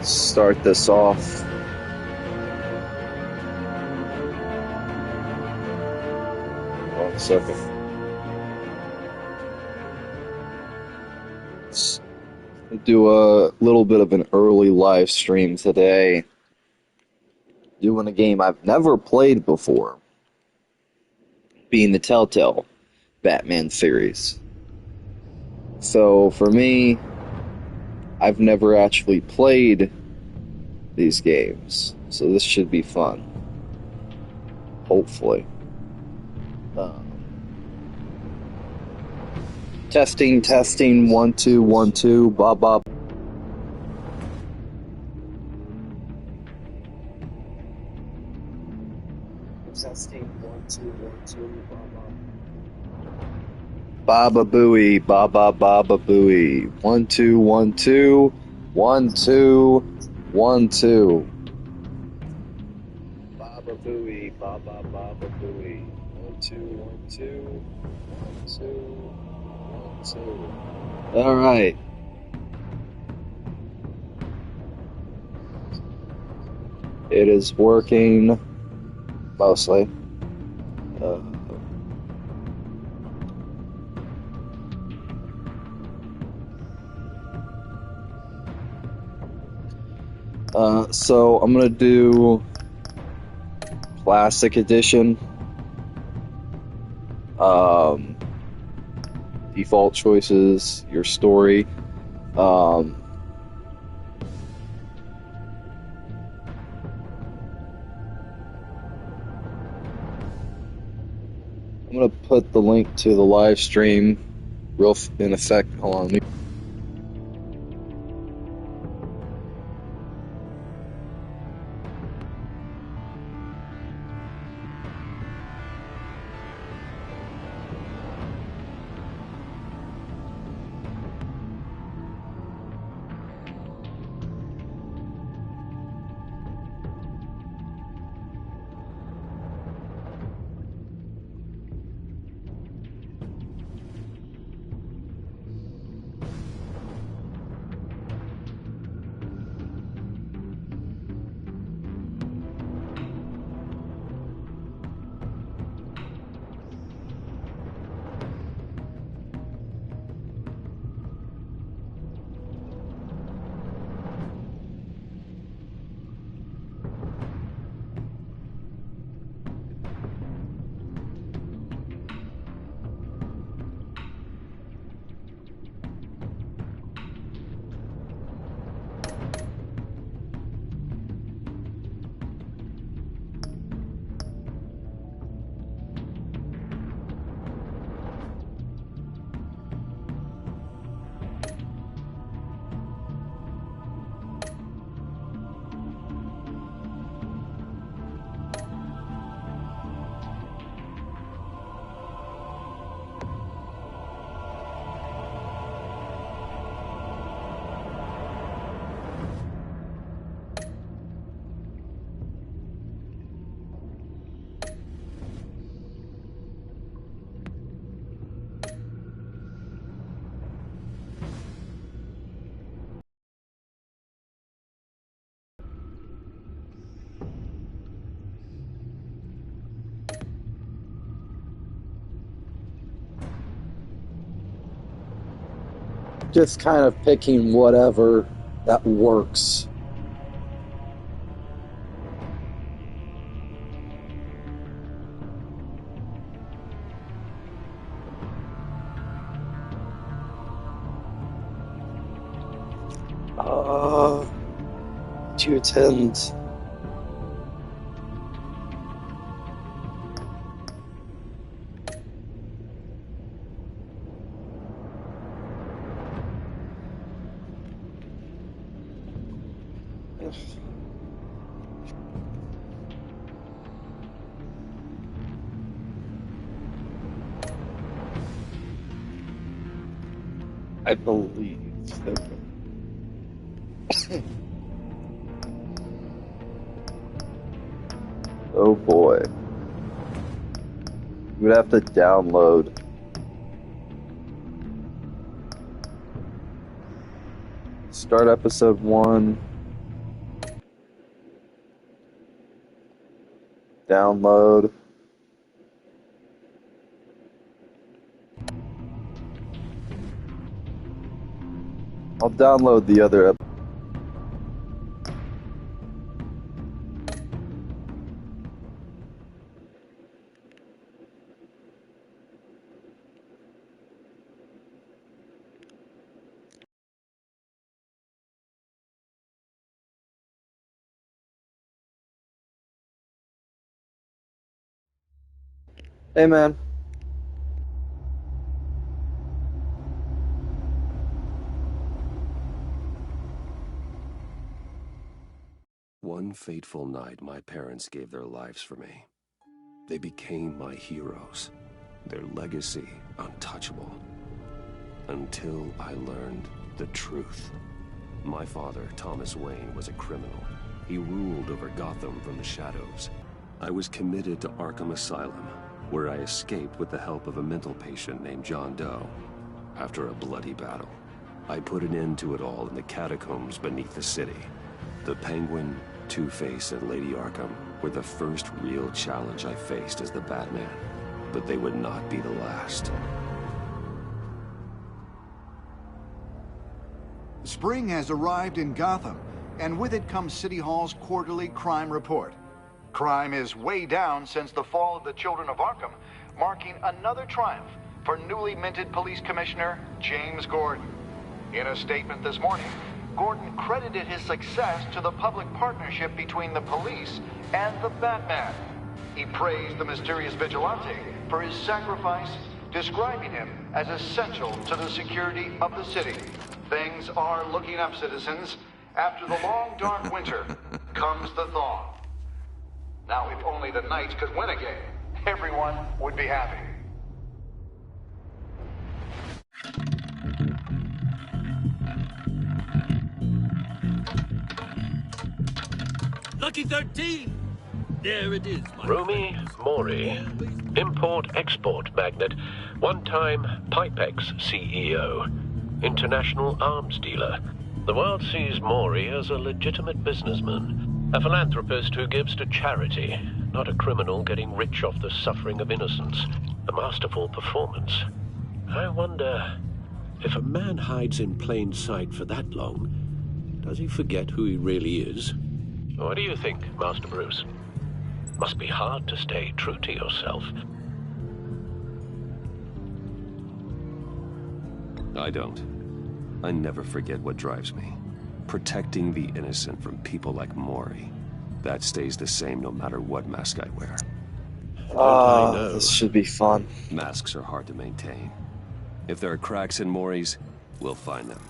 Start this off. One second. Let's do a little bit of an early live stream today. Doing a game I've never played before. Being the Telltale Batman series. So for me, I've never actually played these games. So this should be fun. Hopefully. Testing, 1 2 1 2, Bob Bob. Testing 1 2 1 2, Baba Booey, Baba Baba Booey. 1 2 1 2 1 2 1 2. Baba Booey, Baba Baba Booey. 1 2 1 2 1 2 1 2. All right. It is working mostly. So I'm gonna do Classic Edition. Default choices, your story. I'm gonna put the link to the live stream in effect. Hold on. Just kind of picking whatever that works. Two tens. I believe. Oh boy. You would have to download. Start episode 1. Download. I'll download the other episode. Hey, man. One fateful night, my parents gave their lives for me. They became my heroes, their legacy untouchable. Until I learned the truth. My father, Thomas Wayne, was a criminal. He ruled over Gotham from the shadows. I was committed to Arkham Asylum, where I escaped with the help of a mental patient named John Doe. After a bloody battle, I put an end to it all in the catacombs beneath the city. The Penguin, Two-Face, and Lady Arkham were the first real challenge I faced as the Batman, but they would not be the last. Spring has arrived in Gotham, and with it comes City Hall's quarterly crime report. Crime is way down since the fall of the Children of Arkham, marking another triumph for newly minted Police Commissioner James Gordon. In a statement this morning, Gordon credited his success to the public partnership between the police and the Batman. He praised the mysterious vigilante for his sacrifice, describing him as essential to the security of the city. Things are looking up, citizens. After the long, dark winter comes the thaw. Now, if only the Knights could win again, everyone would be happy. Lucky 13! There it is, my Rumi Mori, import-export magnate, one-time Pipex CEO, international arms dealer. The world sees Mori as a legitimate businessman, a philanthropist who gives to charity, not a criminal getting rich off the suffering of innocence. A masterful performance. I wonder, If a man hides in plain sight for that long, does he forget who he really is? what do you think, Master Bruce? Must be hard to stay true to yourself. I don't. I never forget what drives me. Protecting the innocent from people like Mori. That stays the same no matter what mask I wear. Ah, I know. this should be fun. Masks are hard to maintain. If there are cracks in Mori's, we'll find them.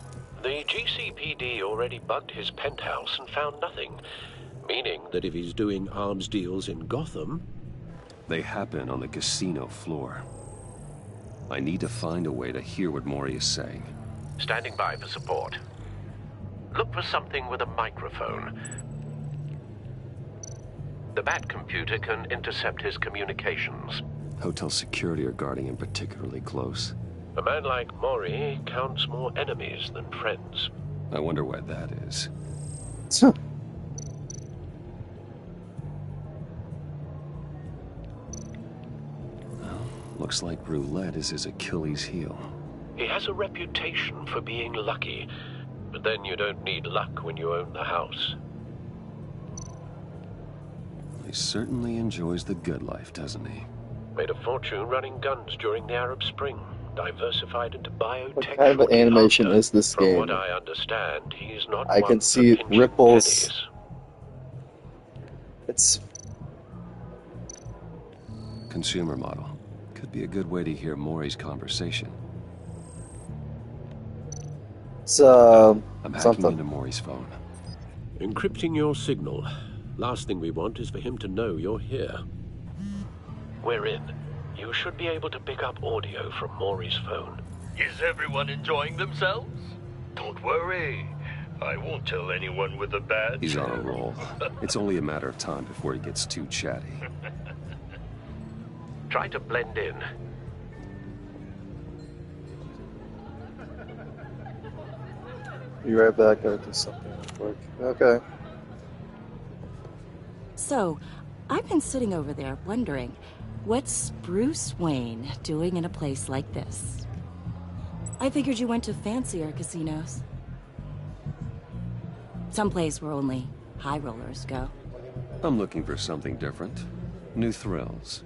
The GCPD already bugged his penthouse and found nothing, meaning That if he's doing arms deals in Gotham, They happen on the casino floor. I need to find a way to hear what Mori is saying. standing by for support. Look for something with a microphone. The Bat computer can intercept his communications. Hotel security are guarding him particularly close. A man like Mori counts more enemies than friends. I wonder why that is. Looks like roulette is his Achilles heel. He has a reputation for being lucky, but then you don't need luck when you own the house. He certainly enjoys the good life, doesn't he? Made a fortune running guns during the Arab Spring. Diversified into biotech. What kind of animation is this From game? what I understand, he's not I one can for see pinching ripples. pennies. It's Consumer model. Could be a good way to hear Mori's conversation. I'm hacking something. into Mori's phone. encrypting your signal. Last thing we want is for him to know you're here. We're in. You should be able to pick up audio from Maury's phone. Is everyone enjoying themselves? Don't worry. I won't tell anyone with a badge. He's on a roll. It's only a matter of time before he gets too chatty. Try to blend in. Be right back. Gotta do something real quick. Okay. So, I've been sitting over there wondering, what's Bruce Wayne doing in a place like this? I figured you went to fancier casinos. Someplace where only high rollers go. I'm looking for something different. New thrills.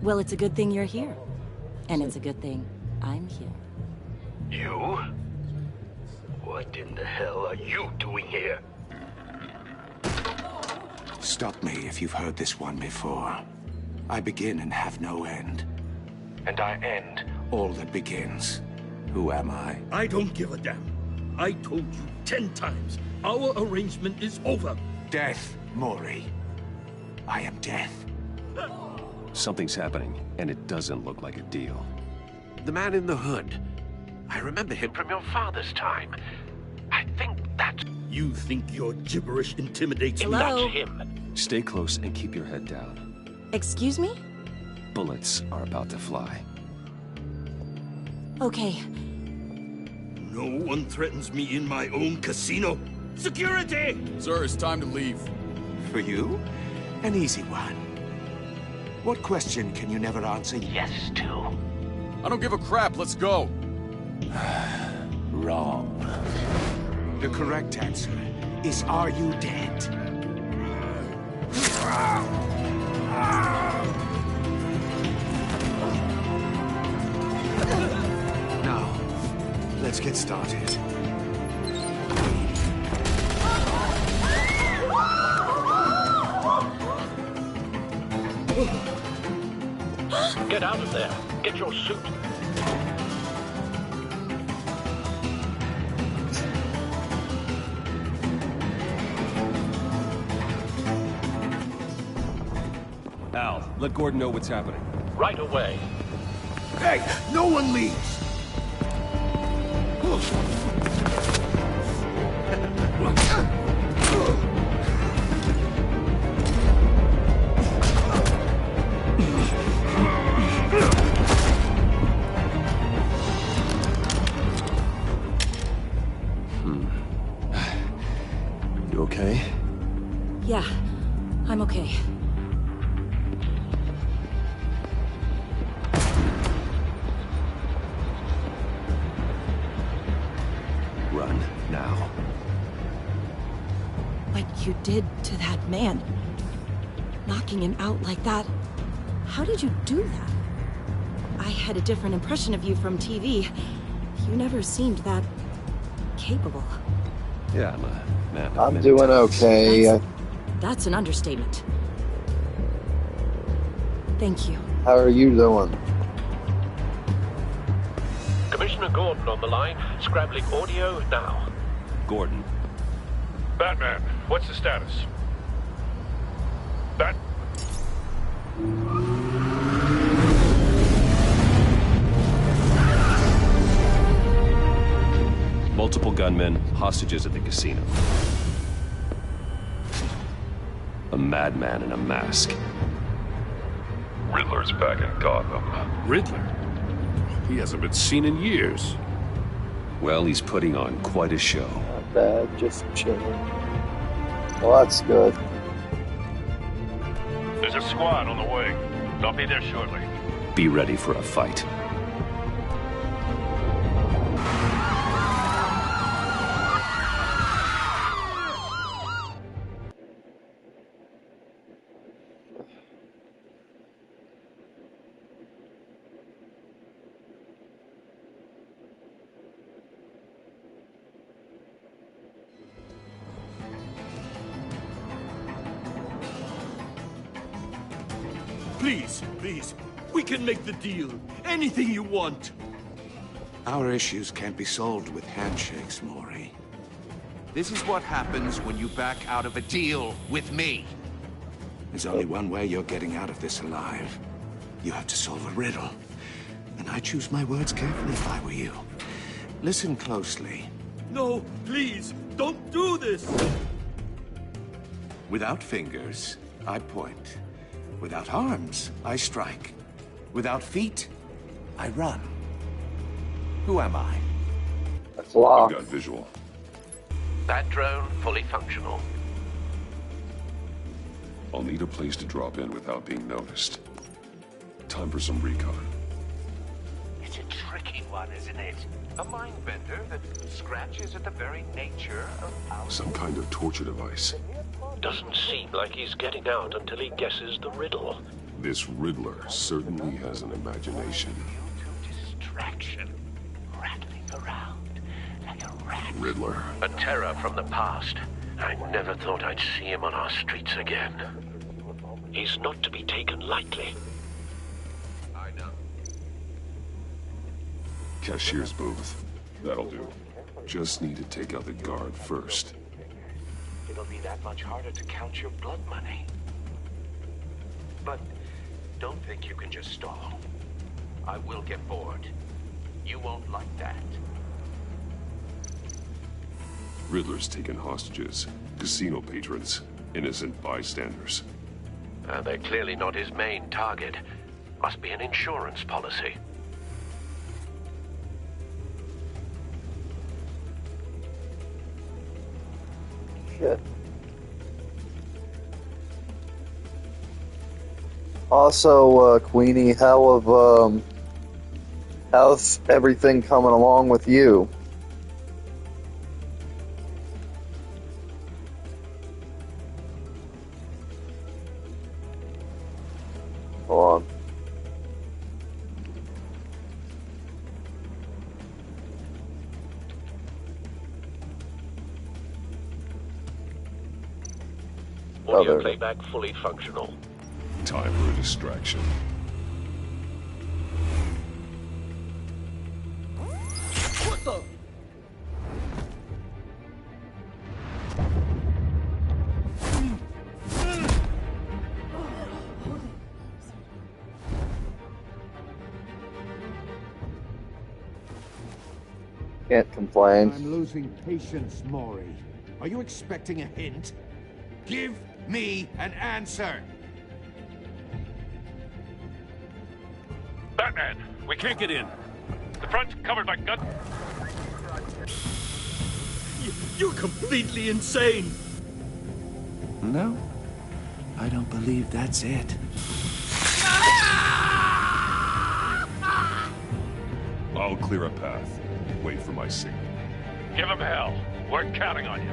Well, it's a good thing you're here. And it's a good thing I'm here. You? What in the hell are you doing here? Stop me if you've heard this one before. I begin and have no end. And I end all that begins. Who am I? I don't give a damn. I told you 10 times. Our arrangement is over. Death, Maury. I am death. Something's happening, and it doesn't look like a deal. The man in the hood. I remember him from your father's time. I think that's... You think your gibberish intimidates me? Hello? That's him. Stay close and keep your head down. Excuse me? Bullets are about to fly. Okay. No one threatens me in my own casino. Security! Sir, it's time to leave. For you? An easy one. What question can you never answer yes to? I don't give a crap, let's go. Wrong. The correct answer is, are you dead? Now, let's get started. Get out of there. Get your suit. Al, let Gordon know what's happening. Right away. Hey, no one leaves! You okay? Yeah, I'm okay. Run, now. What you did to that man, knocking him out like that, how did you do that? I had a different impression of you from TV. You never seemed that capable. Yeah, I'm a man. I'm doing okay. That's an understatement. Thank you. How are you doing? Commissioner Gordon on the line. Scrambling audio now. Gordon. Batman, what's the status? Multiple gunmen, hostages at the casino. A madman in a mask. Riddler's back in Gotham. Riddler? He hasn't been seen in years. Well, he's putting on quite a show. Not bad, just chilling. Well, that's good. There's a squad on the way. I'll be there shortly. Be ready for a fight. Please, please, we can make the deal. Anything you want. Our issues can't be solved with handshakes, Maury. This is what happens when you back out of a deal with me. There's only one way you're getting out of this alive. You have to solve a riddle. And I choose my words carefully if I were you. Listen closely. No, please, don't do this. Without fingers, I point. Without arms, I strike. Without feet, I run. Who am I? That's locked. Got visual. Bat drone fully functional. I'll need a place to drop in without being noticed. Time for some recon. It's a tricky one, isn't it? A mind bender that scratches at the very nature of our... Some kind of torture device. Doesn't seem like he's getting out until he guesses the riddle. This Riddler certainly has an imagination. Distraction. Rattling around like a rat. Riddler. A terror from the past. I never thought I'd see him on our streets again. He's not to be taken lightly. I know. Cashier's booth. That'll do. Just need to take out the guard first. It'll be that much harder to count your blood money. But don't think you can just stall. I will get bored. You won't like that. Riddler's taken hostages, casino patrons, innocent bystanders. They're clearly not his main target. Must be an insurance policy. Shit. Also, Queenie, how's everything coming along with you? Hold on. Audio playback fully functional. Time for a distraction. What the? Can't complain. I'm losing patience, Maury. Are you expecting a hint? Give me an answer! Batman, we can't get in. The front's covered by gun... You're completely insane! No, I don't believe that's it. I'll clear a path. Wait for my signal. Give him hell. We're counting on you.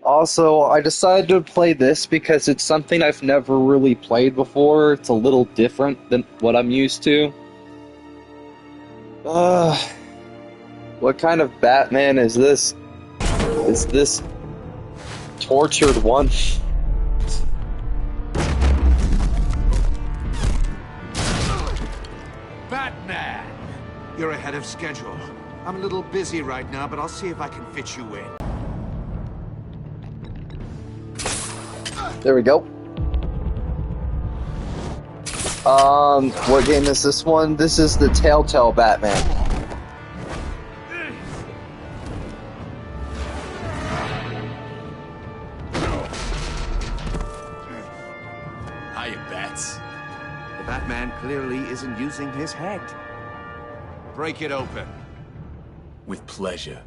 Also, I decided to play this because it's something I've never really played before. It's a little different than what I'm used to. What kind of Batman is this? Is this tortured one? Batman! You're ahead of schedule. I'm a little busy right now, but I'll see if I can fit you in. There we go. What game is this one? This is the Telltale Batman. Hiya, Bats. The Batman clearly isn't using his head. Break it open. With pleasure.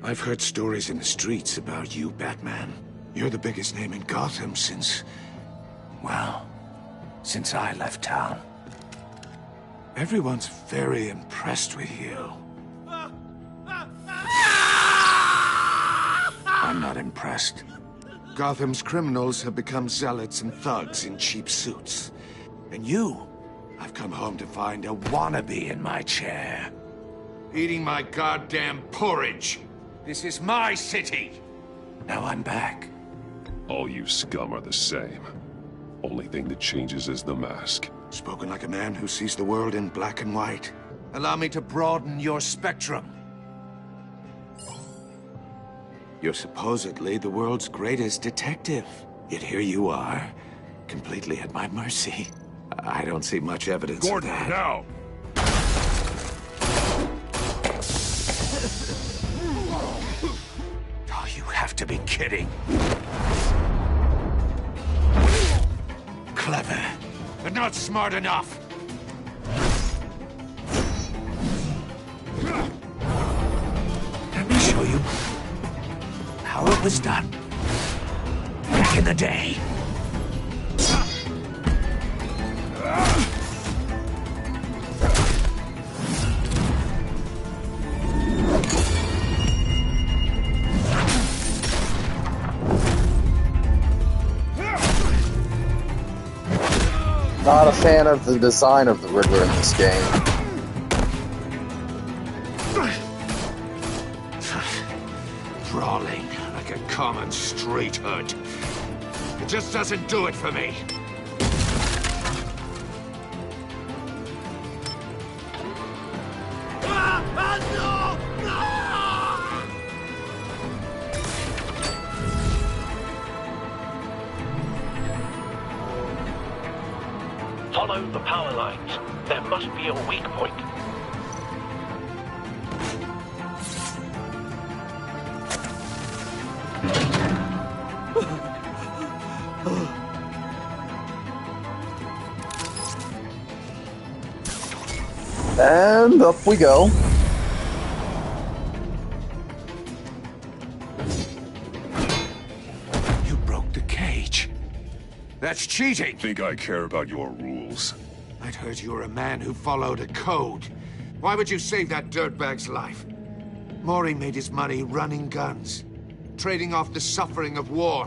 I've heard stories in the streets about you, Batman. You're the biggest name in Gotham since... well, since I left town. Everyone's very impressed with you. I'm not impressed. Gotham's criminals have become zealots and thugs in cheap suits. And you, I've come home to find a wannabe in my chair. Eating my goddamn porridge. This is my city. Now I'm back. All you scum are the same. Only thing that changes is the mask. Spoken like a man who sees the world in black and white. Allow me to broaden your spectrum. You're supposedly the world's greatest detective. Yet here you are, completely at my mercy. I don't see much evidence of Gordon, that. now! Oh, you have to be kidding. Clever, but not smart enough. Let me show you how it was done back in the day. Not a fan of the design of the Riddler in this game. Brawling like a common street hood. It just doesn't do it for me. Follow the power lines. There must be a weak point. And up we go. You broke the cage. That's cheating. Think I care about your rules? I'd heard you were a man who followed a code. Why would you save that dirtbag's life? Maury made his money running guns, trading off the suffering of war.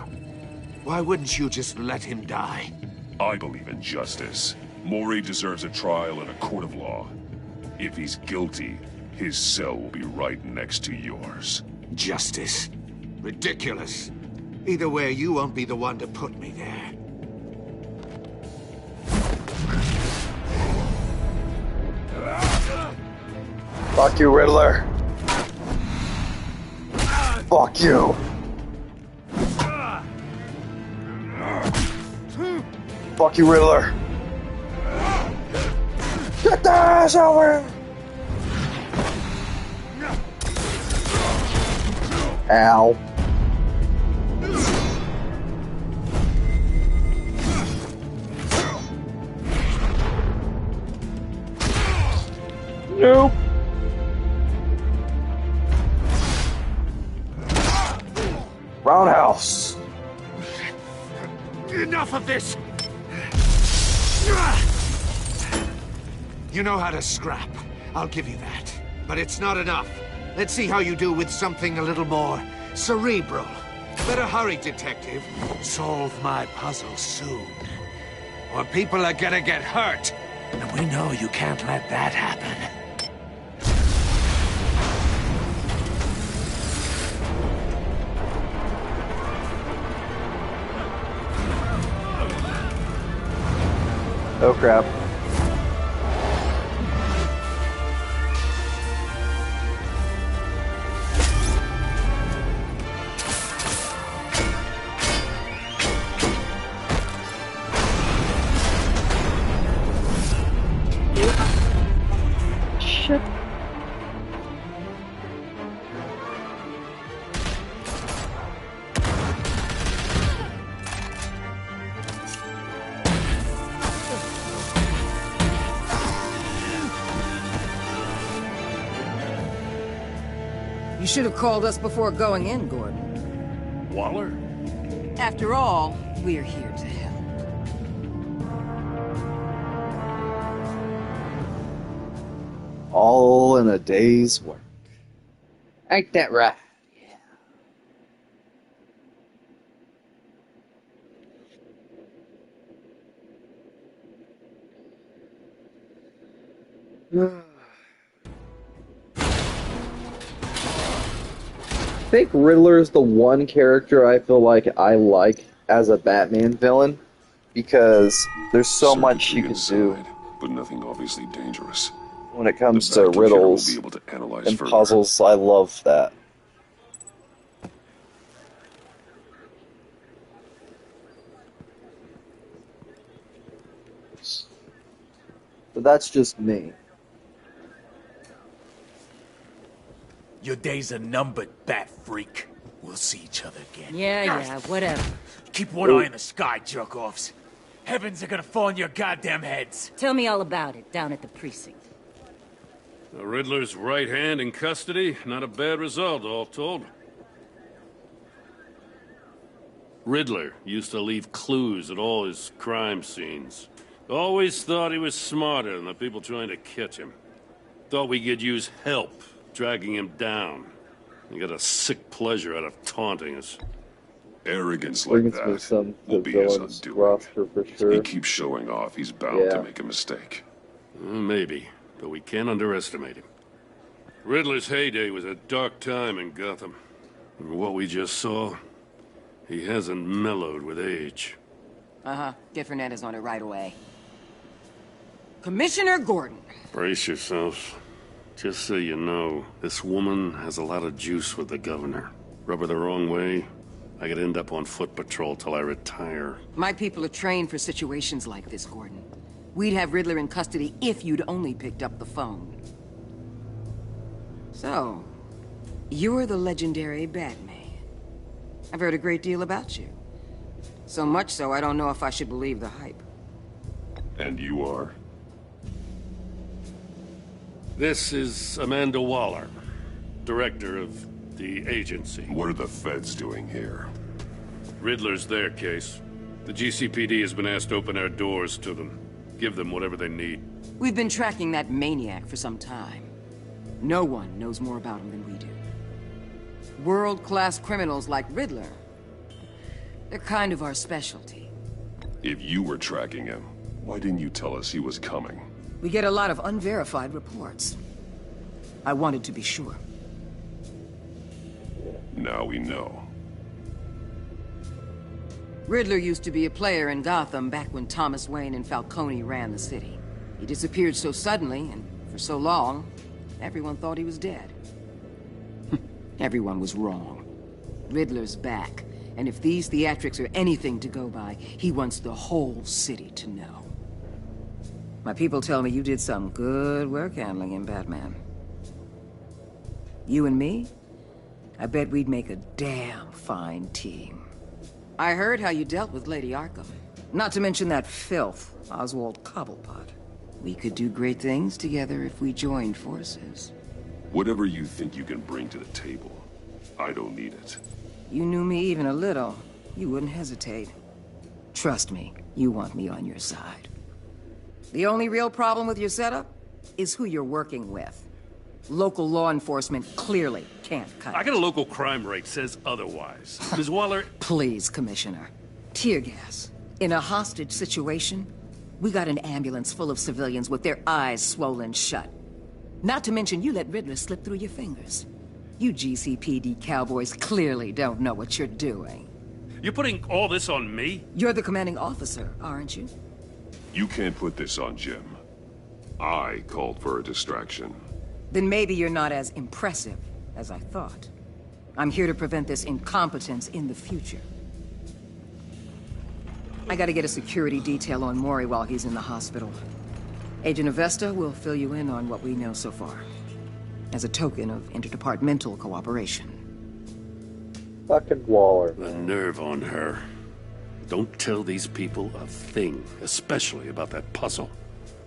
Why wouldn't you just let him die? I believe in justice. Maury deserves a trial in a court of law. If he's guilty, his cell will be right next to yours. Justice? Ridiculous. Either way, you won't be the one to put me there. Fuck you, Riddler. Fuck you. Fuck you, Riddler. Get the ass over! Ow. Nope. Roundhouse. Enough of this! You know how to scrap. I'll give you that. But it's not enough. Let's see how you do with something a little more cerebral. Better hurry, detective. Solve my puzzle soon. Or people are gonna get hurt. And we know you can't let that happen. Oh crap. Shit. You should have called us before going in, Gordon. Waller? After all, we're here to help. All in a day's work. Ain't that right? Yeah. I think Riddler is the one character I feel like I like as a Batman villain because there's so much Circuitry you can do inside, but nothing obviously dangerous. when it The comes to Bat computer will be riddles able to analyze and further. puzzles. I love that. But that's just me. Your days are numbered, bat freak. We'll see each other again. Yeah, whatever. Keep one eye in the sky, jerk-offs. Heavens are gonna fall on your goddamn heads. Tell me all about it down at the precinct. The Riddler's right hand in custody. Not a bad result, all told. Riddler used to leave clues at all his crime scenes. Always thought he was smarter than the people trying to catch him. Thought we could use help dragging him down. He got a sick pleasure out of taunting us. Arrogance like Brings me that some will the be his villain's undoing. roster for sure. He keeps showing off. He's bound Yeah. to make a mistake. Maybe, but we can't underestimate him. Riddler's heyday was a dark time in Gotham. And what we just saw, he hasn't mellowed with age. Uh-huh. Get Fernandez on it right away. Commissioner Gordon. Brace yourselves. Just so you know, this woman has a lot of juice with the governor. Rub her the wrong way, I could end up on foot patrol till I retire. My people are trained for situations like this, Gordon. We'd have Riddler in custody if you'd only picked up the phone. So, you're the legendary Batman. I've heard a great deal about you. So much so, I don't know if I should believe the hype. And you are? This is Amanda Waller, director of the agency. What are the feds doing here? Riddler's their case. The GCPD has been asked to open our doors to them. Give them whatever they need. We've been tracking that maniac for some time. No one knows more about him than we do. World-class criminals like Riddler. They're kind of our specialty. If you were tracking him, why didn't you tell us he was coming? We get a lot of unverified reports. I wanted to be sure. Now we know. Riddler used to be a player in Gotham back when Thomas Wayne and Falcone ran the city. He disappeared so suddenly and for so long, everyone thought he was dead. Everyone was wrong. Riddler's back, and if these theatrics are anything to go by, he wants the whole city to know. My people tell me you did some good work handling him, Batman. You and me? I bet we'd make a damn fine team. I heard how you dealt with Lady Arkham. Not to mention that filth, Oswald Cobblepot. We could do great things together if we joined forces. Whatever you think you can bring to the table, I don't need it. You knew me even a little, you wouldn't hesitate. Trust me, you want me on your side. The only real problem with your setup is who you're working with. Local law enforcement clearly can't cut it. I got a local crime rate says otherwise. Ms. Waller... Please, Commissioner. Tear gas. In a hostage situation, we got an ambulance full of civilians with their eyes swollen shut. Not to mention you let Riddler slip through your fingers. You GCPD cowboys clearly don't know what you're doing. You're putting all this on me? You're the commanding officer, aren't you? You can't put this on Jim. I called for a distraction. Then maybe you're not as impressive as I thought. I'm here to prevent this incompetence in the future. I gotta get a security detail on Mori while he's in the hospital. Agent Avesta will fill you in on what we know so far, as a token of interdepartmental cooperation. Fucking Waller. The nerve on her. Don't tell these people a thing, especially about that puzzle.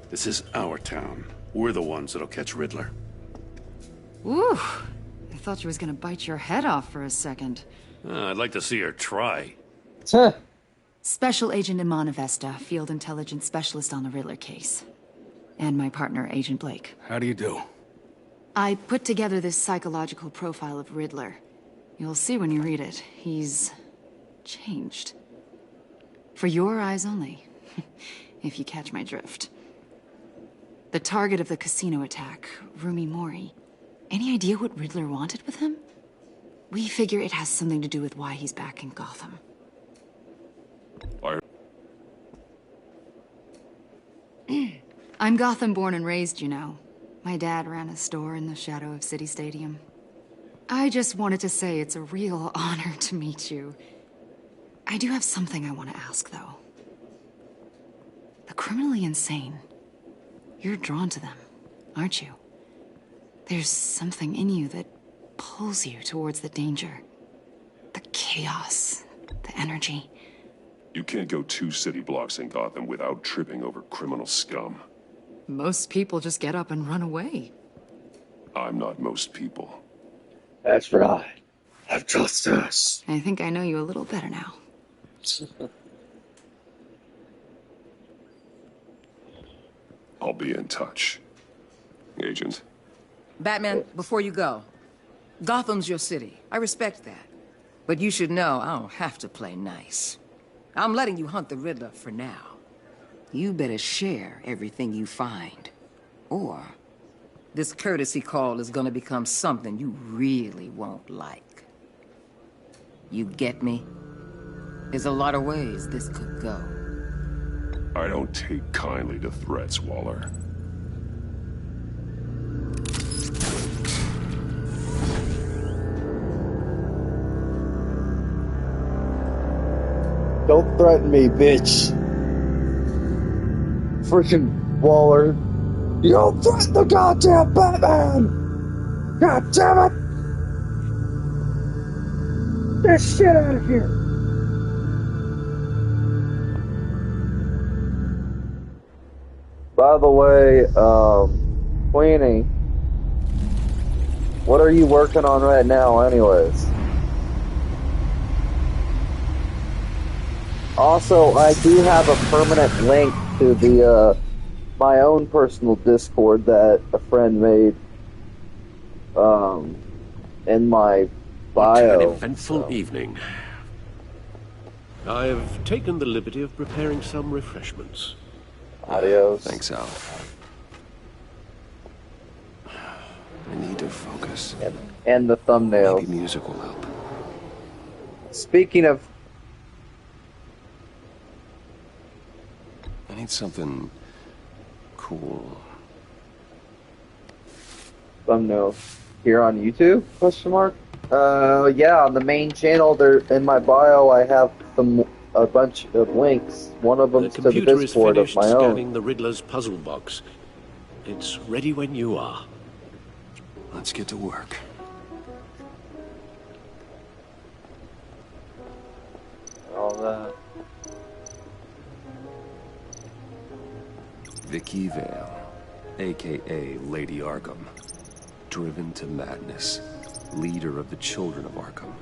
This is our town. We're the ones that'll catch Riddler. Ooh, I thought you was gonna bite your head off for a second. I'd like to see her try. Special Agent Iman Avesta, Field Intelligence Specialist on the Riddler case. And my partner, Agent Blake. How do you do? I put together this psychological profile of Riddler. You'll see when you read it. He's... changed. For your eyes only, if you catch my drift. The target of the casino attack, Rumi Mori. Any idea what Riddler wanted with him? We figure it has something to do with why he's back in Gotham. I'm Gotham born and raised, you know. My dad ran a store in the shadow of City Stadium. I just wanted to say it's a real honor to meet you. I do have something I want to ask, though. The criminally insane. You're drawn to them, aren't you? There's something in you that pulls you towards the danger. The chaos, the energy. You can't go 2 city blocks in Gotham without tripping over criminal scum. Most people just get up and run away. I'm not most people. That's right. Have justice. I think I know you a little better now. I'll be in touch. Agent. Batman, before you go, Gotham's your city. I respect that. But you should know I don't have to play nice. I'm letting you hunt the Riddler for now. You better share everything you find. Or this courtesy call is gonna become something you really won't like. You get me? There's a lot of ways this could go. I don't take kindly to threats, Waller. Don't threaten me, bitch. Freaking Waller. You don't threaten the goddamn Batman! God damn it! Get this shit out of here! By the way, Queenie, what are you working on right now anyways? Also, I do have a permanent link to the, my own personal Discord that a friend made, in my bio. What an eventful evening. I've taken the liberty of preparing some refreshments. Adios. Thanks, Al. I need to focus. And the thumbnail. Maybe music will help. Speaking of... I need something cool. Thumbnail. Here on YouTube? Question mark? Yeah, on the main channel, there in my bio, I have a bunch of links. One of them to the Discord of my own. Scanning the Riddler's puzzle box. It's ready when you are. Let's get to work. All that. Vicky Vale, a.k.a. Lady Arkham. Driven to madness. Leader of the Children of Arkham.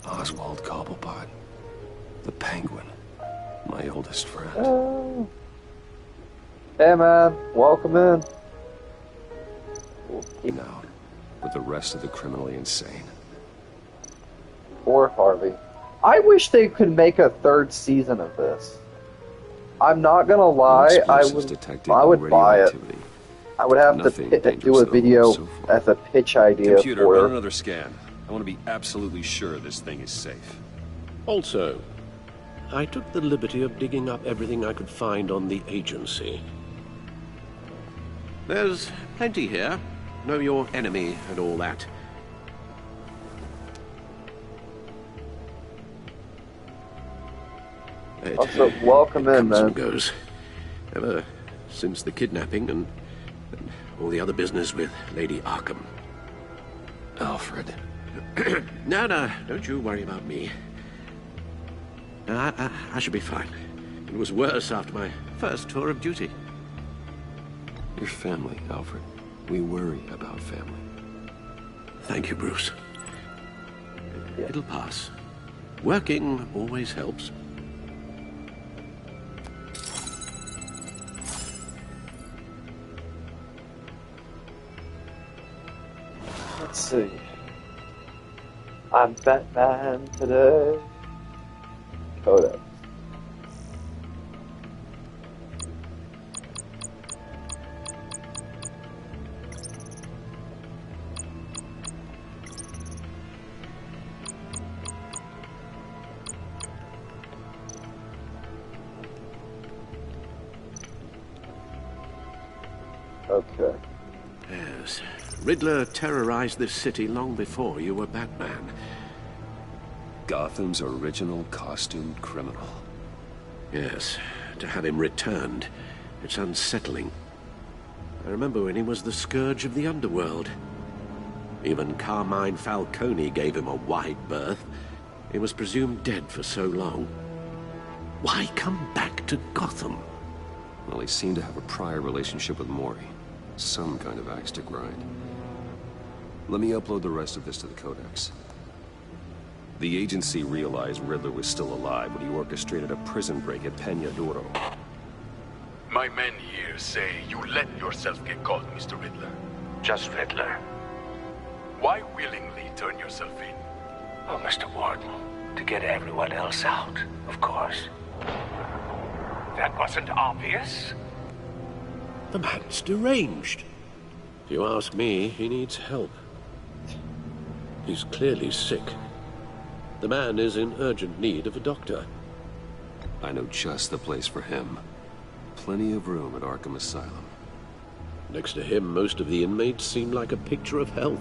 Oswald Cobblepot. The Penguin. My oldest friend. Hey man, welcome in. Now, with the rest of the criminally insane. Or Harvey. I wish they could make a 3rd season of this. I'm not gonna lie, I would buy it. I would have to do a video as a pitch idea Computer, for run another scan. I want to be absolutely sure this thing is safe. Also, I took the liberty of digging up everything I could find on the agency. There's plenty here. Know your enemy and all that. Also, welcome in, man. Goes. Ever since the kidnapping and all the other business with Lady Arkham. Alfred. No, don't you worry about me. I should be fine. It was worse after my first tour of duty. Your family, Alfred. We worry about family. Thank you, Bruce. It'll pass. Working always helps. Let's see. I'm Batman today. Codex. Okay. Yes. Riddler terrorized this city long before you were Batman. Gotham's original costumed criminal. Yes. To have him returned, it's unsettling. I remember when he was the scourge of the underworld. Even Carmine Falcone gave him a wide berth. He was presumed dead for so long. Why come back to Gotham? Well, he seemed to have a prior relationship with Mori. Some kind of axe to grind. Let me upload the rest of this to the Codex. The agency realized Riddler was still alive when he orchestrated a prison break at Peña Duro. My men here say you let yourself get caught, Mr. Riddler. Just Riddler. Why willingly turn yourself in? Oh, Mr. Warden, to get everyone else out, of course. That wasn't obvious. The man's deranged. If you ask me, he needs help. He's clearly sick. The man is in urgent need of a doctor. I know just the place for him. Plenty of room at Arkham Asylum. Next to him, most of the inmates seem like a picture of health.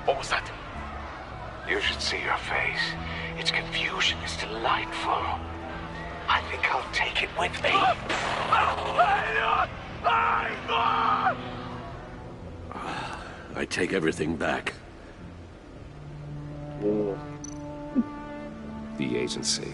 What was that? You should see your face. Its confusion is delightful. I think I'll take it with me. I take everything back. The agency.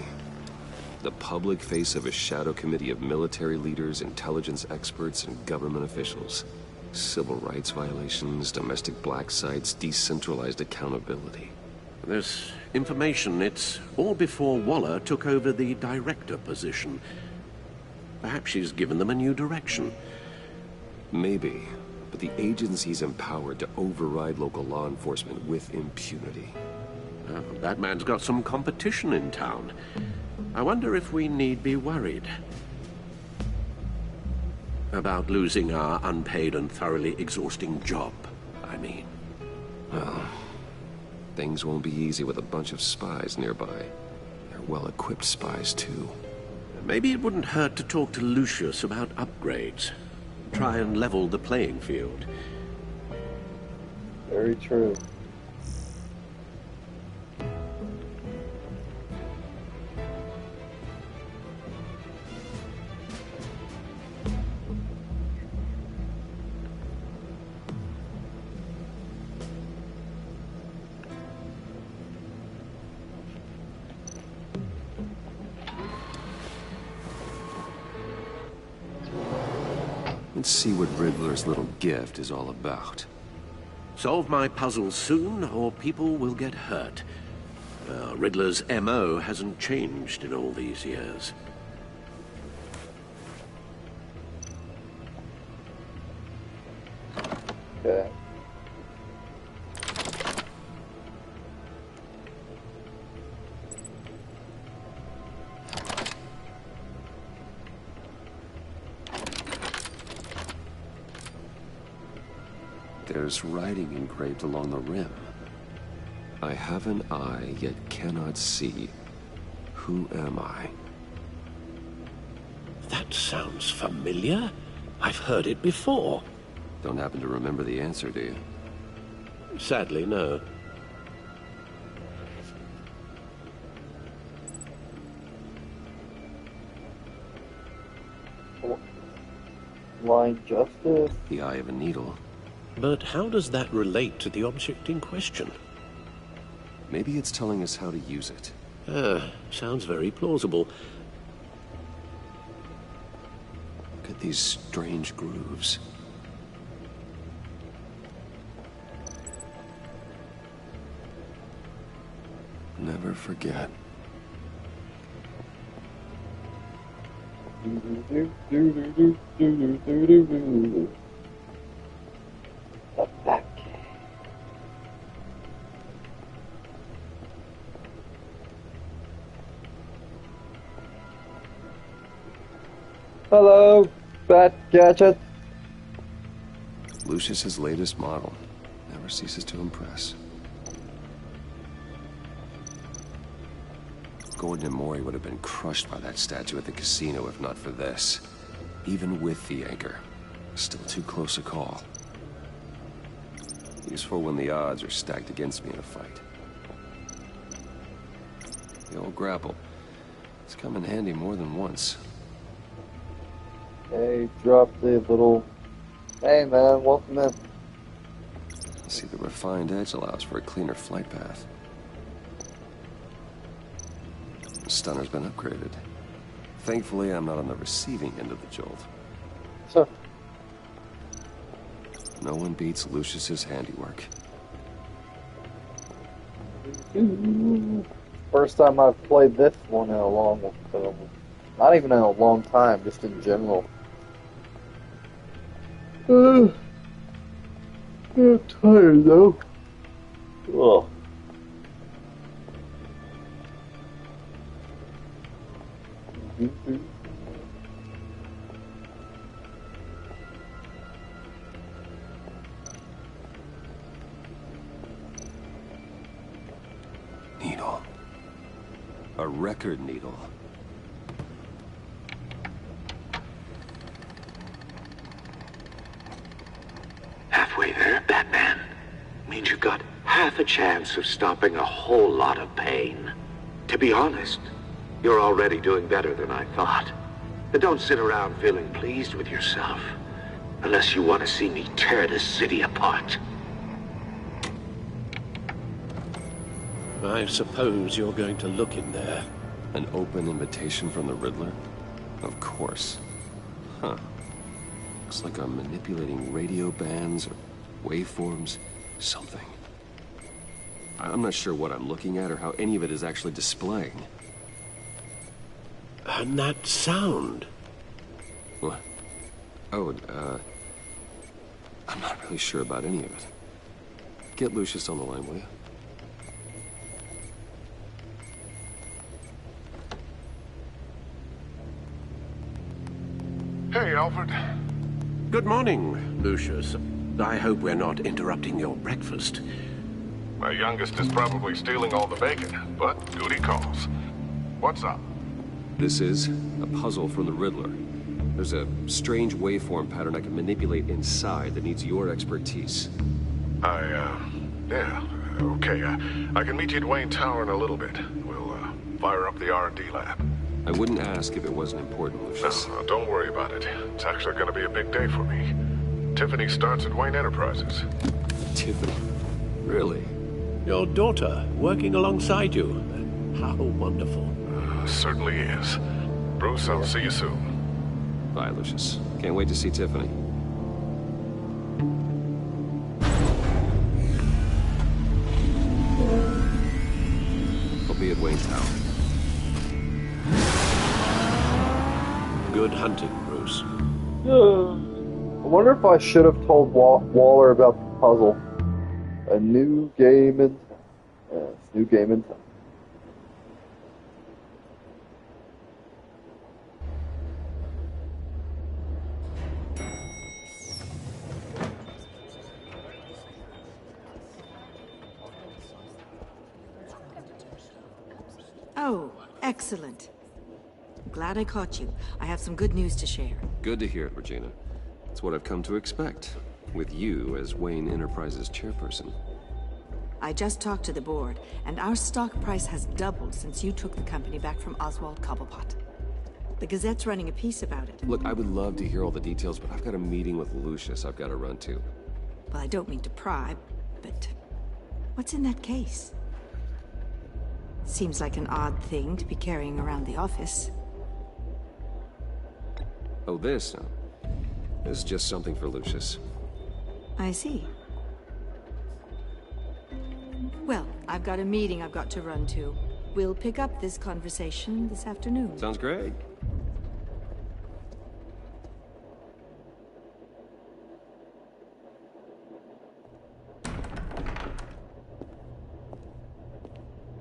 The public face of a shadow committee of military leaders, intelligence experts, and government officials. Civil rights violations, domestic black sites, decentralized accountability. This information, it's all before Waller took over the director position. Perhaps she's given them a new direction. Maybe, but the agency's empowered to override local law enforcement with impunity. Batman's got some competition in town. I wonder if we need be worried about losing our unpaid and thoroughly exhausting job, I mean. Well, things won't be easy with a bunch of spies nearby. They're well-equipped spies, too. Maybe it wouldn't hurt to talk to Lucius about upgrades. Try and level the playing field. Very true. Let's see what Riddler's little gift is all about. Solve my puzzles soon, or people will get hurt. Riddler's MO hasn't changed in all these years. Okay. There's writing engraved along the rim. I have an eye, yet cannot see. Who am I? That sounds familiar. I've heard it before. Don't happen to remember the answer, do you? Sadly, no. Blind justice? The eye of a needle. But how does that relate to the object in question? Maybe it's telling us how to use it. Sounds very plausible. Look at these strange grooves. Never forget. The back. Hello, Bat Gadget. Lucius's latest model. Never ceases to impress. Gordon and Mori would have been crushed by that statue at the casino if not for this. Even with the anchor, still too close a call. Useful when the odds are stacked against me in a fight. The old grapple. It's come in handy more than once. Hey, drop the little... Hey man, welcome in. See, the refined edge allows for a cleaner flight path. The stunner's been upgraded. Thankfully, I'm not on the receiving end of the jolt. So, no one beats Lucius's handiwork. first time I've played this one in a long time. Not even in a long time, just in general. I'm tired though. Ugh. Needle. A record needle. Halfway there, Batman. Means you got half a chance of stopping a whole lot of pain. To be honest, you're already doing better than I thought. But don't sit around feeling pleased with yourself. Unless you want to see me tear this city apart. I suppose you're going to look in there. An open invitation from the Riddler? Of course. Huh. Looks like I'm manipulating radio bands or waveforms. Something. I'm not sure what I'm looking at or how any of it is actually displaying. And that sound? What? Oh, I'm not really sure about any of it. Get Lucius on the line, will you? Hey, Alfred. Good morning, Lucius. I hope we're not interrupting your breakfast. My youngest is probably stealing all the bacon, but duty calls. What's up? This is a puzzle from the Riddler. There's a strange waveform pattern I can manipulate inside that needs your expertise. Yeah, okay. I can meet you at Wayne Tower in a little bit. We'll, fire up the R&D lab. I wouldn't ask if it wasn't important, Lucius. No, don't worry about it. It's actually going to be a big day for me. Tiffany starts at Wayne Enterprises. Tiffany? Really? Your daughter, working alongside you. How wonderful. Certainly is. Bruce, I'll see you soon. Bye, Lucius. Can't wait to see Tiffany. I'll be at Wayne Tower. Good hunting, Bruce. I wonder if I should have told Waller about the puzzle. A new game in... new game in town. Oh, excellent. Glad I caught you. I have some good news to share. Good to hear it, Regina. It's what I've come to expect, with you as Wayne Enterprises chairperson. I just talked to the board, and our stock price has doubled since you took the company back from Oswald Cobblepot. The Gazette's running a piece about it. Look, I would love to hear all the details, but I've got a meeting with Lucius I've got to run to. Well, I don't mean to pry, but what's in that case? Seems like an odd thing to be carrying around the office. Oh, this? No. This is just something for Lucius. I see. Well, I've got a meeting I've got to run to. We'll pick up this conversation this afternoon. Sounds great.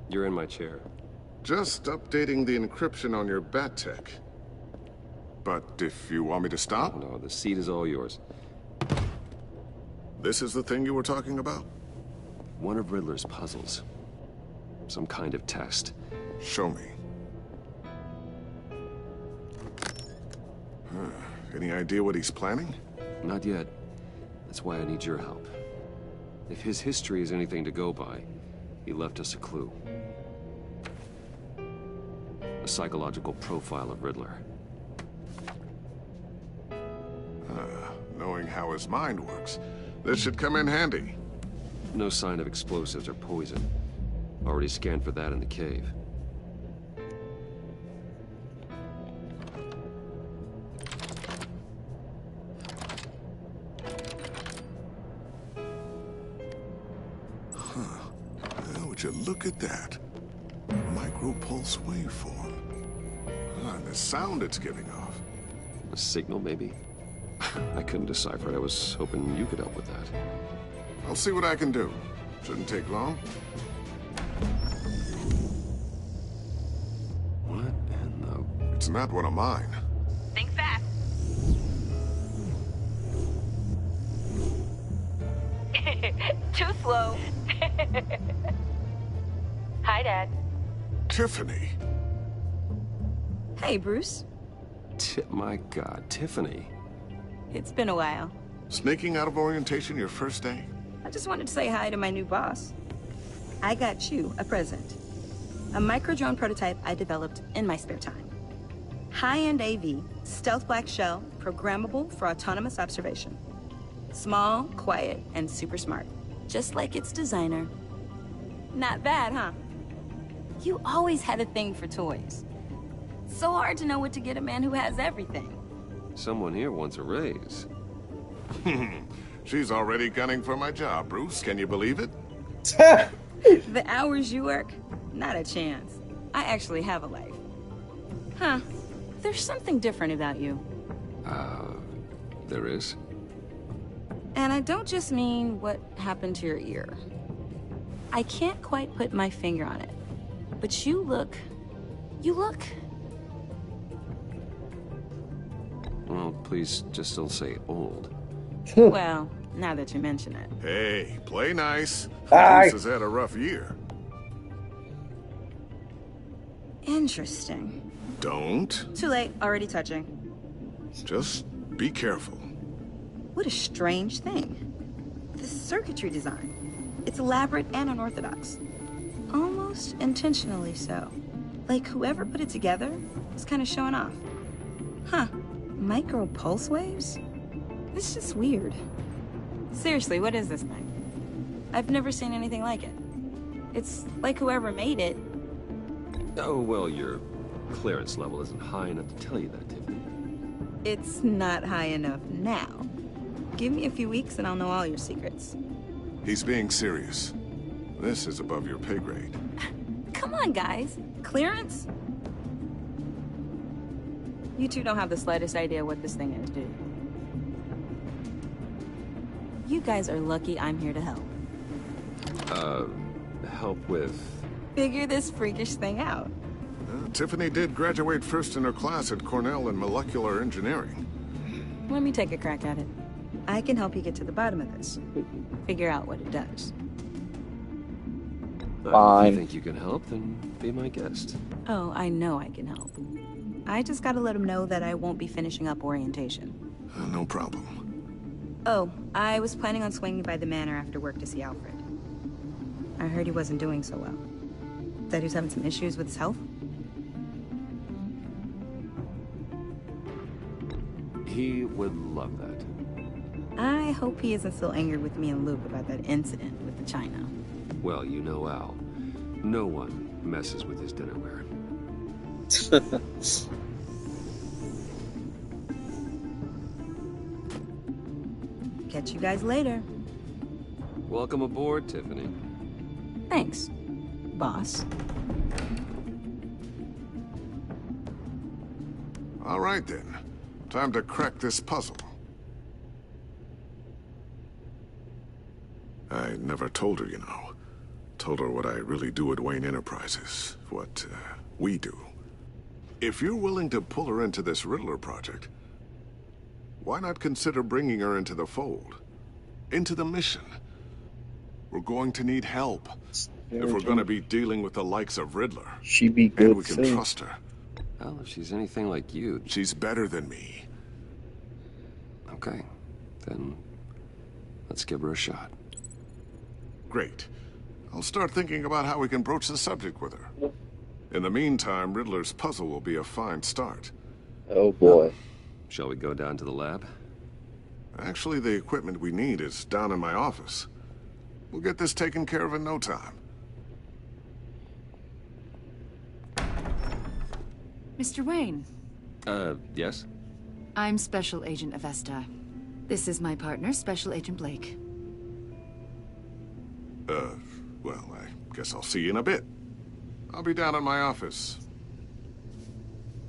You're in my chair. Just updating the encryption on your bat tech. But if you want me to stop? No, the seat is all yours. This is the thing you were talking about? One of Riddler's puzzles. Some kind of test. Show me. Any idea what he's planning? Not yet. That's why I need your help. If his history is anything to go by, he left us a clue. A psychological profile of Riddler. Knowing how his mind works, this should come in handy. No sign of explosives or poison. Already scanned for that in the cave. Would you look at that? Micropulse waveform. And the sound it's giving off. A signal, maybe? I couldn't decipher it. I was hoping you could help with that. I'll see what I can do. Shouldn't take long. What in the... It's not one of mine. Think fast. Too slow. Hi, Dad. Tiffany. Hey, Bruce. My God, Tiffany. It's been a while. Sneaking out of orientation your first day? I just wanted to say hi to my new boss. I got you a present. A micro-drone prototype I developed in my spare time. High-end AV, stealth black shell, programmable for autonomous observation. Small, quiet, and super smart. Just like its designer. Not bad, huh? You always had a thing for toys. So hard to know what to get a man who has everything. Someone here wants a raise. She's already gunning for my job, Bruce. Can you believe it? The hours you work? Not a chance. I actually have a life. Huh. There's something different about you. There is? And I don't just mean what happened to your ear. I can't quite put my finger on it. But you look... Well, please just don't say old. Well, now that you mention it. Hey, play nice. Hi. Bruce has had a rough year. Interesting. Don't. Too late, already touching. Just be careful. What a strange thing. The circuitry design. It's elaborate and unorthodox. Almost intentionally so. Like whoever put it together was kind of showing off. Huh. Micro pulse waves? It's just weird. Seriously, what is this thing? I've never seen anything like it. It's like whoever made it. Oh, well, your clearance level isn't high enough to tell you that, Tiffany. It's not high enough now. Give me a few weeks and I'll know all your secrets. He's being serious. This is above your pay grade. Come on, guys. Clearance? You two don't have the slightest idea what this thing is, do you? You guys are lucky I'm here to help. Help with... Figure this freakish thing out. Tiffany did graduate first in her class at Cornell in molecular engineering. Let me take a crack at it. I can help you get to the bottom of this. Figure out what it does. If Fine. you think you can help, then be my guest. Oh, I know I can help. I just gotta let him know that I won't be finishing up orientation. No problem. Oh, I was planning on swinging by the manor after work to see Alfred. I heard he wasn't doing so well. That he was having some issues with his health? He would love that. I hope he isn't still angry with me and Luke about that incident with the china. Well, you know Al. No one messes with his dinnerware. Catch you guys later. Welcome aboard, Tiffany. Thanks, boss. All right, then. Time to crack this puzzle. I never told her, you know. Told her what I really do at Wayne Enterprises. What we do. If you're willing to pull her into this Riddler project, why not consider bringing her into the fold? Into the mission? We're going to need help. If we're going to be dealing with the likes of Riddler. She be good and we can too. trust her. Well, if she's anything like you... She's better than me. Okay, then let's give her a shot. Great. I'll start thinking about how we can broach the subject with her. In the meantime, Riddler's puzzle will be a fine start. Oh boy. Shall we go down to the lab? Actually, the equipment we need is down in my office. We'll get this taken care of in no time. Mr. Wayne. Yes? I'm Special Agent Avesta. This is my partner, Special Agent Blake. Well, I guess I'll see you in a bit. I'll be down in my office.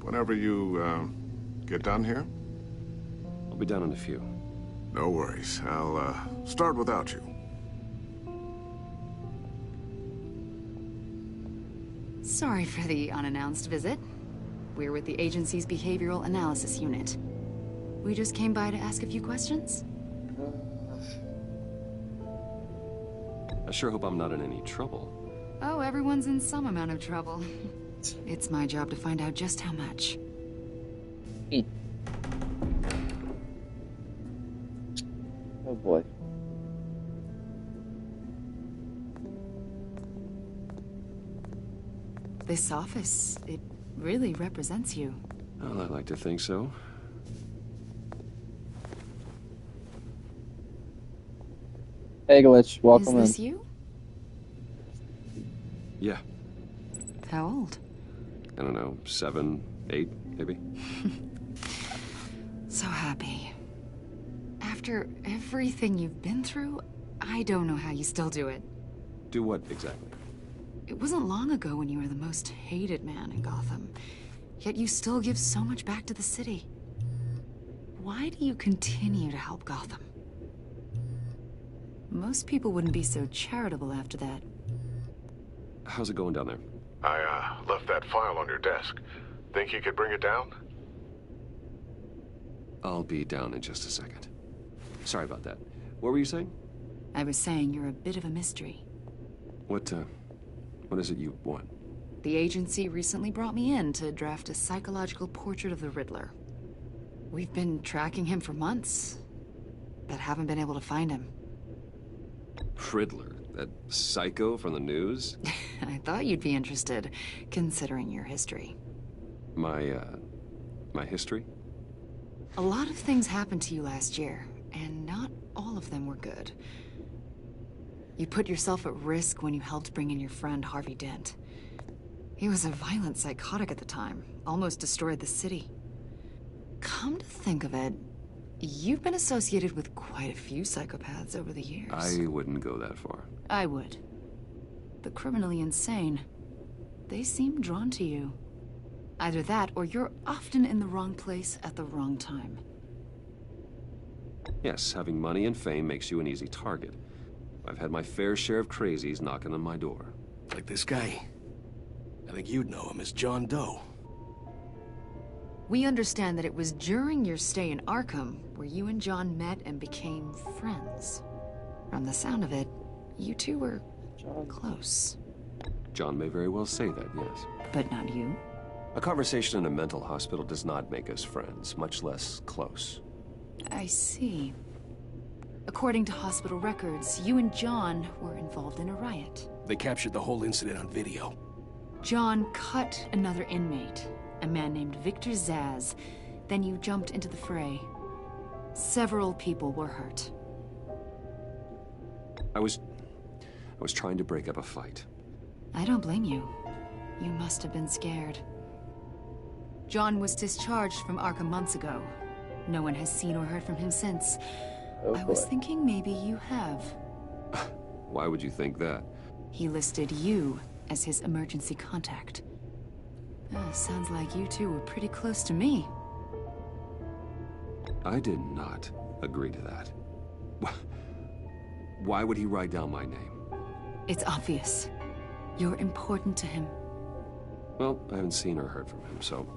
Whenever you, get done here? I'll be down in a few. No worries. I'll, start without you. Sorry for the unannounced visit. We're with the agency's Behavioral Analysis Unit. We just came by to ask a few questions. I sure hope I'm not in any trouble. Oh, everyone's in some amount of trouble. It's my job to find out just how much. Oh boy. This office, it really represents you. Well, I like to think so. Hey, Glitch, welcome in. Is this you? Yeah. How old? I don't know, 7, 8, maybe? So happy. After everything you've been through, I don't know how you still do it. Do what exactly? It wasn't long ago when you were the most hated man in Gotham. Yet you still give so much back to the city. Why do you continue to help Gotham? Most people wouldn't be so charitable after that. How's it going down there? I, left that file on your desk. Think you could bring it down? I'll be down in just a second. Sorry about that. What were you saying? I was saying you're a bit of a mystery. What is it you want? The agency recently brought me in to draft a psychological portrait of the Riddler. We've been tracking him for months, but haven't been able to find him. Riddler? That psycho from the news? I thought you'd be interested, considering your history. My history? A lot of things happened to you last year, and not all of them were good. You put yourself at risk when you helped bring in your friend Harvey Dent. He was a violent psychotic at the time, almost destroyed the city. Come to think of it, you've been associated with quite a few psychopaths over the years. I wouldn't go that far. I would. The criminally insane, they seem drawn to you. Either that, or you're often in the wrong place at the wrong time. Yes, having money and fame makes you an easy target. I've had my fair share of crazies knocking on my door. Like this guy. I think you'd know him as John Doe. We understand that it was during your stay in Arkham where you and John met and became friends. From the sound of it, you two were close. John may very well say that, yes. But not you? A conversation in a mental hospital does not make us friends, much less close. I see. According to hospital records, you and John were involved in a riot. They captured the whole incident on video. John cut another inmate, a man named Victor Zsasz. Then you jumped into the fray. Several people were hurt. I was trying to break up a fight. I don't blame you. You must have been scared. John was discharged from Arkham months ago. No one has seen or heard from him since. Oh, I was boy. thinking maybe you have. Why would you think that? He listed you as his emergency contact. Sounds like you two were pretty close to me. I did not agree to that. Why would he write down my name? It's obvious. You're important to him. Well, I haven't seen or heard from him, so...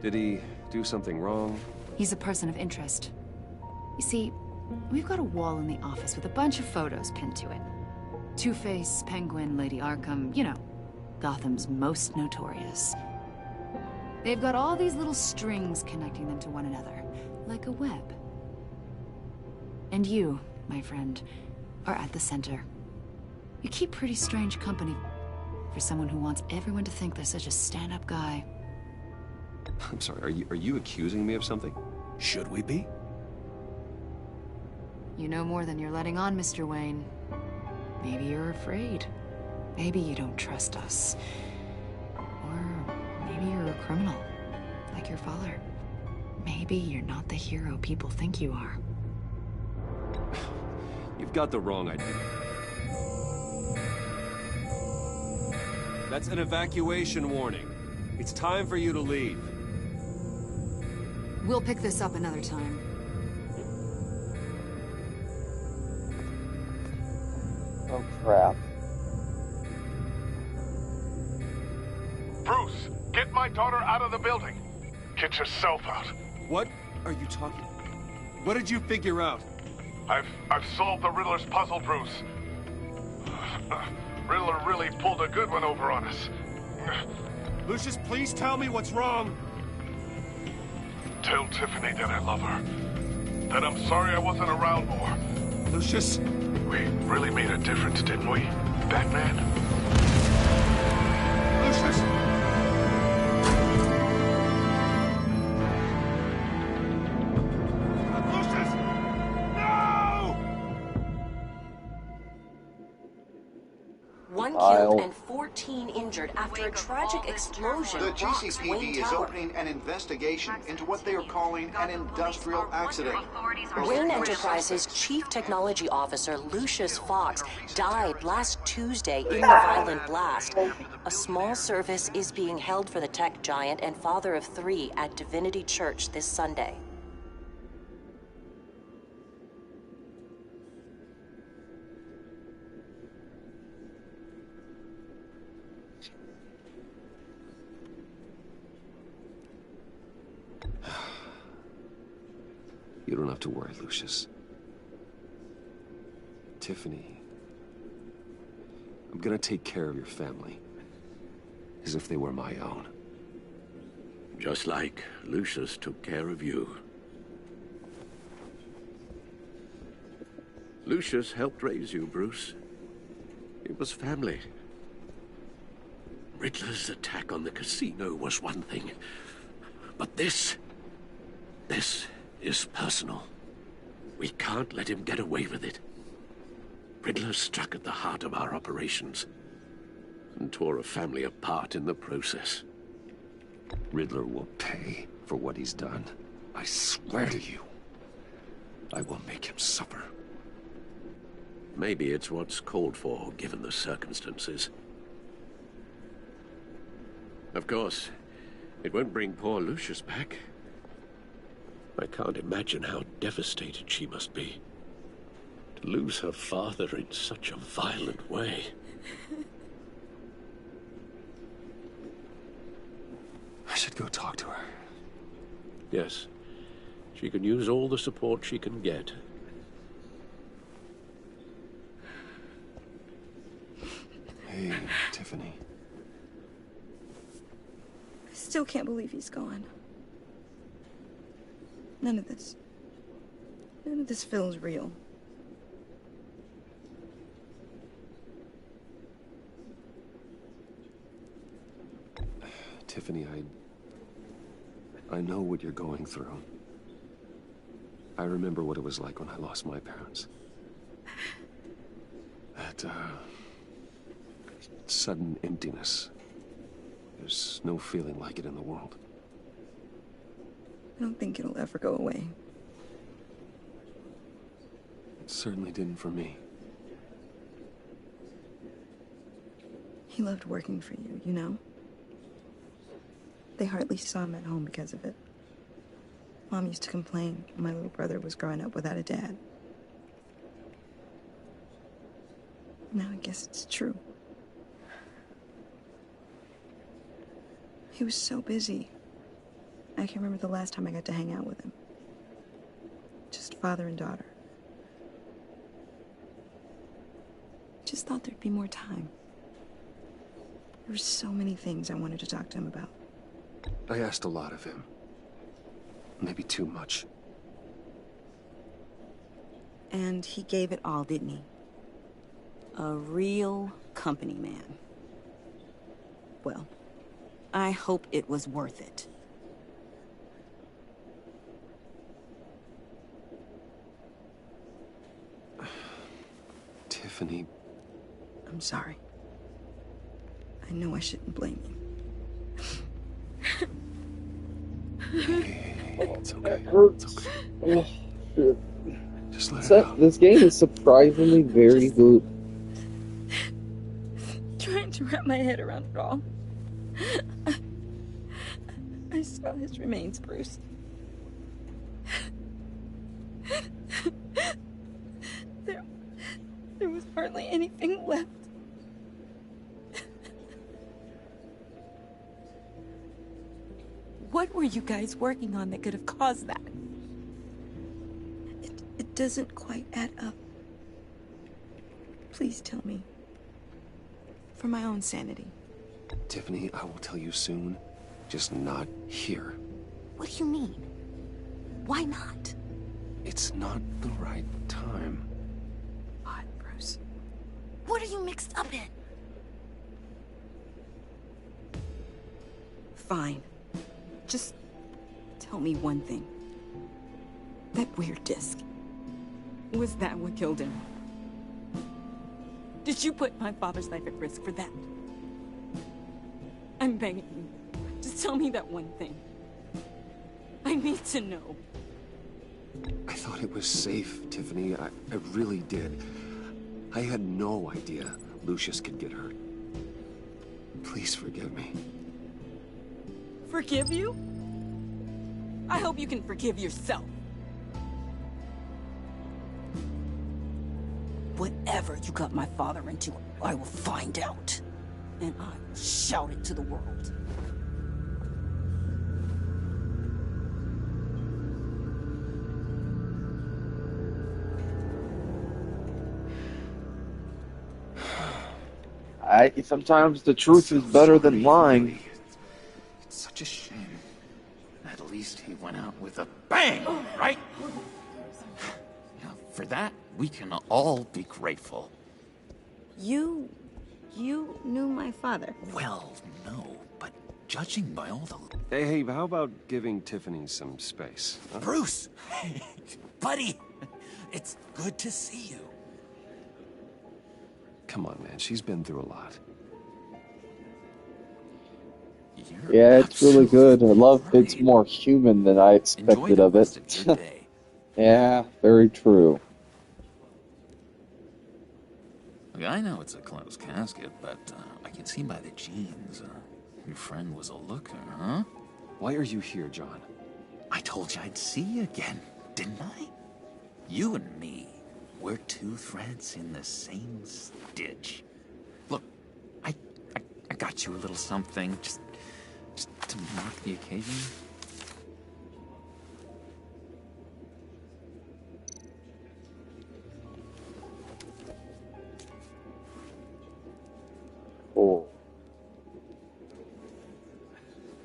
Did he do something wrong? He's a person of interest. You see, we've got a wall in the office with a bunch of photos pinned to it. Two-Face, Penguin, Lady Arkham, you know, Gotham's most notorious. They've got all these little strings connecting them to one another, like a web. And you, my friend, are at the center. You keep pretty strange company for someone who wants everyone to think they're such a stand-up guy. I'm sorry, are you accusing me of something? Should we be? You know more than you're letting on, Mr. Wayne. Maybe you're afraid. Maybe you don't trust us. Or maybe you're a criminal, like your father. Maybe you're not the hero people think you are. You've got the wrong idea. That's an evacuation warning. It's time for you to leave. We'll pick this up another time. Oh, crap. Bruce, get my daughter out of the building. Get yourself out. What are you talking? What did you figure out? I've solved the Riddler's puzzle, Bruce. Riddler really pulled a good one over on us. Lucius, please tell me what's wrong. Tell Tiffany that I love her. That I'm sorry I wasn't around more. Lucius. We really made a difference, didn't we, Batman? Lucius! One killed and 14 injured after a tragic explosion. The rocks Wayne GCPD is Tower. opening an investigation into what they are calling an industrial accident. Wayne Enterprises Chief Technology Officer Lucius Fox died last Tuesday in the violent blast. A small service is being held for the tech giant and father of 3 at Divinity Church this Sunday. You don't have to worry, Lucius. Tiffany, I'm gonna take care of your family. As if they were my own. Just like Lucius took care of you. Lucius helped raise you, Bruce. It was family. Riddler's attack on the casino was one thing. But this is personal. We can't let him get away with it. Riddler struck at the heart of our operations and tore a family apart in the process. Riddler will pay for what he's done. I swear to you, I will make him suffer. Maybe it's what's called for, given the circumstances. Of course, it won't bring poor Lucius back. I can't imagine how devastated she must be. To lose her father in such a violent way. I should go talk to her. Yes, she can use all the support she can get. Hey, Tiffany. I still can't believe he's gone. None of this feels real. Tiffany, I know what you're going through. I remember what it was like when I lost my parents. That, sudden emptiness. There's no feeling like it in the world. I don't think it'll ever go away. It certainly didn't for me. He loved working for you, you know? They hardly saw him at home because of it. Mom used to complain when my little brother was growing up without a dad. Now I guess it's true. He was so busy. I can't remember the last time I got to hang out with him. Just father and daughter. Just thought there'd be more time. There were so many things I wanted to talk to him about. I asked a lot of him. Maybe too much. And he gave it all, didn't he? A real company man. Well, I hope it was worth it. Tiffany. I'm sorry. I know I shouldn't blame you. Hey, it's okay. It's okay. Oh, shit. Just let it out. This game is surprisingly very good. Trying to wrap my head around it all. I saw his remains, Bruce. There was hardly anything left. What were you guys working on that could have caused that? It doesn't quite add up. Please tell me. For my own sanity. Tiffany, I will tell you soon. Just not here. What do you mean? Why not? It's not the right time. What, Bruce? What are you mixed up in? Fine. Just tell me one thing. That weird disc. Was that what killed him? Did you put my father's life at risk for that? I'm begging you. Just tell me that one thing. I need to know. I thought it was safe, Tiffany. I really did. I had no idea Lucius could get hurt. Please forgive me. Forgive you? I hope you can forgive yourself. Whatever you got my father into, I will find out. And I will shout it to the world. Sometimes the truth is better than lying. It's such a shame. At least he went out with a bang, right? Now, for that, we can all be grateful. You knew my father? Well, no, but judging by all the... Hey, how about giving Tiffany some space? Huh? Bruce! Buddy! It's good to see you. Come on, man. She's been through a lot. Yeah, it's really good. I love it's more human than I expected of it. Yeah, very true. Look, I know it's a closed casket, but I can see by the jeans. Your friend was a looker, huh? Why are you here, John? I told you I'd see you again, didn't I? You and me, we're two threads in the same stitch. Look, I got you a little something, just to mark the occasion. Oh.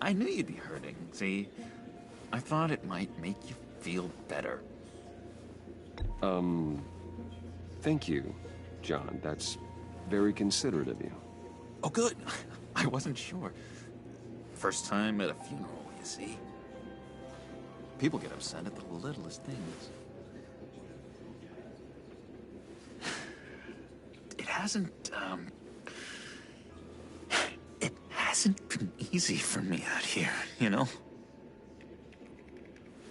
I knew you'd be hurting, see? I thought it might make you feel better. Thank you, John. That's very considerate of you. Oh, good. I wasn't sure. First time at a funeral, you see. People get upset at the littlest things. It hasn't been easy for me out here, you know?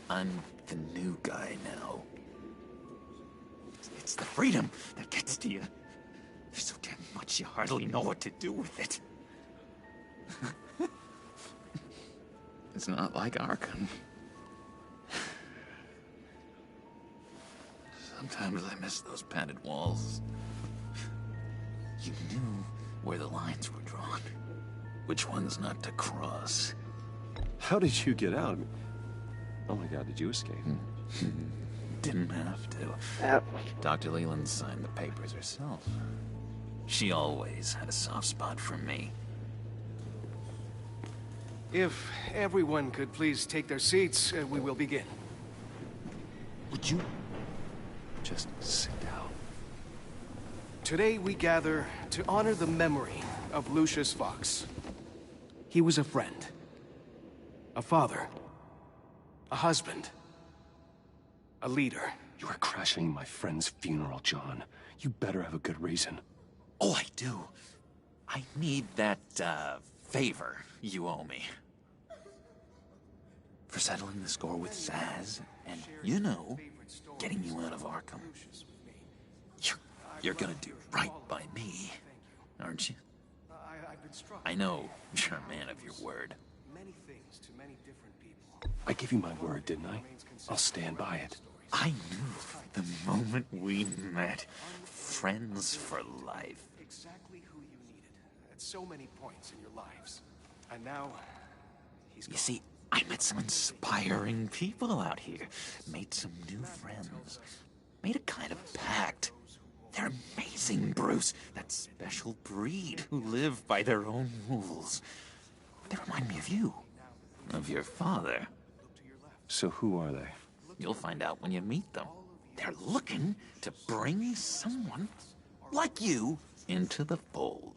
I'm the new guy now. It's the freedom that gets to you. There's so damn much you hardly know what to do with it. It's not like Arkham. Sometimes I miss those padded walls. You knew where the lines were drawn. Which ones not to cross. How did you get out? Oh my God, did you escape? Didn't have to. Dr. Leland signed the papers herself. She always had a soft spot for me. If everyone could please take their seats, we will begin. Would you just sit down? Today we gather to honor the memory of Lucius Fox. He was a friend, a father, a husband, a leader. You are crashing my friend's funeral, John. You better have a good reason. Oh, I do. I need that, favor you owe me. For settling the score with Zaz, and, you know, getting you out of Arkham. You're gonna do right by me, aren't you? I know you're a man of your word. I gave you my word, didn't I? I'll stand by it. I knew the moment we met. Friends for life. Exactly who you needed at so many points in your lives. And now, he's gone. You see, I met some inspiring people out here. Made some new friends. Made a kind of pact. They're amazing, Bruce. That special breed who live by their own rules. They remind me of you. Of your father. So who are they? You'll find out when you meet them. They're looking to bring someone like you into the fold.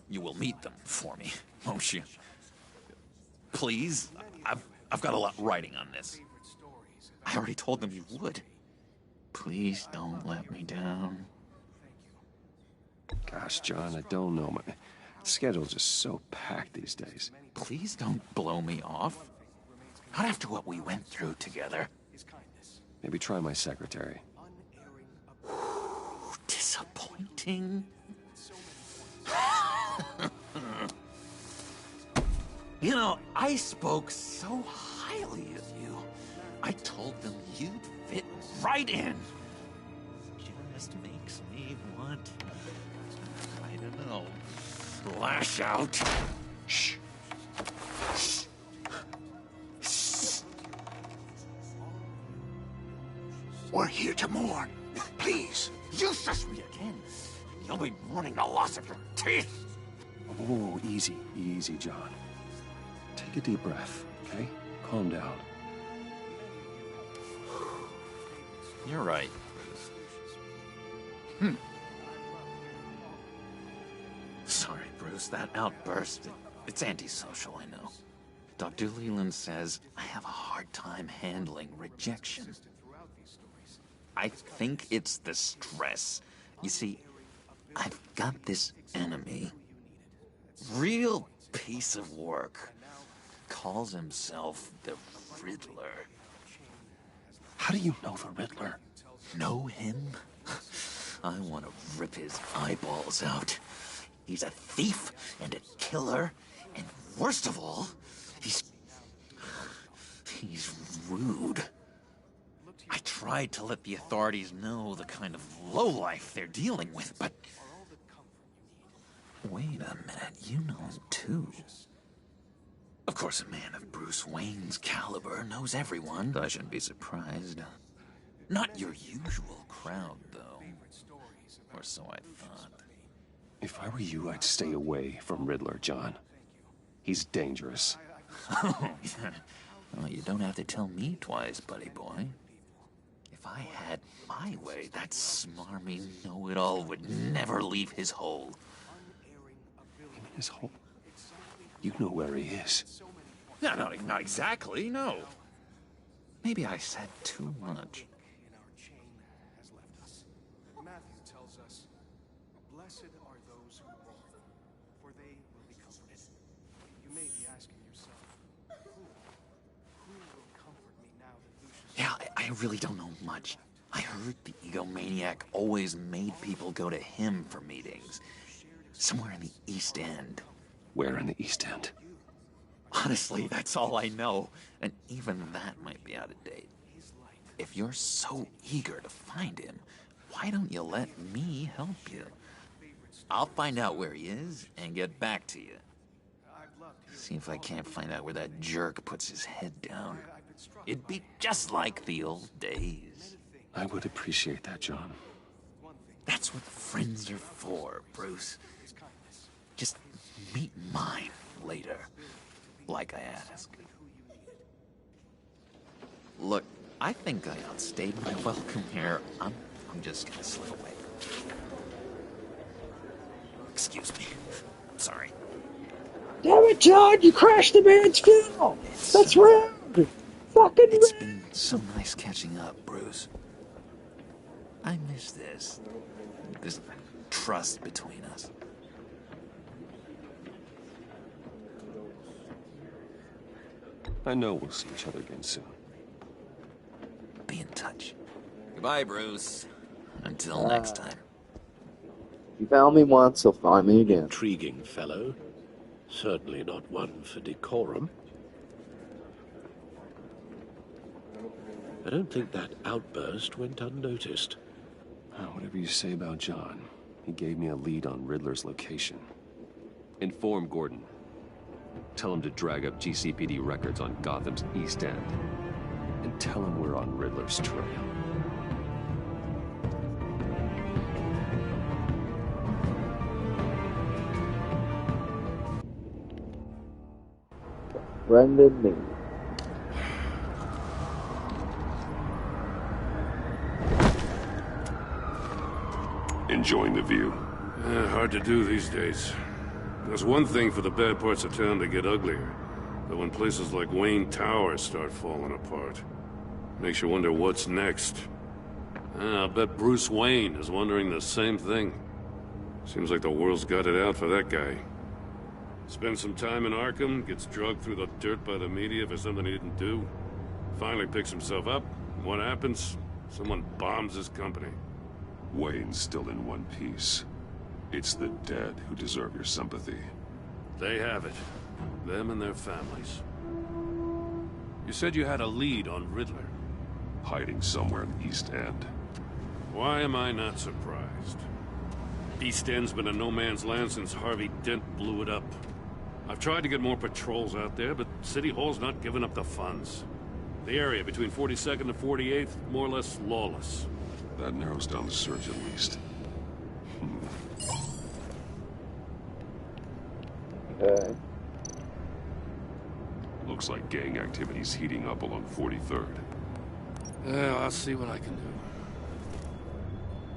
You will meet them for me, won't you? Please? I've got a lot writing on this. I already told them you would. Please don't let me down. Gosh, John, I don't know. My schedule's just so packed these days. Please don't blow me off. Not after what we went through together. Maybe try my secretary. Disappointing. You know, I spoke so highly of you. I told them you'd fit right in. Just makes me want, I don't know, lash out. Shh. Shh. Shh. We're here to mourn. Please. You shush me again. You'll be mourning the loss of your teeth. Oh, easy, easy, John. Take a deep breath, okay? Calm down. You're right. Sorry, Bruce, that outburst, it's antisocial, I know. Dr. Leland says I have a hard time handling rejection. I think it's the stress. You see, I've got this enemy. Real piece of work. Calls himself the Riddler. How do you know the Riddler? Know him? I want to rip his eyeballs out. He's a thief and a killer, and worst of all, he's rude. I tried to let the authorities know the kind of lowlife they're dealing with, but... Wait a minute, you know him too. Of course, a man of Bruce Wayne's caliber knows everyone. I shouldn't be surprised. Not your usual crowd, though. Or so I thought. If I were you, I'd stay away from Riddler, John. He's dangerous. Oh, yeah. Well, you don't have to tell me twice, buddy boy. If I had my way, that smarmy know-it-all would never leave his hole. His hole? You know where he is. No, not exactly, no. Maybe I said too much. Matthew tells us, blessed are those who mourn, for they will be comforted. You may be asking yourself, who will comfort me now that Lucius... Yeah, I really don't know much. I heard the egomaniac always made people go to him for meetings. Somewhere in the East End. Where in the East End? Honestly, that's all I know. And even that might be out of date. If you're so eager to find him, why don't you let me help you? I'll find out where he is and get back to you. See if I can't find out where that jerk puts his head down. It'd be just like the old days. I would appreciate that, John. That's what friends are for, Bruce. meet mine later, like I asked. Look, I think I outstayed my welcome here. I'm just gonna slip away. Excuse me. Sorry. Damn it, John! You crashed the man's funeral! That's rude! Fucking rude! It's been so nice catching up, Bruce. I miss this trust between us. I know we'll see each other again soon. Be in touch. Goodbye, Bruce. Until next time. You found me once, you'll find me again. Intriguing fellow. Certainly not one for decorum. I don't think that outburst went unnoticed. Whatever you say about John, he gave me a lead on Riddler's location. Inform Gordon. Tell him to drag up GCPD records on Gotham's East End. And tell him we're on Riddler's trail. Brendan me. Enjoying the view? Hard to do these days. There's one thing for the bad parts of town to get uglier, but when places like Wayne Tower start falling apart, makes you wonder what's next. I'll bet Bruce Wayne is wondering the same thing. Seems like the world's got it out for that guy. Spends some time in Arkham, gets drugged through the dirt by the media for something he didn't do. Finally picks himself up. What happens? Someone bombs his company. Wayne's still in one piece. It's the dead who deserve your sympathy. They have it. Them and their families. You said you had a lead on Riddler. Hiding somewhere in the East End. Why am I not surprised? East End's been a no-man's land since Harvey Dent blew it up. I've tried to get more patrols out there, but City Hall's not giving up the funds. The area between 42nd and 48th, more or less lawless. That narrows down the search at least. Okay. Looks like gang activity's heating up along 43rd. I'll see what I can do.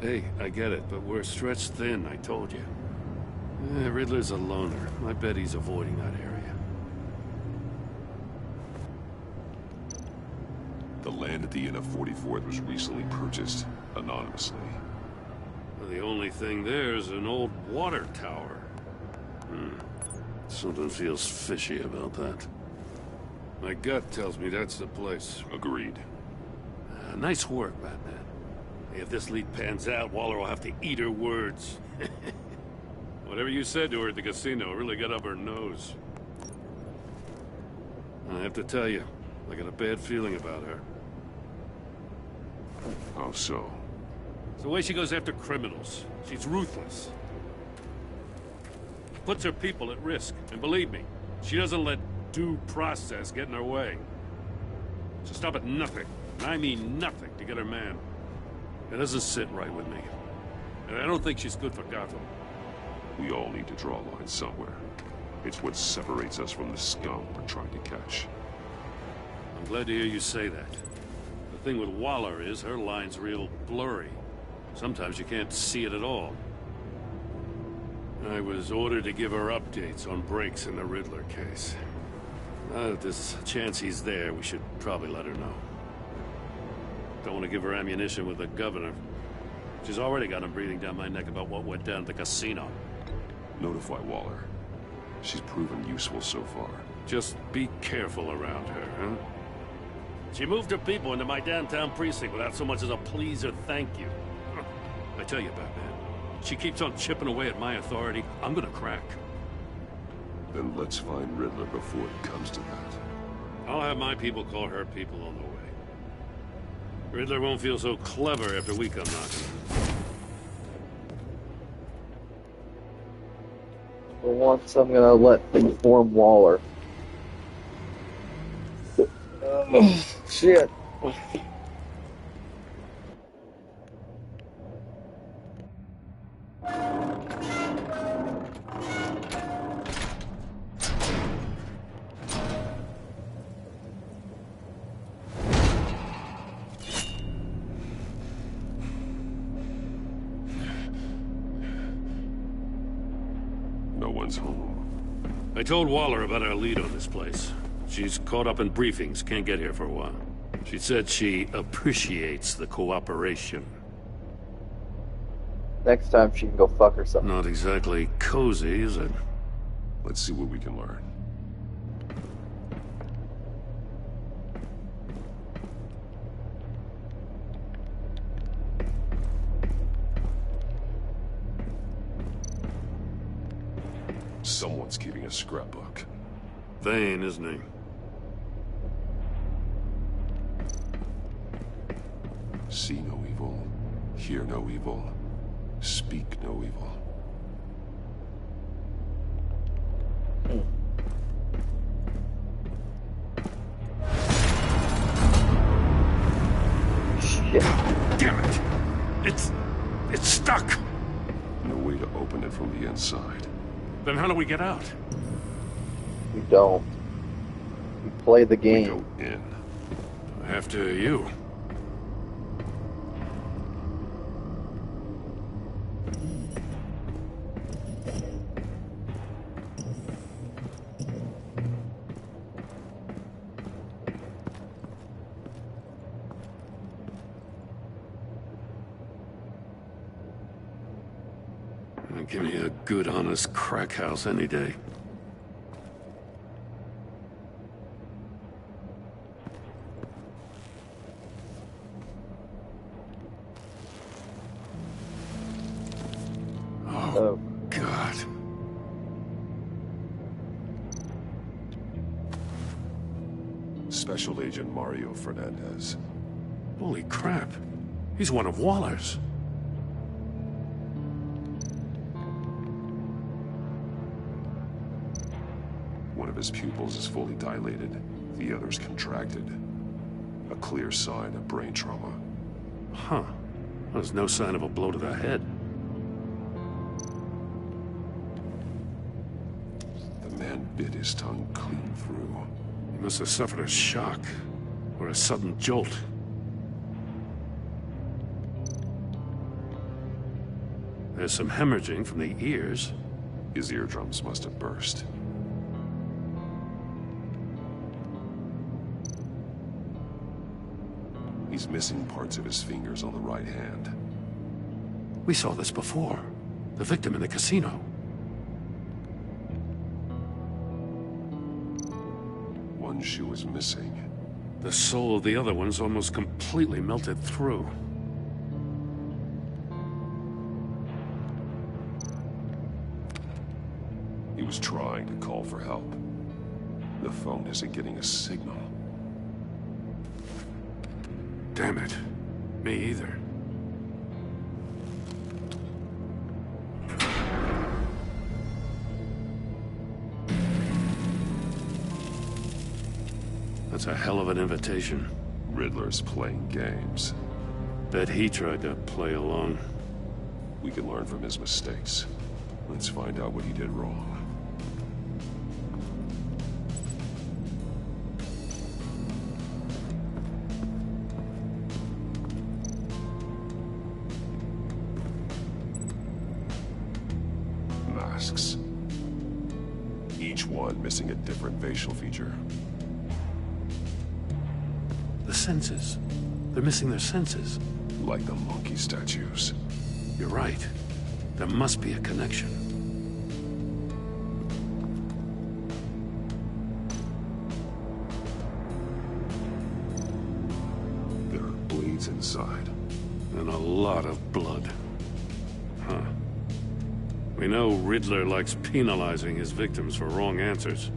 Hey, I get it, but we're stretched thin, I told you. Riddler's a loner. I bet he's avoiding that area. The land at the end of 44th was recently purchased, anonymously. Well, the only thing there is an old water tower. Something feels fishy about that. My gut tells me that's the place. Agreed. Nice work, Batman. If this lead pans out, Waller will have to eat her words. Whatever you said to her at the casino really got up her nose. I have to tell you, I got a bad feeling about her. How so? It's the way she goes after criminals. She's ruthless. Puts her people at risk. And believe me, she doesn't let due process get in her way. She'll stop at nothing, and I mean nothing, to get her man. It doesn't sit right with me. And I don't think she's good for Gotham. We all need to draw a line somewhere. It's what separates us from the scum we're trying to catch. I'm glad to hear you say that. The thing with Waller is her line's real blurry. Sometimes you can't see it at all. I was ordered to give her updates on breaks in the Riddler case. If there's a chance he's there, we should probably let her know. Don't want to give her ammunition with the governor. She's already got him breathing down my neck about what went down at the casino. Notify Waller. She's proven useful so far. Just be careful around her, huh? She moved her people into my downtown precinct without so much as a please or thank you. I tell you, Batman, she keeps on chipping away at my authority, I'm gonna crack. Then let's find Riddler before it comes to that. I'll have my people call her people on the way. Riddler won't feel so clever after we come knocking. For once, I'm gonna let inform Waller. Oh, shit. someone's home. I told Waller about our lead on this place. She's caught up in briefings, can't get here for a while. She said she appreciates the cooperation. Next time she can go fuck herself. Not exactly cozy, is it? Let's see what we can learn. Someone's keeping a scrapbook. Vain, isn't he? See no evil, hear no evil, speak no evil. Shit. Damn it! It's stuck! No way to open it from the inside. Then how do we get out? We don't. We play the game. We go in. After you. Give me a good, honest crack house any day. Oh, God. Special Agent Mario Fernandez. Holy crap. He's one of Waller's. One of his pupils is fully dilated, the other's contracted. A clear sign of brain trauma. Huh. There's no sign of a blow to the head. The man bit his tongue clean through. He must have suffered a shock, or a sudden jolt. There's some hemorrhaging from the ears. His eardrums must have burst. He's missing parts of his fingers on the right hand. We saw this before. The victim in the casino. One shoe is missing. The sole of the other one's almost completely melted through. He was trying to call for help. The phone isn't getting a signal. Damn it. Me either. That's a hell of an invitation. Riddler's playing games. Bet he tried to play along. We can learn from his mistakes. Let's find out what he did wrong. Masks. Each one missing a different facial feature. The senses. They're missing their senses. Like the monkey statues. You're right. There must be a connection. There are bleeds inside. And a lot of blood. Huh. We know Riddler likes penalizing his victims for wrong answers.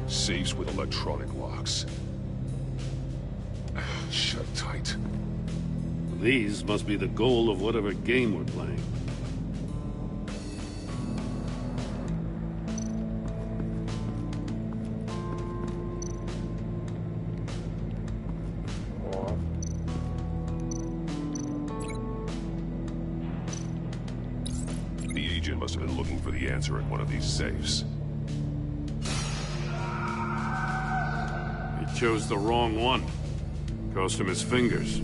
Safes with electronic locks. Shut tight. These must be the goal of whatever game we're playing. The agent must have been looking for the answer in one of these safes. He chose the wrong one. Cost him his fingers.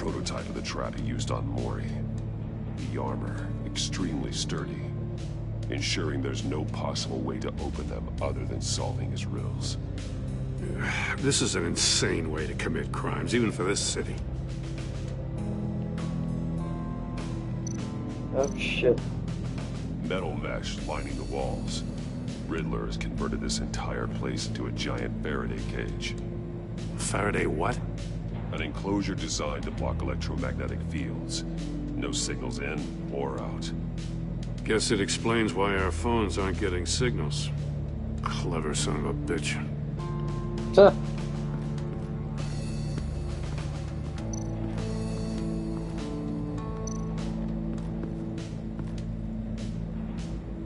prototype of the trap he used on Mori. The armor, extremely sturdy, ensuring there's no possible way to open them other than solving his riddles. This is an insane way to commit crimes, even for this city. Oh shit. Metal mesh lining the walls. Riddler has converted this entire place into a giant Faraday cage. Faraday what? An enclosure designed to block electromagnetic fields. No signals in or out. Guess it explains why our phones aren't getting signals. Clever son of a bitch. Huh.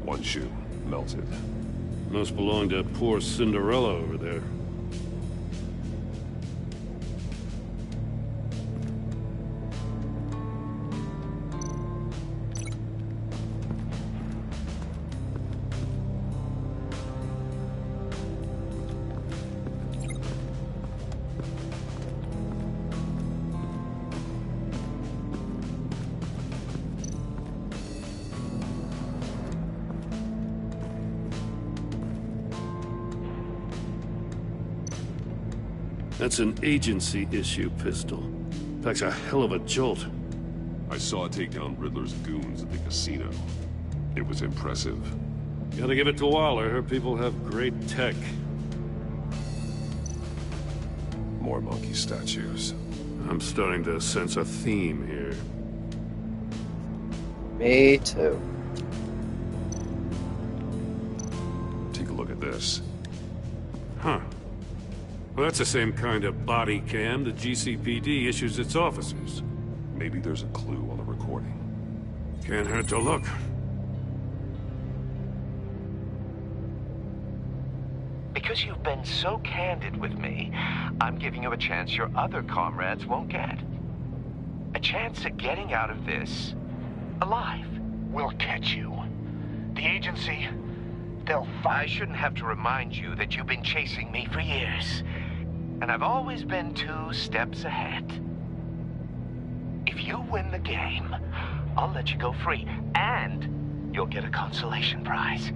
One shoe, melted. Must belong to poor Cinderella over there. That's an agency-issue pistol. Packs a hell of a jolt. I saw it take down Riddler's goons at the casino. It was impressive. Gotta give it to Waller. Her people have great tech. More monkey statues. I'm starting to sense a theme here. Me too. Take a look at this. Huh. Well, that's the same kind of body cam the GCPD issues its officers. Maybe there's a clue on the recording. Can't hurt to look. Because you've been so candid with me, I'm giving you a chance your other comrades won't get. A chance at getting out of this alive. We'll catch you. The agency, they'll find... I shouldn't have to remind you that you've been chasing me for years. And I've always been 2 steps ahead. If you win the game, I'll let you go free. And you'll get a consolation prize.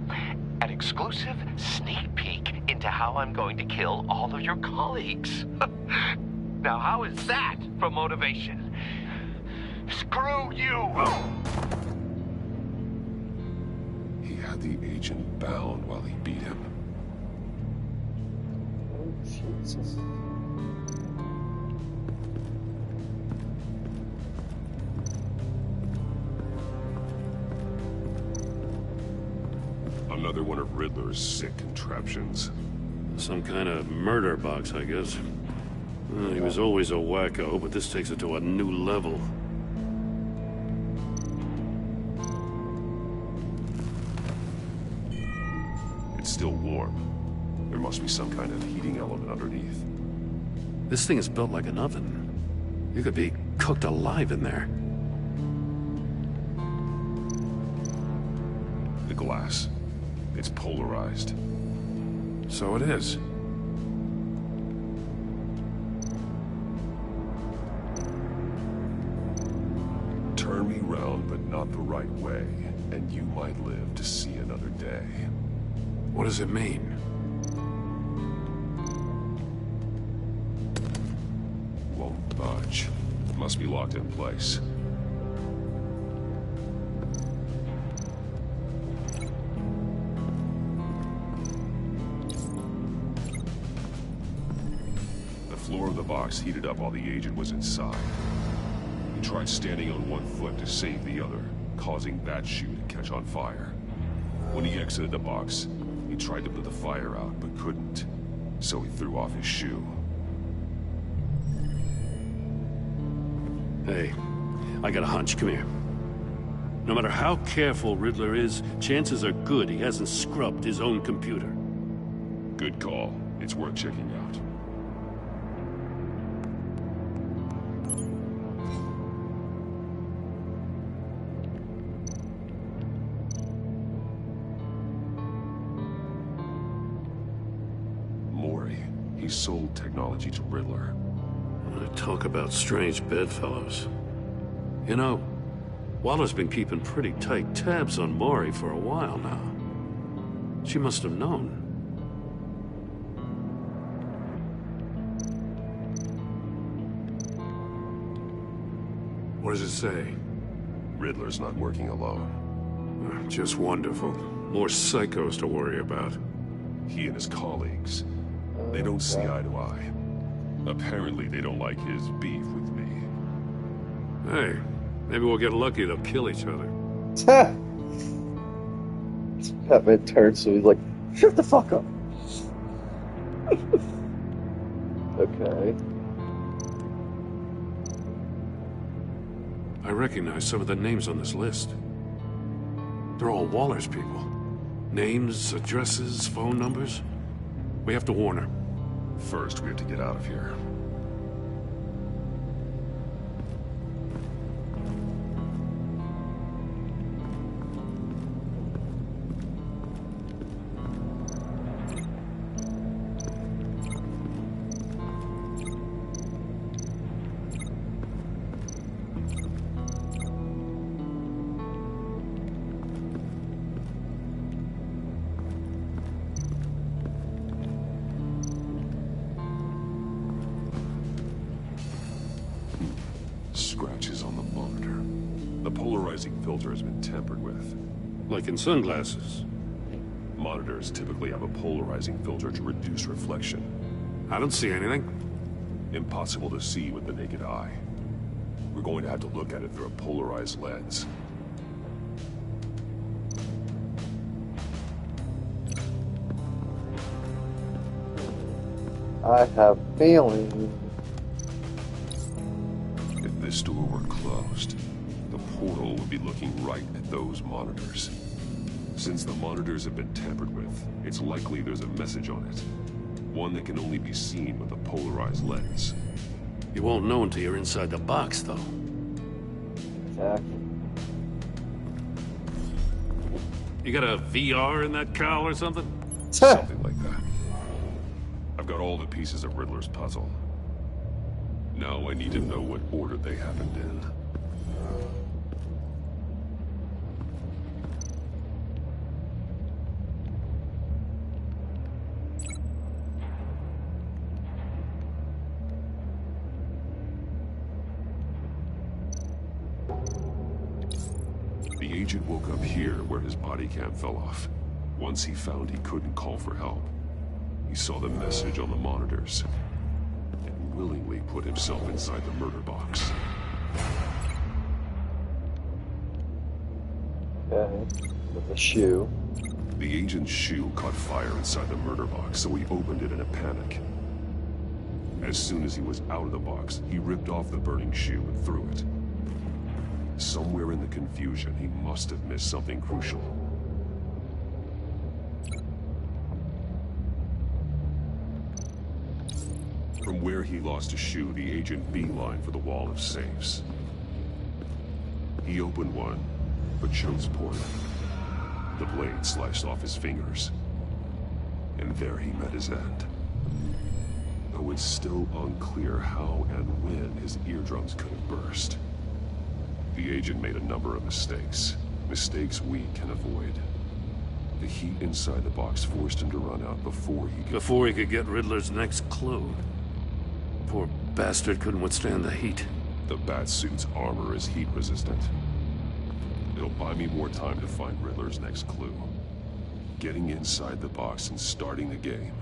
An exclusive sneak peek into how I'm going to kill all of your colleagues. Now, how is that for motivation? Screw you! He had the agent bound while he beat him. Oh, Jesus. Another one of Riddler's sick contraptions. Some kind of murder box, I guess. Well, he was always a wacko, but this takes it to a new level. It's still warm. There must be some kind of heating element underneath. This thing is built like an oven. You could be cooked alive in there. The glass. It's polarized. So it is. Turn me round, but not the right way, and you might live to see another day. What does it mean? Won't budge. Must be locked in place. The floor of the box heated up while the agent was inside. He tried standing on one foot to save the other, causing that shoe to catch on fire. When he exited the box, he tried to put the fire out, but couldn't. So he threw off his shoe. Hey, I got a hunch. Come here. No matter how careful Riddler is, chances are good he hasn't scrubbed his own computer. Good call. It's worth checking out. Mori. He sold technology to Riddler. Talk about strange bedfellows. You know, Waller's been keeping pretty tight tabs on Maury for a while now. She must have known. What does it say? Riddler's not working alone. Just wonderful. More psychos to worry about. He and his colleagues, they don't see eye to eye. Apparently they don't like his beef with me. Hey, maybe we'll get lucky, they'll kill each other. Batman turns, so he's like, shut the fuck up. Okay. I recognize some of the names on this list. They're all Waller's people. Names, addresses, phone numbers. We have to warn her. First, we have to get out of here. Scratches on the monitor. The polarizing filter has been tampered with. Like in sunglasses. Monitors typically have a polarizing filter to reduce reflection. I don't see anything. Impossible to see with the naked eye. We're going to have to look at it through a polarized lens. I have a feeling. If this door were closed, the portal would be looking right at those monitors. Since the monitors have been tampered with, it's likely there's a message on it. One that can only be seen with a polarized lens. You won't know until you're inside the box, though. Exactly. You got a VR in that cowl or something? Something like that. I've got all the pieces of Riddler's puzzle. Now I need to know what order they happened in. The agent woke up here where his body cam fell off. Once he found he couldn't call for help, he saw the message on the monitors and willingly put himself inside the murder box. Okay. With a shoe. The agent's shoe caught fire inside the murder box, so he opened it in a panic. As soon as he was out of the box, he ripped off the burning shoe and threw it. Somewhere in the confusion, he must have missed something crucial. From where he lost a shoe, the agent beelined for the wall of safes. He opened one, but chose poorly. The blade sliced off his fingers. And there he met his end. Though it's still unclear how and when his eardrums could have burst. The agent made a number of mistakes. Mistakes we can avoid. The heat inside the box forced him to run out before he could get Riddler's next clue. Poor bastard couldn't withstand the heat. The Batsuit's armor is heat resistant. It'll buy me more time to find Riddler's next clue. Getting inside the box and starting the game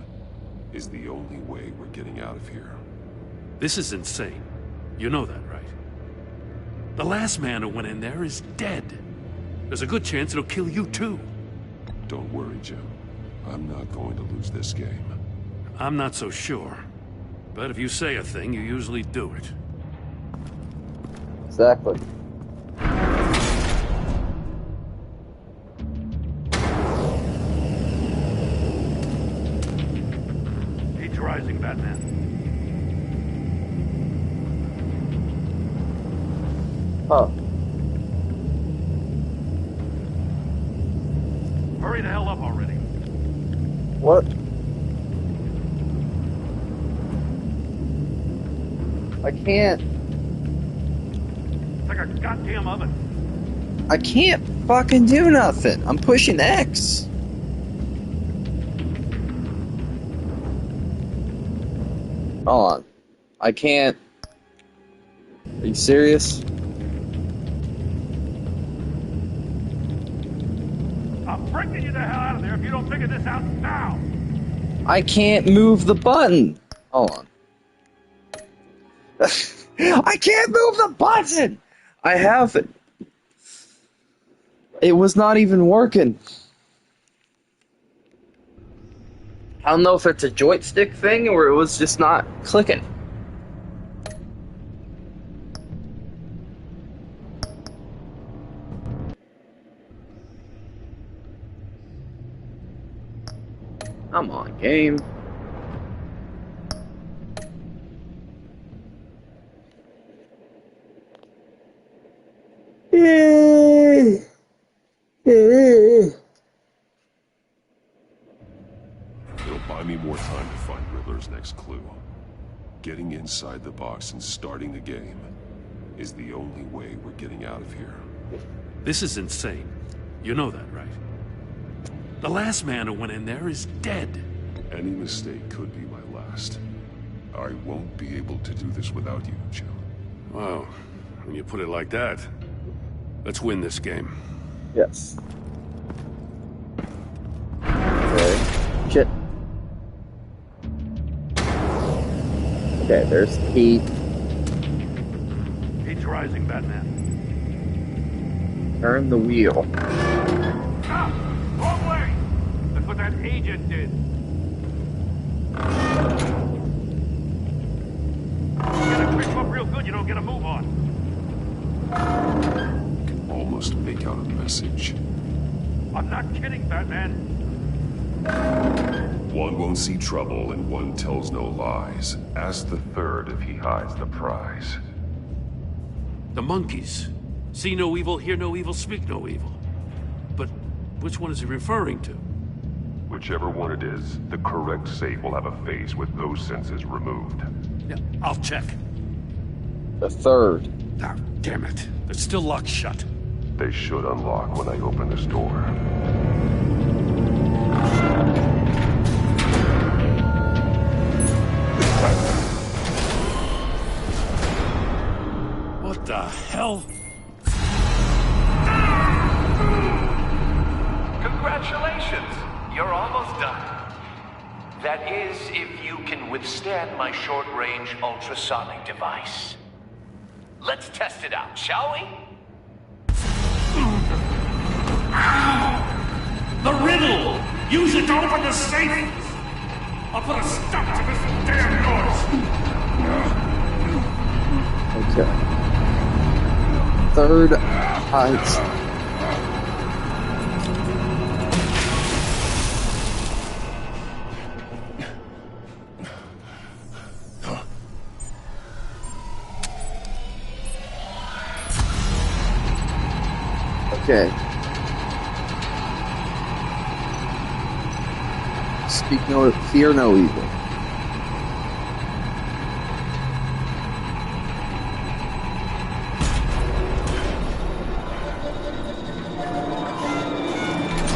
is the only way we're getting out of here. This is insane. You know that, right? The last man who went in there is dead. There's a good chance it'll kill you too. Don't worry, Jim. I'm not going to lose this game. I'm not so sure. But if you say a thing, you usually do it. Exactly. Heat's rising, Batman. Huh. Hurry the hell up already. What? I can't. It's like a goddamn oven. I can't fucking do nothing. I'm pushing X. Hold on. I can't. Are you serious? I'm freaking you the hell out of there if you don't figure this out now. I can't move the button. Hold on. I can't move the button! I have it. It was not even working. I don't know if it's a joystick thing or it was just not clicking. Come on, game. It'll buy me more time to find Riddler's next clue. Getting inside the box and starting the game is the only way we're getting out of here. This is insane. You know that, right? The last man who went in there is dead. Any mistake could be my last. I won't be able to do this without you, Jim. Wow. When you put it like that, let's win this game. Yes. Okay. Shit. Okay, there's the key. Heat's rising, Batman. Turn the wheel. Ah! Wrong way! That's what that agent did. You gotta creep up real good, you don't get a move on. Can almost make out a message. I'm not kidding, Batman. One won't see trouble and one tells no lies. Ask the third if he hides the prize. The monkeys. See no evil, hear no evil, speak no evil. But which one is he referring to? Whichever one it is, the correct safe will have a face with those senses removed. Yeah, I'll check. The third. Ah, damn it. They're still locked shut. They should unlock when I open this door. What the hell? Congratulations! You're almost done. That is, if you can withstand my short-range ultrasonic device. Let's test it out, shall we? The riddle! Use it to open the safe! I'll put a stop to this damn noise! Okay. Third hides. Okay. Speak no, fear no evil.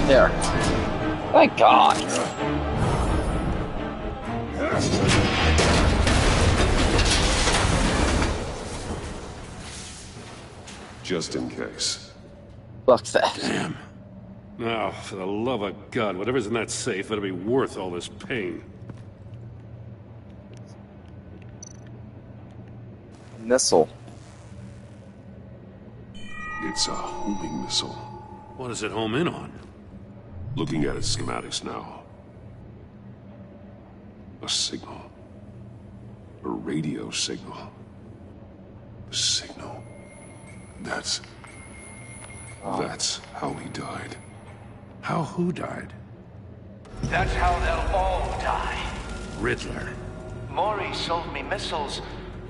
There. Thank God. Just in case. Fuck that. Damn. Now, for the love of God, whatever's in that safe better be worth all this pain. Missile. It's a homing missile. What does it home in on? Looking at its schematics now. A signal. A radio signal. A signal. That's how he died. How who died? That's how they'll all die. Riddler. Maury sold me missiles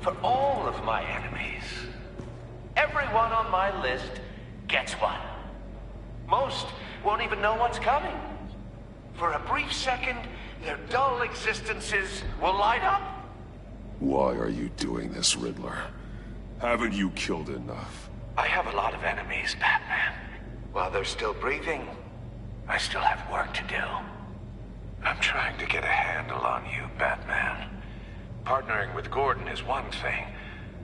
for all of my enemies. Everyone on my list gets one. Most won't even know what's coming. For a brief second, their dull existences will light up. Why are you doing this, Riddler? Haven't you killed enough? I have a lot of enemies, Batman. While they're still breathing, I still have work to do. I'm trying to get a handle on you, Batman. Partnering with Gordon is one thing.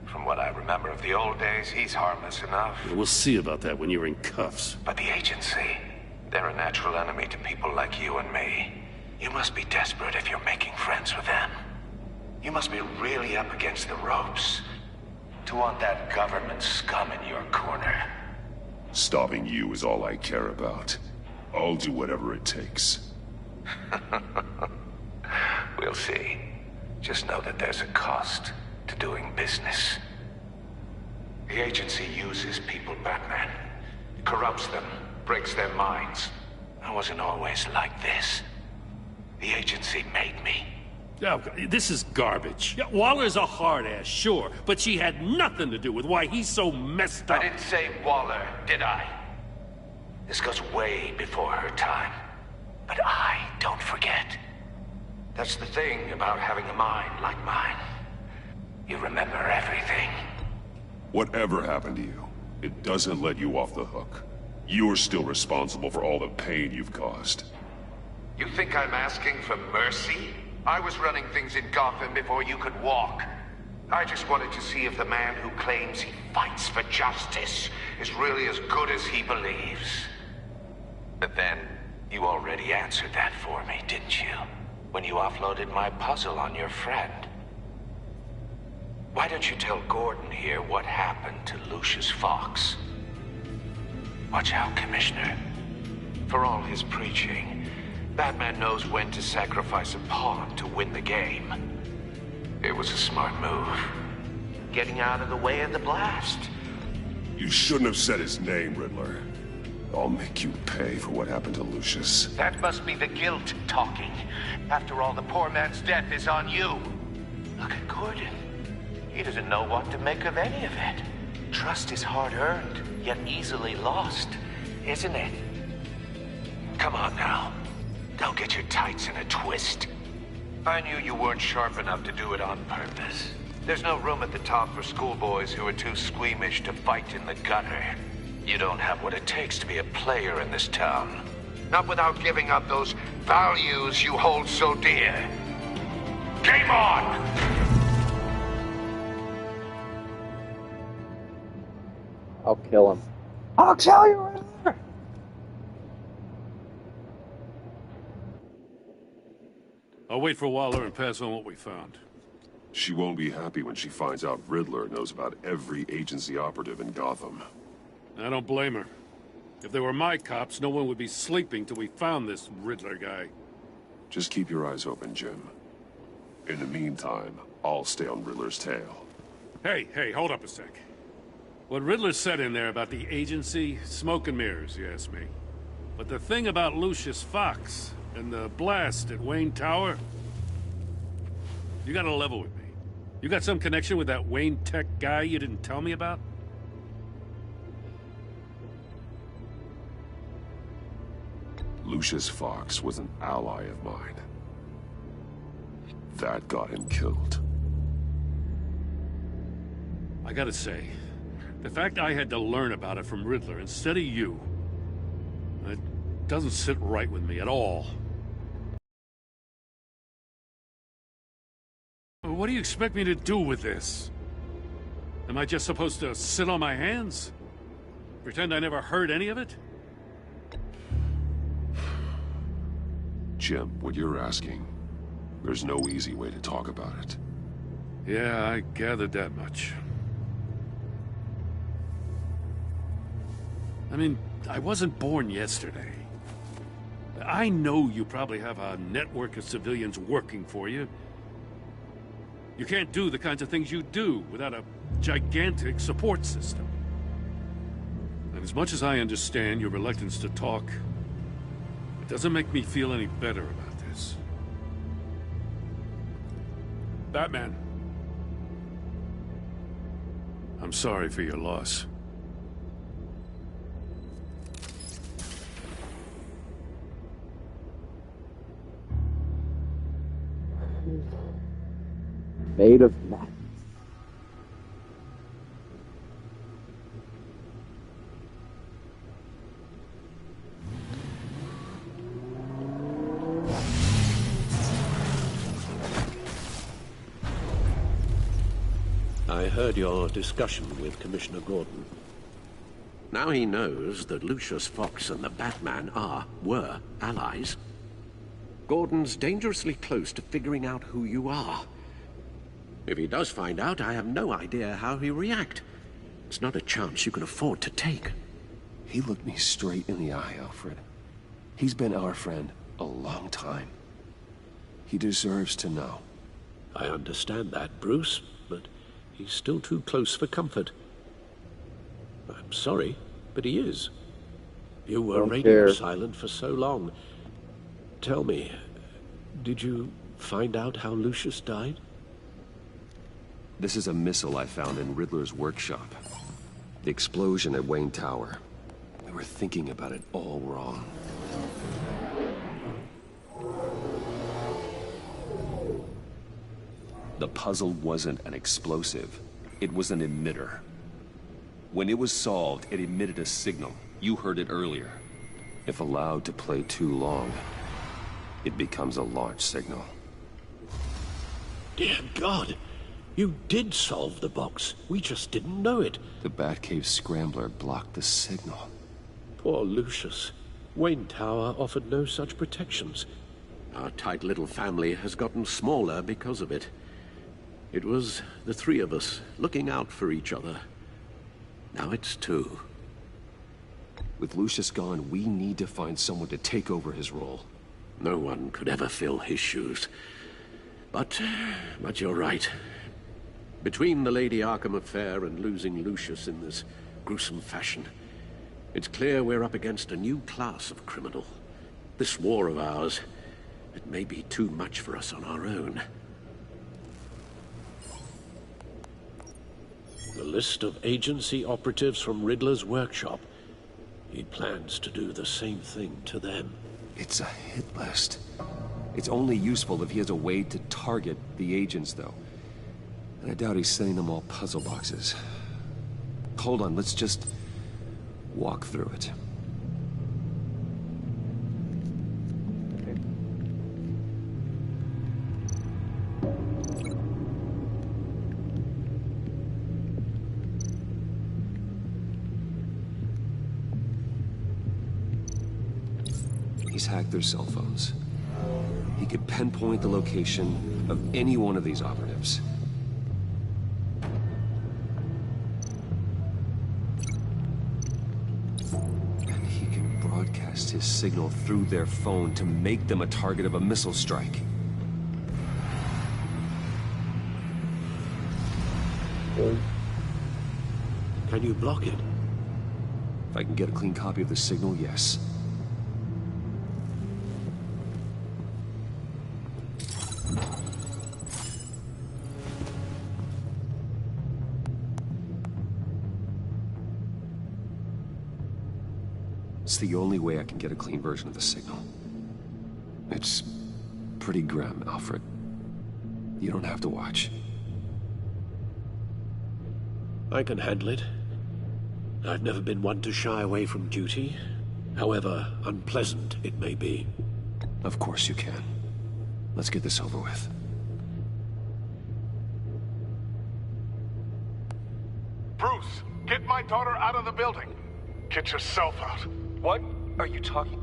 From what I remember of the old days, he's harmless enough. We'll see about that when you're in cuffs. But the agency, they're a natural enemy to people like you and me. You must be desperate if you're making friends with them. You must be really up against the ropes to want that government scum in your corner. Stopping you is all I care about. I'll do whatever it takes. We'll see. Just know that there's a cost to doing business. The agency uses people, Batman. Corrupts them, breaks their minds. I wasn't always like this. The agency made me. Oh, this is garbage. Yeah, Waller's a hard-ass, sure, but she had nothing to do with why he's so messed up. I didn't say Waller, did I? This goes way before her time. But I don't forget. That's the thing about having a mind like mine. You remember everything. Whatever happened to you, it doesn't let you off the hook. You're still responsible for all the pain you've caused. You think I'm asking for mercy? I was running things in Gotham before you could walk. I just wanted to see if the man who claims he fights for justice is really as good as he believes. But then, you already answered that for me, didn't you? When you offloaded my puzzle on your friend. Why don't you tell Gordon here what happened to Lucius Fox? Watch out, Commissioner. For all his preaching, Batman knows when to sacrifice a pawn to win the game. It was a smart move. Getting out of the way of the blast. You shouldn't have said his name, Riddler. I'll make you pay for what happened to Lucius. That must be the guilt talking. After all, the poor man's death is on you. Look at Gordon. He doesn't know what to make of any of it. Trust is hard-earned, yet easily lost, isn't it? Come on now. Don't get your tights in a twist. I knew you weren't sharp enough to do it on purpose. There's no room at the top for schoolboys who are too squeamish to fight in the gutter. You don't have what it takes to be a player in this town. Not without giving up those values you hold so dear. Game on! I'll kill him. I'll tell you right there. I'll wait for Waller and pass on what we found. She won't be happy when she finds out Riddler knows about every agency operative in Gotham. I don't blame her. If they were my cops, no one would be sleeping till we found this Riddler guy. Just keep your eyes open, Jim. In the meantime, I'll stay on Riddler's tail. Hey, hold up a sec. What Riddler said in there about the agency, smoke and mirrors, you ask me. But the thing about Lucius Fox and the blast at Wayne Tower, you gotta level with me. You got some connection with that Wayne Tech guy you didn't tell me about? Lucius Fox was an ally of mine. That got him killed. I gotta say, the fact I had to learn about it from Riddler instead of you, it doesn't sit right with me at all. What do you expect me to do with this? Am I just supposed to sit on my hands? Pretend I never heard any of it? Jim, what you're asking, there's no easy way to talk about it. Yeah, I gathered that much. I mean, I wasn't born yesterday. I know you probably have a network of civilians working for you. You can't do the kinds of things you do without a gigantic support system. And as much as I understand your reluctance to talk, it doesn't make me feel any better about this. Batman. I'm sorry for your loss. Made of madness. I heard your discussion with Commissioner Gordon. Now he knows that Lucius Fox and the Batman were allies. Gordon's dangerously close to figuring out who you are. If he does find out, I have no idea how he'll react. It's not a chance you can afford to take. He looked me straight in the eye, Alfred. He's been our friend a long time. He deserves to know. I understand that, Bruce, but he's still too close for comfort. I'm sorry, but he is. You were radio silent for so long. Tell me, did you find out how Lucius died? This is a missile I found in Riddler's workshop. The explosion at Wayne Tower. We were thinking about it all wrong. The puzzle wasn't an explosive. It was an emitter. When it was solved, it emitted a signal. You heard it earlier. If allowed to play too long, it becomes a launch signal. Dear God! You did solve the box. We just didn't know it. The Batcave scrambler blocked the signal. Poor Lucius. Wayne Tower offered no such protections. Our tight little family has gotten smaller because of it. It was the three of us looking out for each other. Now it's two. With Lucius gone, we need to find someone to take over his role. No one could ever fill his shoes. But you're right. Between the Lady Arkham affair and losing Lucius in this gruesome fashion, it's clear we're up against a new class of criminal. This war of ours, it may be too much for us on our own. The list of agency operatives from Riddler's workshop. He plans to do the same thing to them. It's a hit list. It's only useful if he has a way to target the agents, though. And I doubt he's sending them all puzzle boxes. Hold on, let's just walk through it. He's hacked their cell phones. He could pinpoint the location of any one of these operatives. And he can broadcast his signal through their phone to make them a target of a missile strike. Can you block it? If I can get a clean copy of the signal, yes. It's the only way I can get a clean version of the signal. It's pretty grim, Alfred. You don't have to watch. I can handle it. I've never been one to shy away from duty, however unpleasant it may be. Of course you can. Let's get this over with. Bruce, get my daughter out of the building. Get yourself out. What are you talking?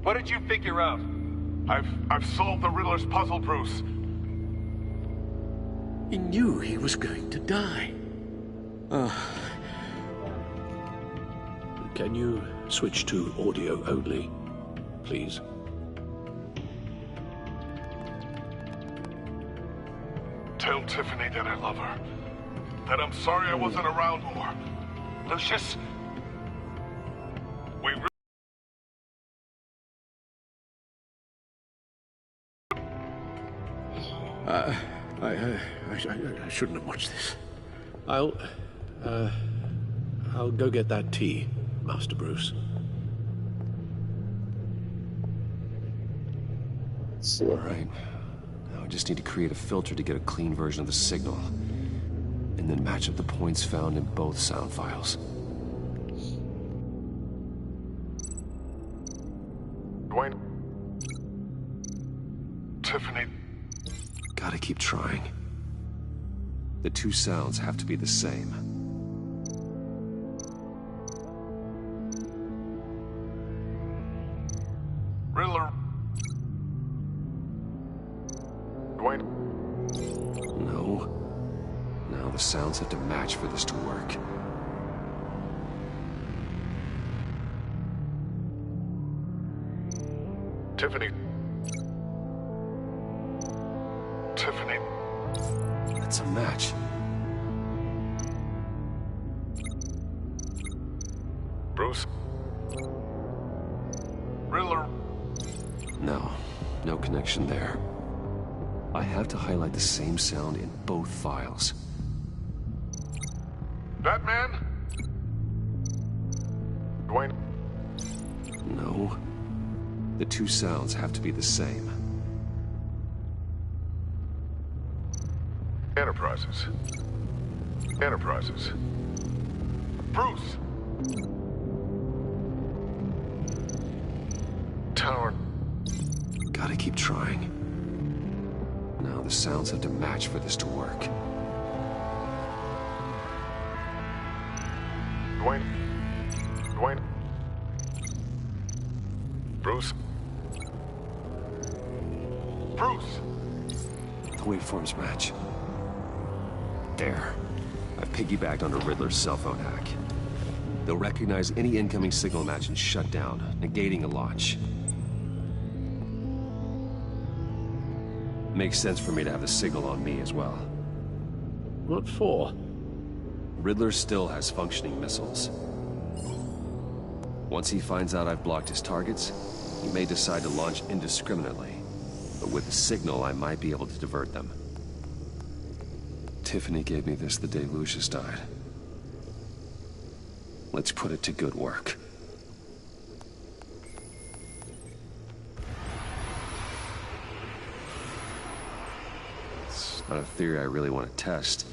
What did you figure out? I've solved the Riddler's puzzle, Bruce. He knew he was going to die. Can you switch to audio only, please? Tell Tiffany that I love her. That I'm sorry I wasn't around more. Lucius? We I shouldn't have watched this. I'll go get that tea, Master Bruce. All right. Now I just need to create a filter to get a clean version of the signal, and then match up the points found in both sound files. Dwayne. Tiffany. Gotta keep trying. The two sounds have to be the same. Riddler. Dwayne. No. Now the sounds have to match for this to work. Tiffany. Tiffany. That's a match. Bruce. Riddler. No. No connection there. I have to highlight the same sound in both files. Batman? Dwayne. No. The two sounds have to be the same. Enterprises. Enterprises. Bruce! Tower. Gotta keep trying. Now the sounds have to match for this to work. Dwayne. Dwayne. Bruce. Bruce! The waveforms match. There. I've piggybacked onto Riddler's cell phone hack. They'll recognize any incoming signal match and shut down, negating a launch. Makes sense for me to have the signal on me as well. What for? Riddler still has functioning missiles. Once he finds out I've blocked his targets, he may decide to launch indiscriminately. But with the signal, I might be able to divert them. Tiffany gave me this the day Lucius died. Let's put it to good work. It's not a theory I really want to test.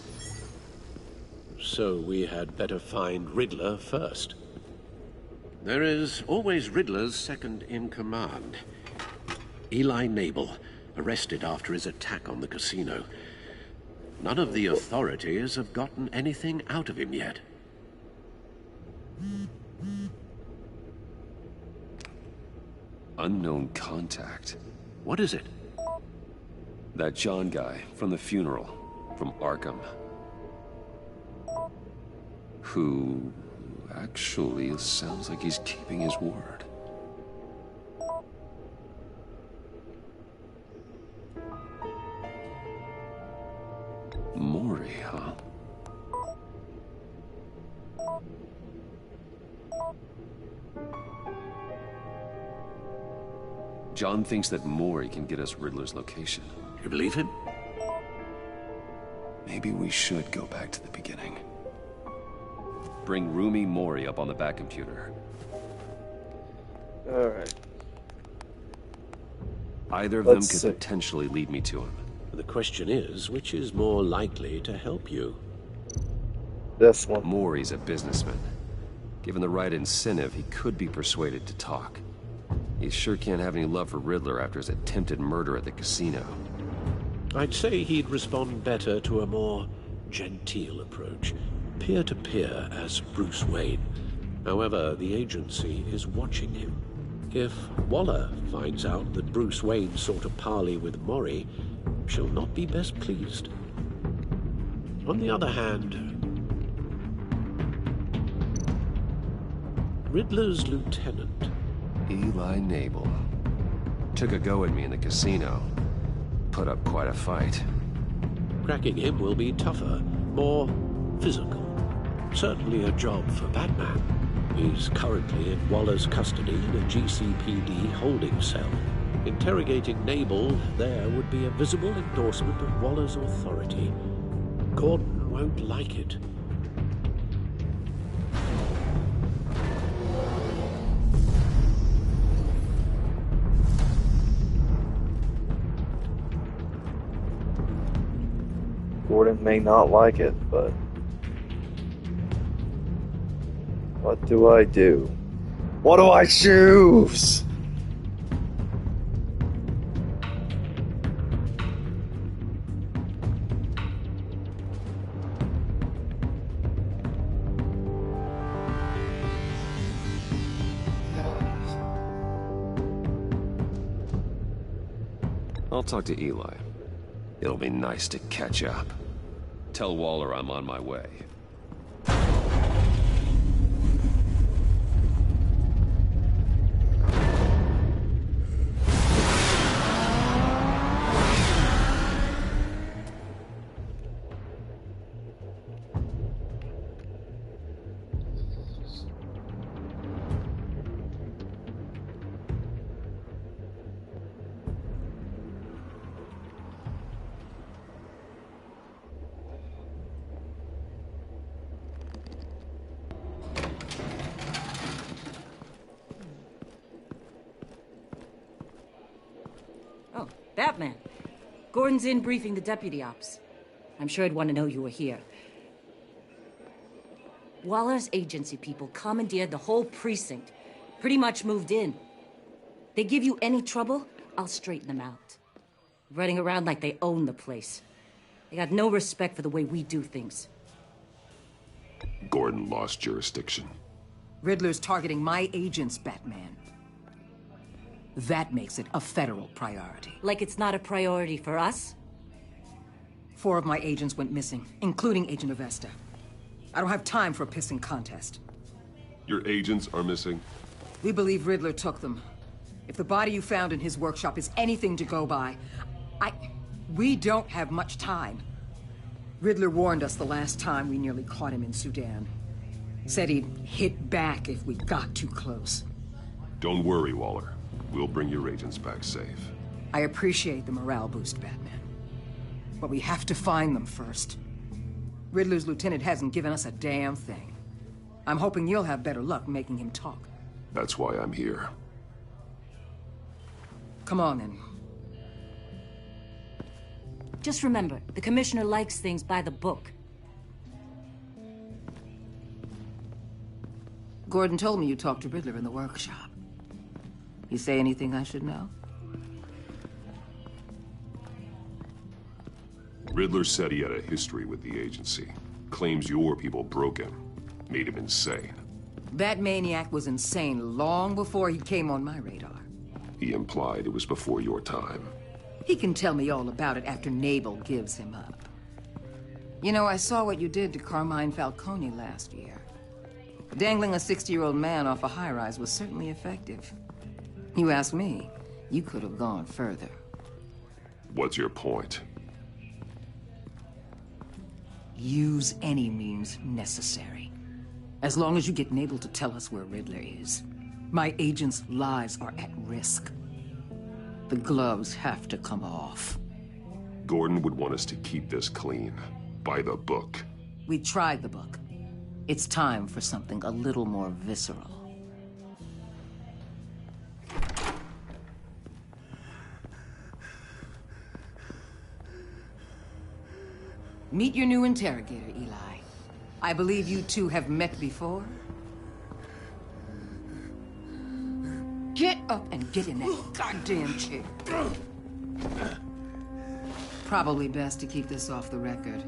So we had better find Riddler first. There is always Riddler's second in command. Eli Nabel, arrested after his attack on the casino. None of the authorities have gotten anything out of him yet. Unknown contact. What is it? That John guy from the funeral, from Arkham. Who actually sounds like he's keeping his word. Mori, huh? John thinks that Mori can get us Riddler's location. You believe him? Maybe we should go back to the beginning. Bring Rumi Mori up on the back computer. Alright. Either of them could potentially lead me to him. The question is, which is more likely to help you? This one. Mori's a businessman. Given the right incentive, he could be persuaded to talk. He sure can't have any love for Riddler after his attempted murder at the casino. I'd say he'd respond better to a more genteel approach. Peer-to-peer as Bruce Wayne. However, the agency is watching him. If Waller finds out that Bruce Wayne sought a parley with Mori, she'll not be best pleased. On the other hand, Riddler's lieutenant, Eli Nabel, took a go at me in the casino. Put up quite a fight. cracking him will be tougher, more physical. Certainly a job for Batman. He's currently in Waller's custody in a GCPD holding cell. Interrogating Nabel there would be a visible endorsement of Waller's authority. Gordon won't like it. Gordon may not like it, but what do I do? What do I choose? I'll talk to Eli. It'll be nice to catch up. Tell Waller I'm on my way. Oh, Batman. Gordon's in briefing the deputy ops. I'm sure I'd want to know you were here. Waller's agency people commandeered the whole precinct. Pretty much moved in. They give you any trouble, I'll straighten them out. Running around like they own the place. They got no respect for the way we do things. Gordon lost jurisdiction. Riddler's targeting my agents, Batman. That makes it a federal priority. Like it's not a priority for us? 4 of my agents went missing, including Agent Avesta. I don't have time for a pissing contest. Your agents are missing? We believe Riddler took them. If the body you found in his workshop is anything to go by, we don't have much time. Riddler warned us the last time we nearly caught him in Sudan. Said he'd hit back if we got too close. Don't worry, Waller. We'll bring your agents back safe. I appreciate the morale boost, Batman. But we have to find them first. Riddler's lieutenant hasn't given us a damn thing. I'm hoping you'll have better luck making him talk. That's why I'm here. Come on, then. Just remember, the commissioner likes things by the book. Gordon told me you talked to Riddler in the workshop. You say anything I should know? Riddler said he had a history with the agency. Claims your people broke him. Made him insane. That maniac was insane long before he came on my radar. He implied it was before your time. He can tell me all about it after Nabel gives him up. You know, I saw what you did to Carmine Falcone last year. Dangling a 60-year-old man off a high-rise was certainly effective. You ask me, you could have gone further. What's your point? Use any means necessary. As long as you get Nabel to tell us where Riddler is. My agents' lives are at risk. The gloves have to come off. Gordon would want us to keep this clean. By the book. We tried the book. It's time for something a little more visceral. Meet your new interrogator, Eli. I believe you two have met before. Get up and get in that goddamn chair. Probably best to keep this off the record.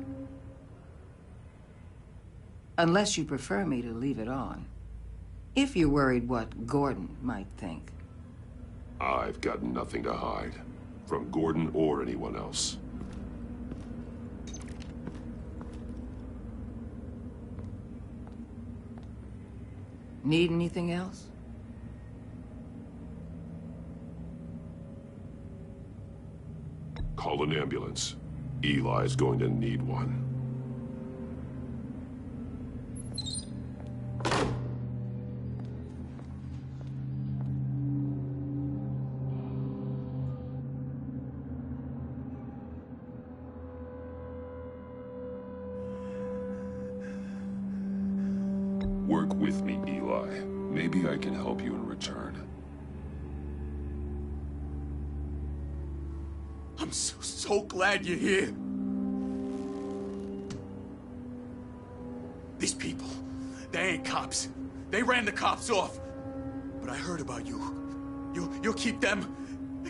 Unless you prefer me to leave it on. If you're worried what Gordon might think. I've got nothing to hide. From Gordon or anyone else. Need anything else? Call an ambulance. Eli's going to need one. Work with me, Eli. Maybe I can help you in return. I'm so glad you're here. These people, they ain't cops. They ran the cops off. But I heard about you. You'll keep them,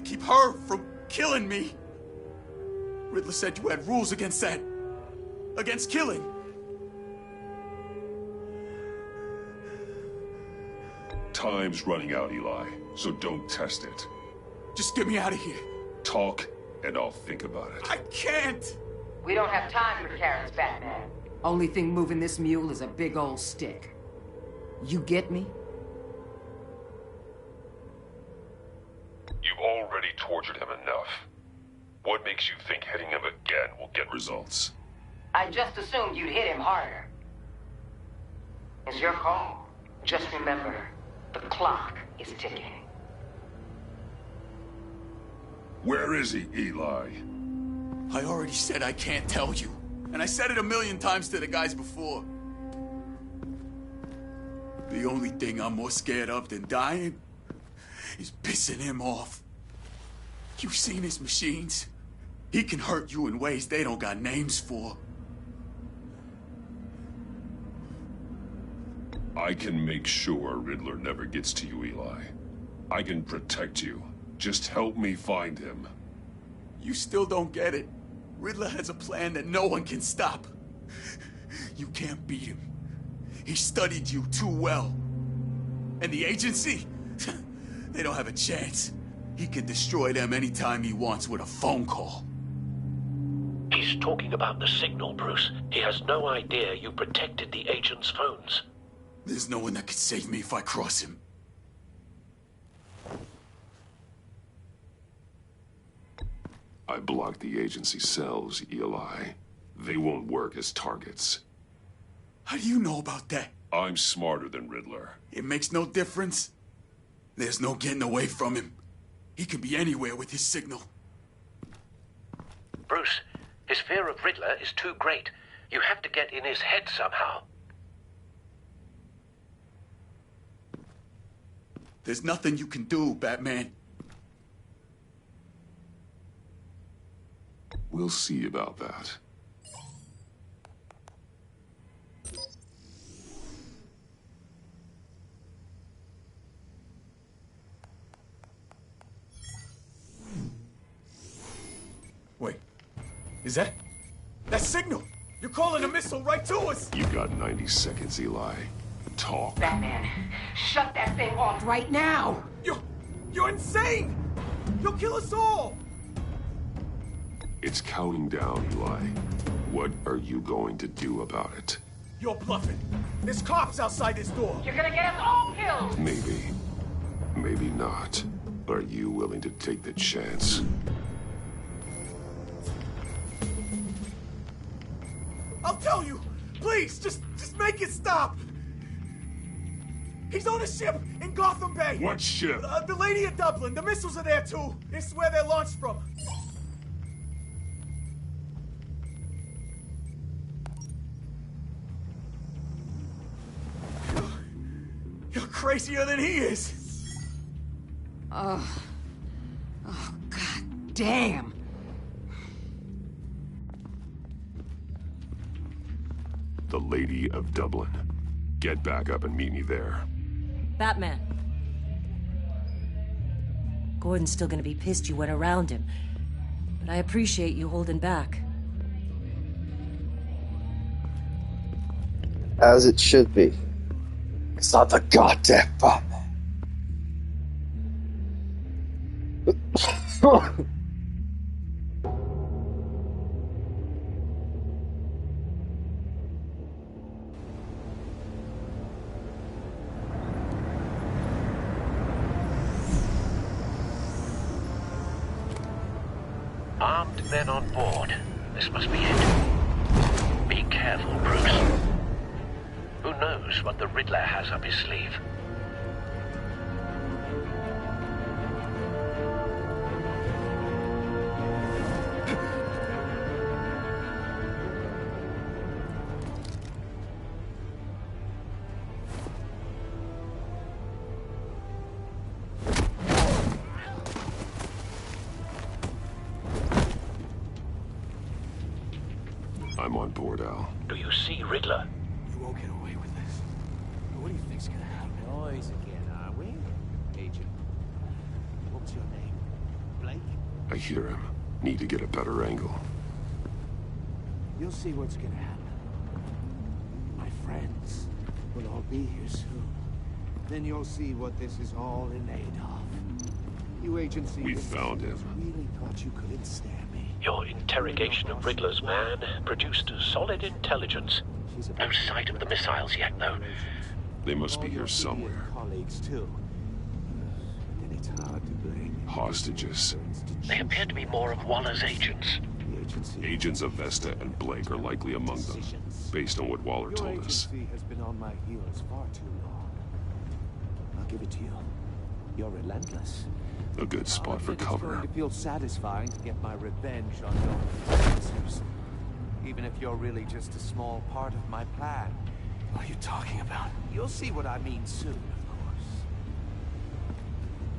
keep her from killing me. Riddler said you had rules against that. Against killing. Time's running out, Eli, so don't test it. Just get me out of here. Talk, and I'll think about it. I can't! We don't have time for Karen's Batman. Only thing moving this mule is a big old stick. You get me? You've already tortured him enough. What makes you think hitting him again will get results? I just assumed you'd hit him harder. It's your call. Just remember, the clock is ticking. Where is he, Eli? I already said I can't tell you. And I said it 1,000,000 times to the guys before. The only thing I'm more scared of than dying is pissing him off. You've seen his machines. He can hurt you in ways they don't got names for. I can make sure Riddler never gets to you, Eli. I can protect you. Just help me find him. You still don't get it. Riddler has a plan that no one can stop. You can't beat him. He studied you too well. And the agency? They don't have a chance. He can destroy them anytime he wants with a phone call. He's talking about the signal, Bruce. He has no idea you protected the agent's phones. There's no one that can save me if I cross him. I blocked the agency cells, Eli. They won't work as targets. How do you know about that? I'm smarter than Riddler. It makes no difference. There's no getting away from him. He can be anywhere with his signal. Bruce, his fear of Riddler is too great. You have to get in his head somehow. There's nothing you can do, Batman. We'll see about that. Wait, is that signal? You're calling a missile right to us! You got 90 seconds, Eli. Talk. Batman, shut that thing off right now! You're insane! You'll kill us all! It's counting down, Eli. What are you going to do about it? You're bluffing. There's cops outside this door. You're gonna get us all killed! Maybe. Maybe not. Are you willing to take the chance? I'll tell you! Please, just make it stop! He's on a ship in Gotham Bay! What ship? The Lady of Dublin. The missiles are there, too. It's where they're launched from. You're crazier than he is! Oh, God damn! The Lady of Dublin. Get back up and meet me there. Batman. Gordon's still gonna be pissed you went around him. But I appreciate you holding back. As it should be. It's not the goddamn Batman. Armed men on board. This must be it. Be careful, Bruce. Who knows what the Riddler has up his sleeve? I'm on board, Al. Do you see Riddler? You won't get away with this. What do you think's gonna happen? Noise again, are we? Agent, what was your name? Blake? I hear him. Need to get a better angle. You'll see what's gonna happen. My friends will all be here soon. Then you'll see what this is all in aid of. You agency... We found him. Really thought you could ensnare me. Your interrogation of Riddler's man produced solid intelligence. No sight of the missiles yet, though. They must be here somewhere. Colleagues, too. And it's hard to blame. Hostages. They appear to be more of Waller's agents. Agents of Vesta and Blake are likely among them, based on what Waller told us. Your agency has been on my heels far too long. I'll give it to you. You're relentless. A good spot for cover. It's going to feel satisfying to get my revenge on your answers. Even if you're really just a small part of my plan. What are you talking about? You'll see what I mean soon, of course.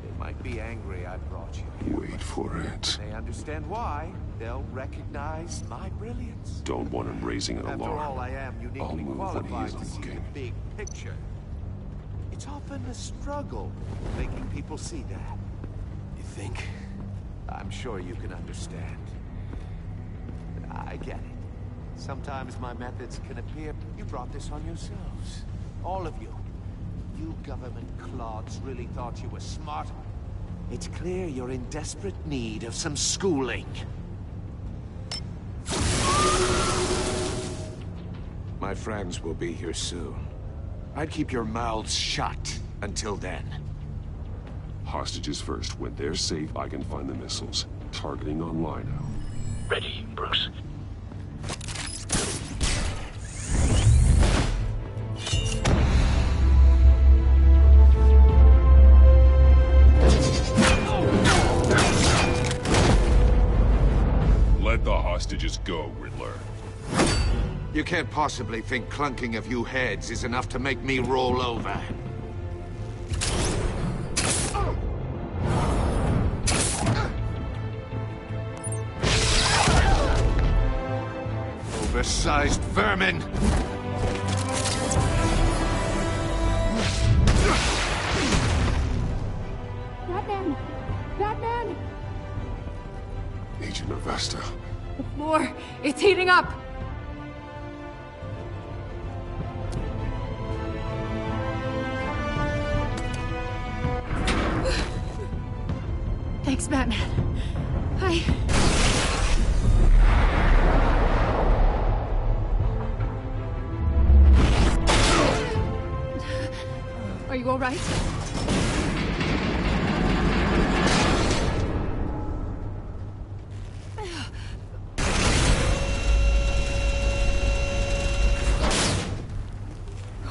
They might be angry I brought you here. Wait for it. They understand why. They'll recognize my brilliance. Don't want him raising an After alarm. all, I am I'll uniquely move when he qualified to isn't see the looking. big picture. It's often a struggle making people see that. You think? I'm sure you can understand. I get it. Sometimes my methods can appear... You brought this on yourselves. All of you. You government clods really thought you were smart. It's clear you're in desperate need of some schooling. My friends will be here soon. I'd keep your mouths shut until then. Hostages first. When they're safe, I can find the missiles. Targeting on Lino. Ready, Bruce. Let the hostages go, Riddler. You can't possibly think clunking a few heads is enough to make me roll over. Oversized vermin! Batman! Batman! Agent of Vesta. The floor, it's heating up! Thanks, Batman. Are you all right?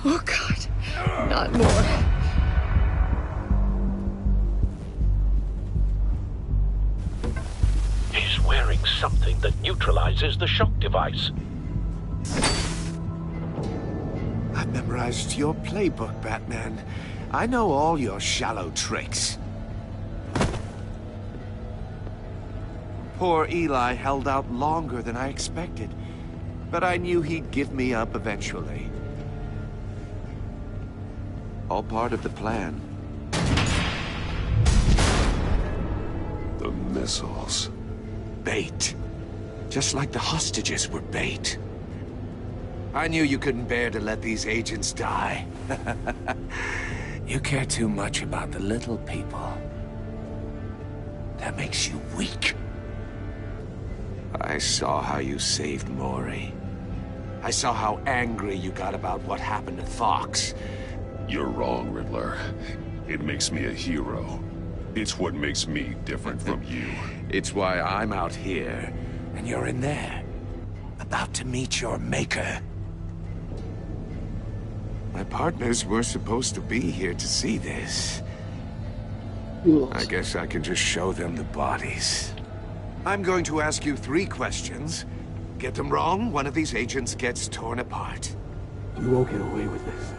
Oh, God. Not more. He's wearing something that neutralizes the shock device. I've memorized your playbook, Batman. I know all your shallow tricks. Poor Eli held out longer than I expected, but I knew he'd give me up eventually. All part of the plan. The missiles. Bait. Just like the hostages were bait. I knew you couldn't bear to let these agents die. You care too much about the little people. That makes you weak. I saw how you saved Maury. I saw how angry you got about what happened to Fox. You're wrong, Riddler. It makes me a hero. It's what makes me different from you. It's why I'm out here, and you're in there. About to meet your maker. My partners were supposed to be here to see this. I guess I can just show them the bodies. I'm going to ask you 3 questions. Get them wrong, one of these agents gets torn apart. You won't get away with this.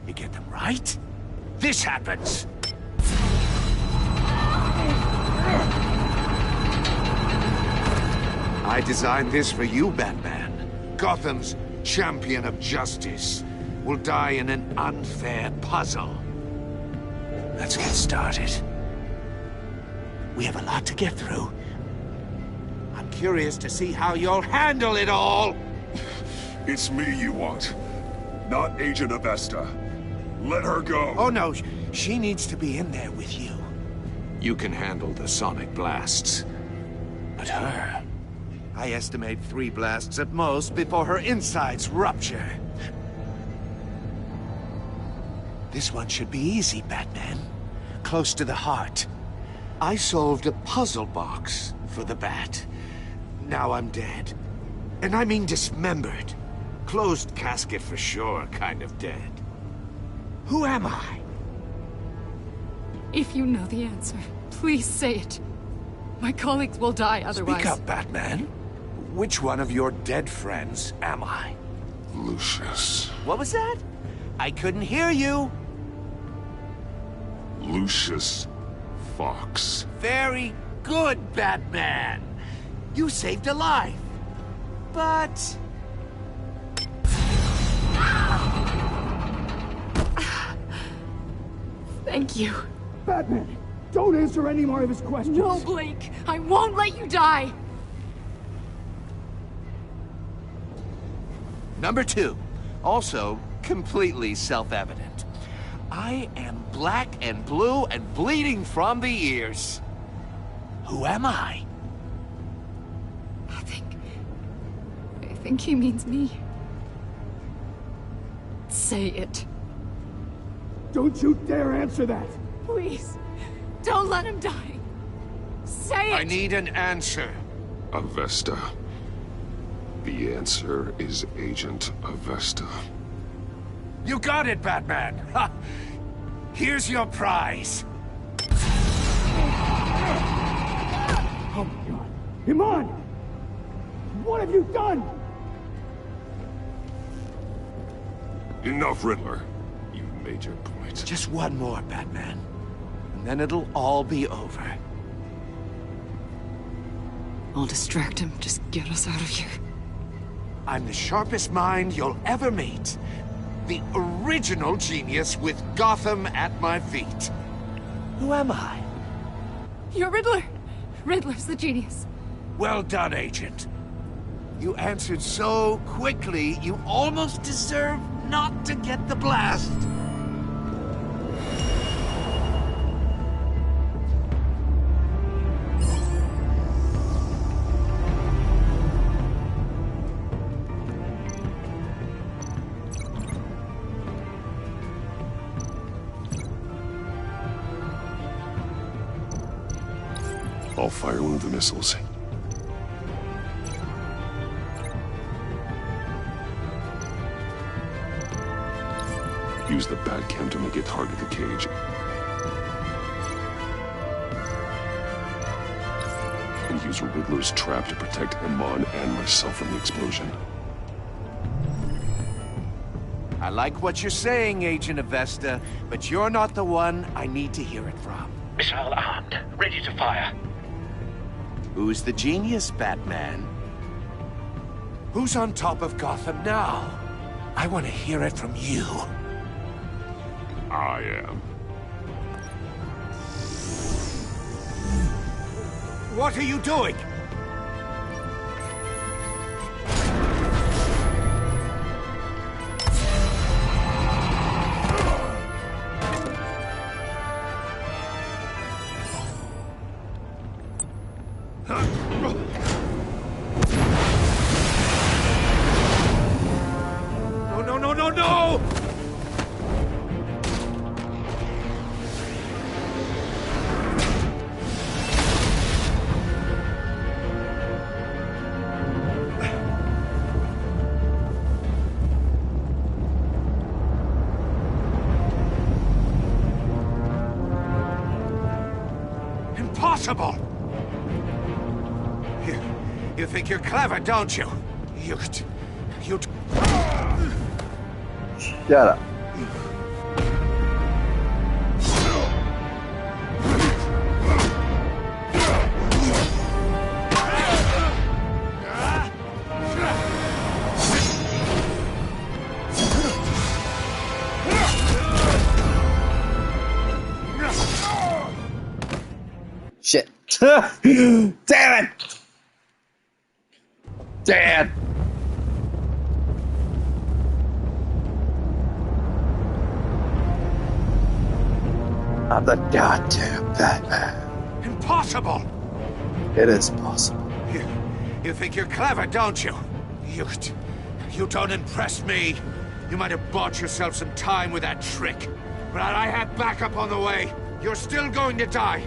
You get them right, this happens! I designed this for you, Batman. Gotham's champion of justice will die in an unfair puzzle. Let's get started. We have a lot to get through. I'm curious to see how you'll handle it all. It's me you want, not Agent Avesta. Let her go. Oh no, she needs to be in there with you. You can handle the sonic blasts. But her... I estimate 3 blasts at most before her insides rupture. This one should be easy, Batman. Close to the heart. I solved a puzzle box for the Bat. Now I'm dead. And I mean dismembered. Closed casket for sure, kind of dead. Who am I? If you know the answer, please say it. My colleagues will die otherwise. Speak up, Batman. Which one of your dead friends am I? Lucius. What was that? I couldn't hear you. Lucius Fox. Very good, Batman. You saved a life. But... Thank you. Batman, don't answer any more of his questions. No, Blake. I won't let you die. Number 2. Also, completely self-evident. I am black and blue and bleeding from the ears. Who am I? I think he means me. Say it. Don't you dare answer that! Please, don't let him die. Say it! I need an answer. Avesta. The answer is Agent Avesta. You got it, Batman! Ha! Here's your prize. Oh my god. Iman! What have you done? Enough, Riddler. You've made your point. Just one more, Batman. And then it'll all be over. I'll distract him. Just get us out of here. I'm the sharpest mind you'll ever meet. The original genius with Gotham at my feet. Who am I? You're Riddler. Riddler's the genius. Well done, Agent. You answered so quickly, you almost deserve not to get the blast. I'll fire one of the missiles. Use the Batcam to make it target the cage. And use Riddler's trap to protect Iman and myself from the explosion. I like what you're saying, Agent Avesta, but you're not the one I need to hear it from. Missile armed, ready to fire. Who's the genius, Batman? Who's on top of Gotham now? I want to hear it from you. I am. What are you doing? No! Impossible! You think you're clever, don't you? You... Shut up. Damn it! Dad! I'm the goddamn Batman. Impossible! It is possible. You think you're clever, don't you? You don't impress me. You might have bought yourself some time with that trick. But I have backup on the way. You're still going to die.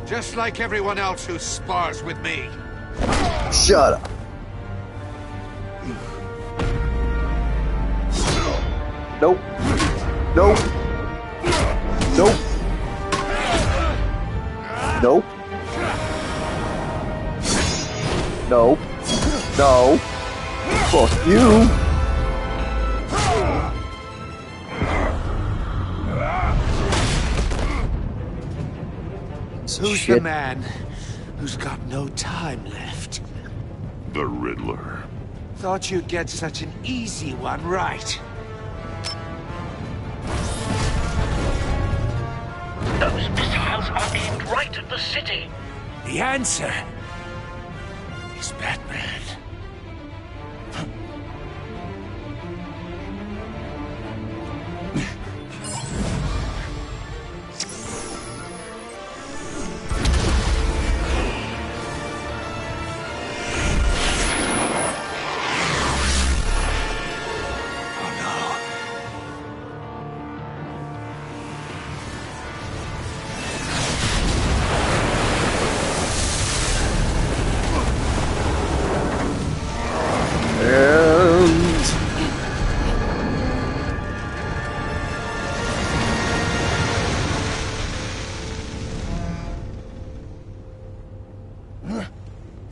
Just like everyone else who spars with me. Shut up. Nope. Nope. Nope. Nope. Nope. No. Fuck you. Who's the man who's got no time left? The Riddler. Thought you'd get such an easy one right. Those missiles are aimed right at the city. The answer is Batman.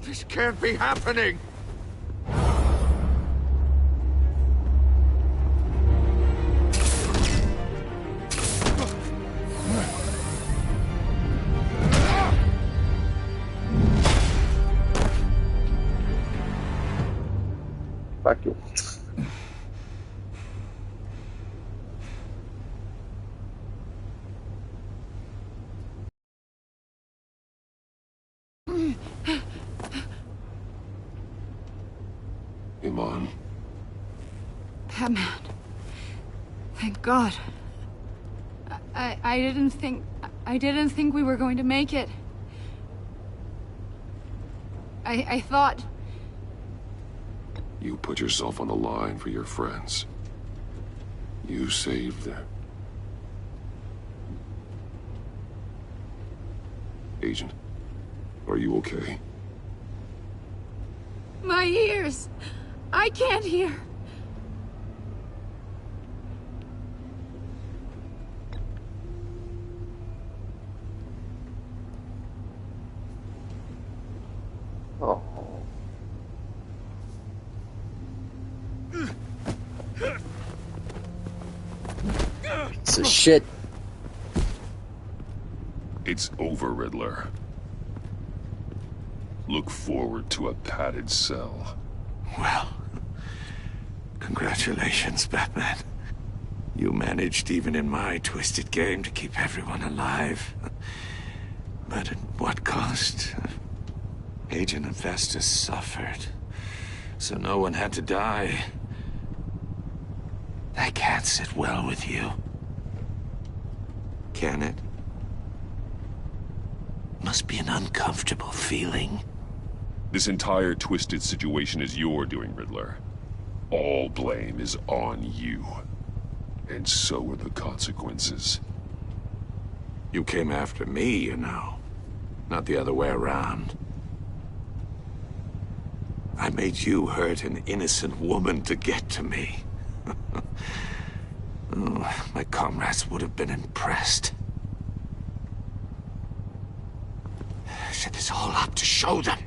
This can't be happening! Fuck you. Iman. Batman. Thank God. I didn't think we were going to make it. I thought... You put yourself on the line for your friends. You saved them. Agent, are you okay? My ears! I can't hear! Oh. Piece of shit. It's over, Riddler. Look forward to a padded cell. Well, congratulations, Batman. You managed, even in my twisted game, to keep everyone alive. But at what cost? Agent Infestus suffered, so no one had to die. That can't sit well with you. Can it? Must be an uncomfortable feeling. This entire twisted situation is your doing, Riddler. All blame is on you. And so are the consequences. You came after me, you know. Not the other way around. I made you hurt an innocent woman to get to me. Oh, my comrades would have been impressed. I set this all up to show them.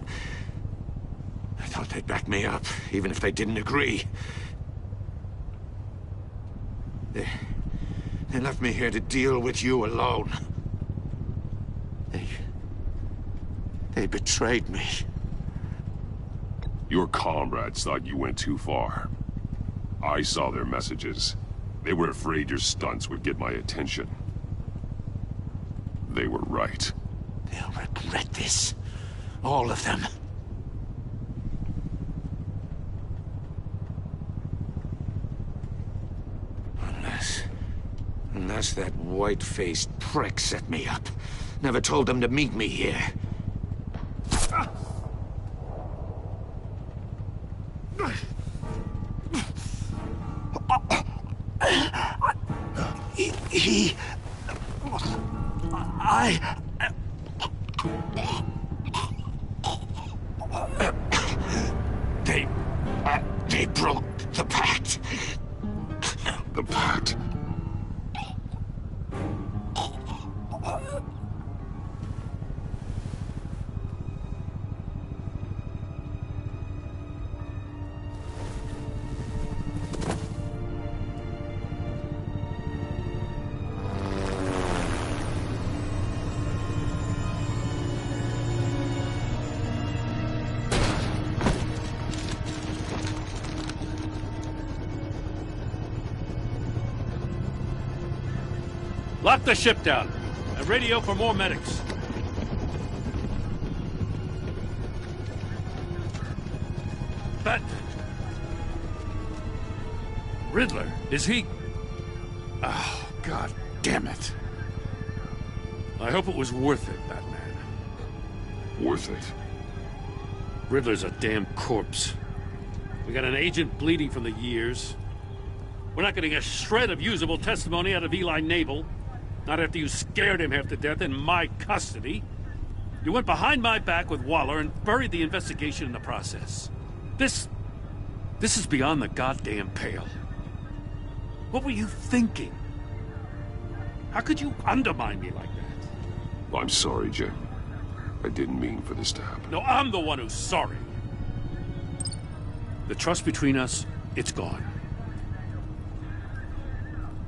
I thought they'd back me up, even if they didn't agree. They left me here to deal with you alone. They betrayed me. Your comrades thought you went too far. I saw their messages. They were afraid your stunts would get my attention. They were right. They'll regret this. All of them. Unless that white-faced prick set me up. Never told them to meet me here. They broke the pact. The pact? Lock the ship down and radio for more medics. Batman. Riddler, is he? Oh, God damn it. I hope it was worth it, Batman. Worth it? Riddler's a damn corpse. We got an agent bleeding from the years. We're not getting a shred of usable testimony out of Eli Nabel. Not after you scared him half to death in my custody. You went behind my back with Waller and buried the investigation in the process. This is beyond the goddamn pale. What were you thinking? How could you undermine me like that? I'm sorry, Jim. I didn't mean for this to happen. No, I'm the one who's sorry. The trust between us, it's gone.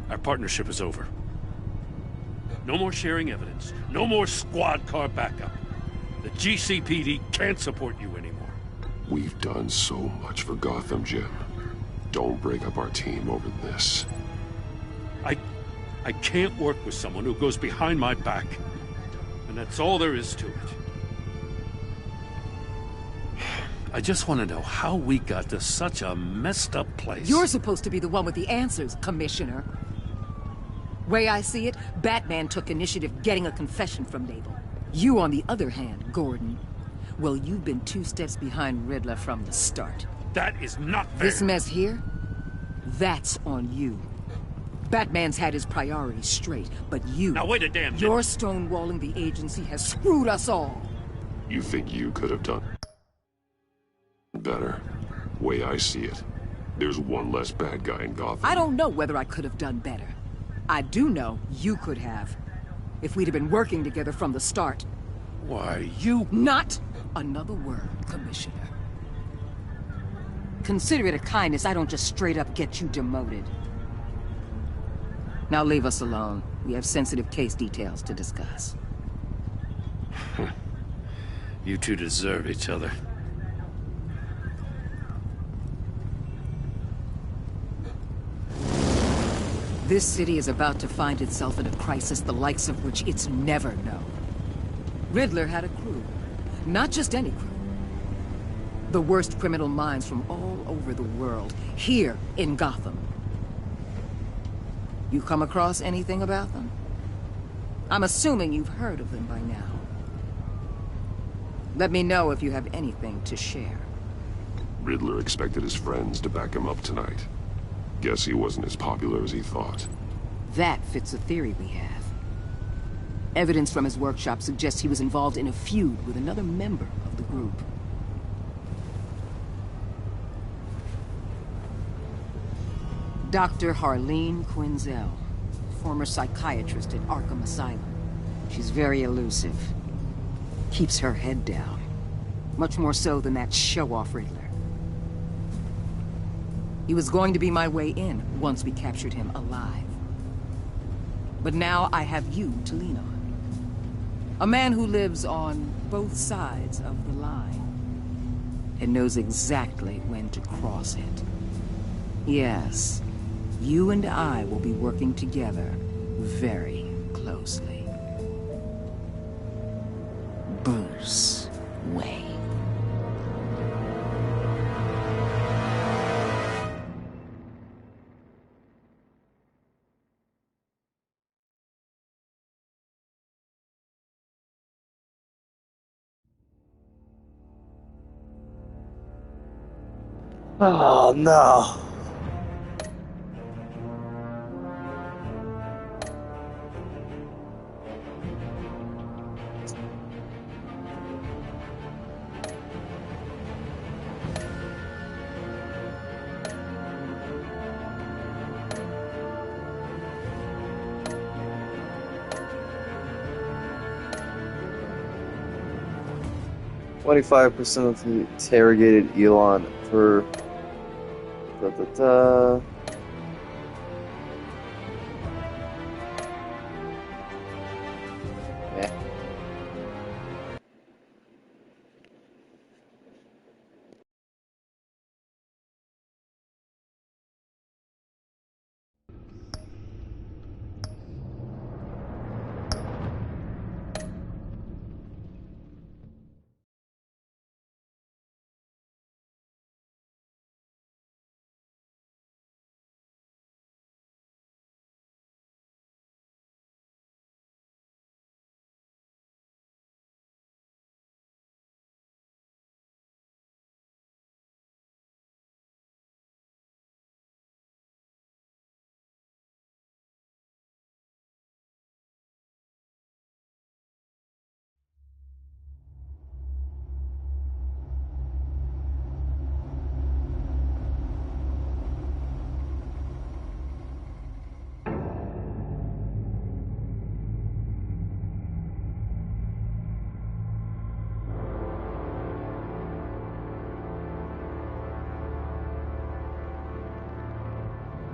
Our partnership is over. No more sharing evidence. No more squad car backup. The GCPD can't support you anymore. We've done so much for Gotham, Jim. Don't break up our team over this. I can't work with someone who goes behind my back. And that's all there is to it. I just want to know how we got to such a messed up place. You're supposed to be the one with the answers, Commissioner. Way I see it, Batman took initiative getting a confession from Nabel. You, on the other hand, Gordon, well, you've been 2 steps behind Riddler from the start. That is not fair. This mess here, that's on you. Batman's had his priorities straight, but you... Now wait a damn minute. Your stonewalling the agency has screwed us all. You think you could have done better? Way I see it, there's one less bad guy in Gotham. I don't know whether I could have done better. I do know you could have. If we'd have been working together from the start. Why, you... Not another word, Commissioner. Consider it a kindness I don't just straight up get you demoted. Now leave us alone. We have sensitive case details to discuss. You two deserve each other. This city is about to find itself in a crisis the likes of which it's never known. Riddler had a crew. Not just any crew. The worst criminal minds from all over the world, here in Gotham. You come across anything about them? I'm assuming you've heard of them by now. Let me know if you have anything to share. Riddler expected his friends to back him up tonight. Guess he wasn't as popular as he thought. That fits a theory we have. Evidence from his workshop suggests he was involved in a feud with another member of the group. Dr. Harleen Quinzel, former psychiatrist at Arkham Asylum. She's very elusive. Keeps her head down. Much more so than that show-off Riddler. He was going to be my way in once we captured him alive. But now I have you to lean on. A man who lives on both sides of the line and knows exactly when to cross it. Yes, you and I will be working together very closely. Bruce Wayne. Oh no. "25% of the interrogated Elon per da da da." Eh.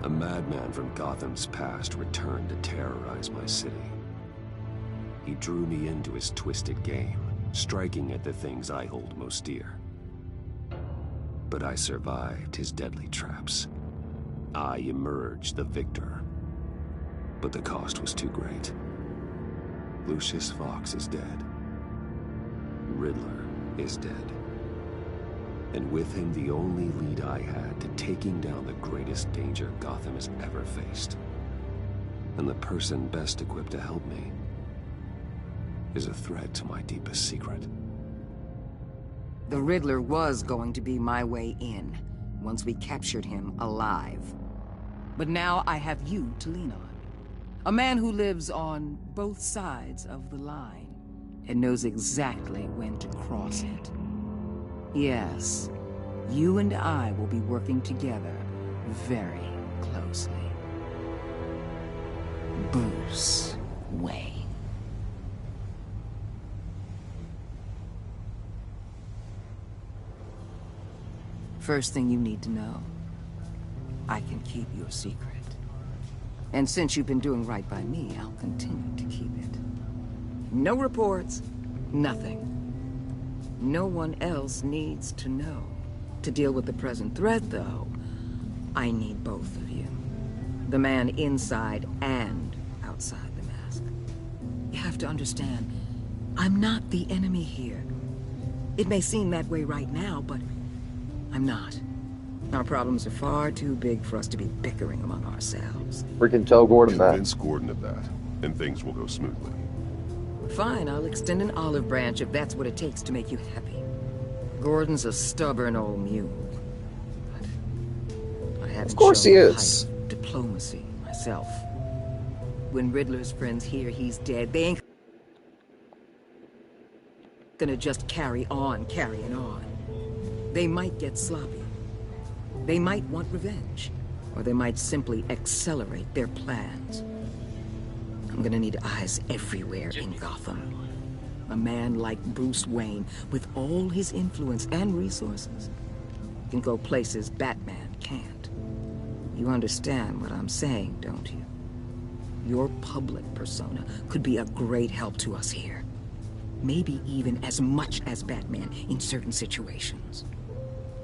A madman from Gotham's past returned to terrorize my city. He drew me into his twisted game, striking at the things I hold most dear. But I survived his deadly traps. I emerged the victor. But the cost was too great. Lucius Fox is dead. Riddler is dead. And with him the only lead I had to taking down the greatest danger Gotham has ever faced. And the person best equipped to help me is a threat to my deepest secret. The Riddler was going to be my way in, once we captured him alive. But now I have you to lean on. A man who lives on both sides of the line, and knows exactly when to cross it. Yes, you and I will be working together very closely. Bruce Wayne. First thing you need to know, I can keep your secret. And since you've been doing right by me, I'll continue to keep it. No reports, nothing. No one else needs to know. To deal with the present threat, though, I need both of you. The man inside and outside the mask. You have to understand, I'm not the enemy here. It may seem that way right now, but I'm not. Our problems are far too big for us to be bickering among ourselves. Freaking tell Gordon that. Convince Gordon of that, and things will go smoothly. Fine, I'll extend an olive branch if that's what it takes to make you happy. Gordon's a stubborn old mule. But I haven't Of course shown he the is. height of diplomacy myself. When Riddler's friends hear he's dead, they ain't gonna just carry on carrying on. They might get sloppy. They might want revenge. Or they might simply accelerate their plans. I'm gonna need eyes everywhere in Gotham. A man like Bruce Wayne, with all his influence and resources, can go places Batman can't. You understand what I'm saying, don't you? Your public persona could be a great help to us here. Maybe even as much as Batman in certain situations.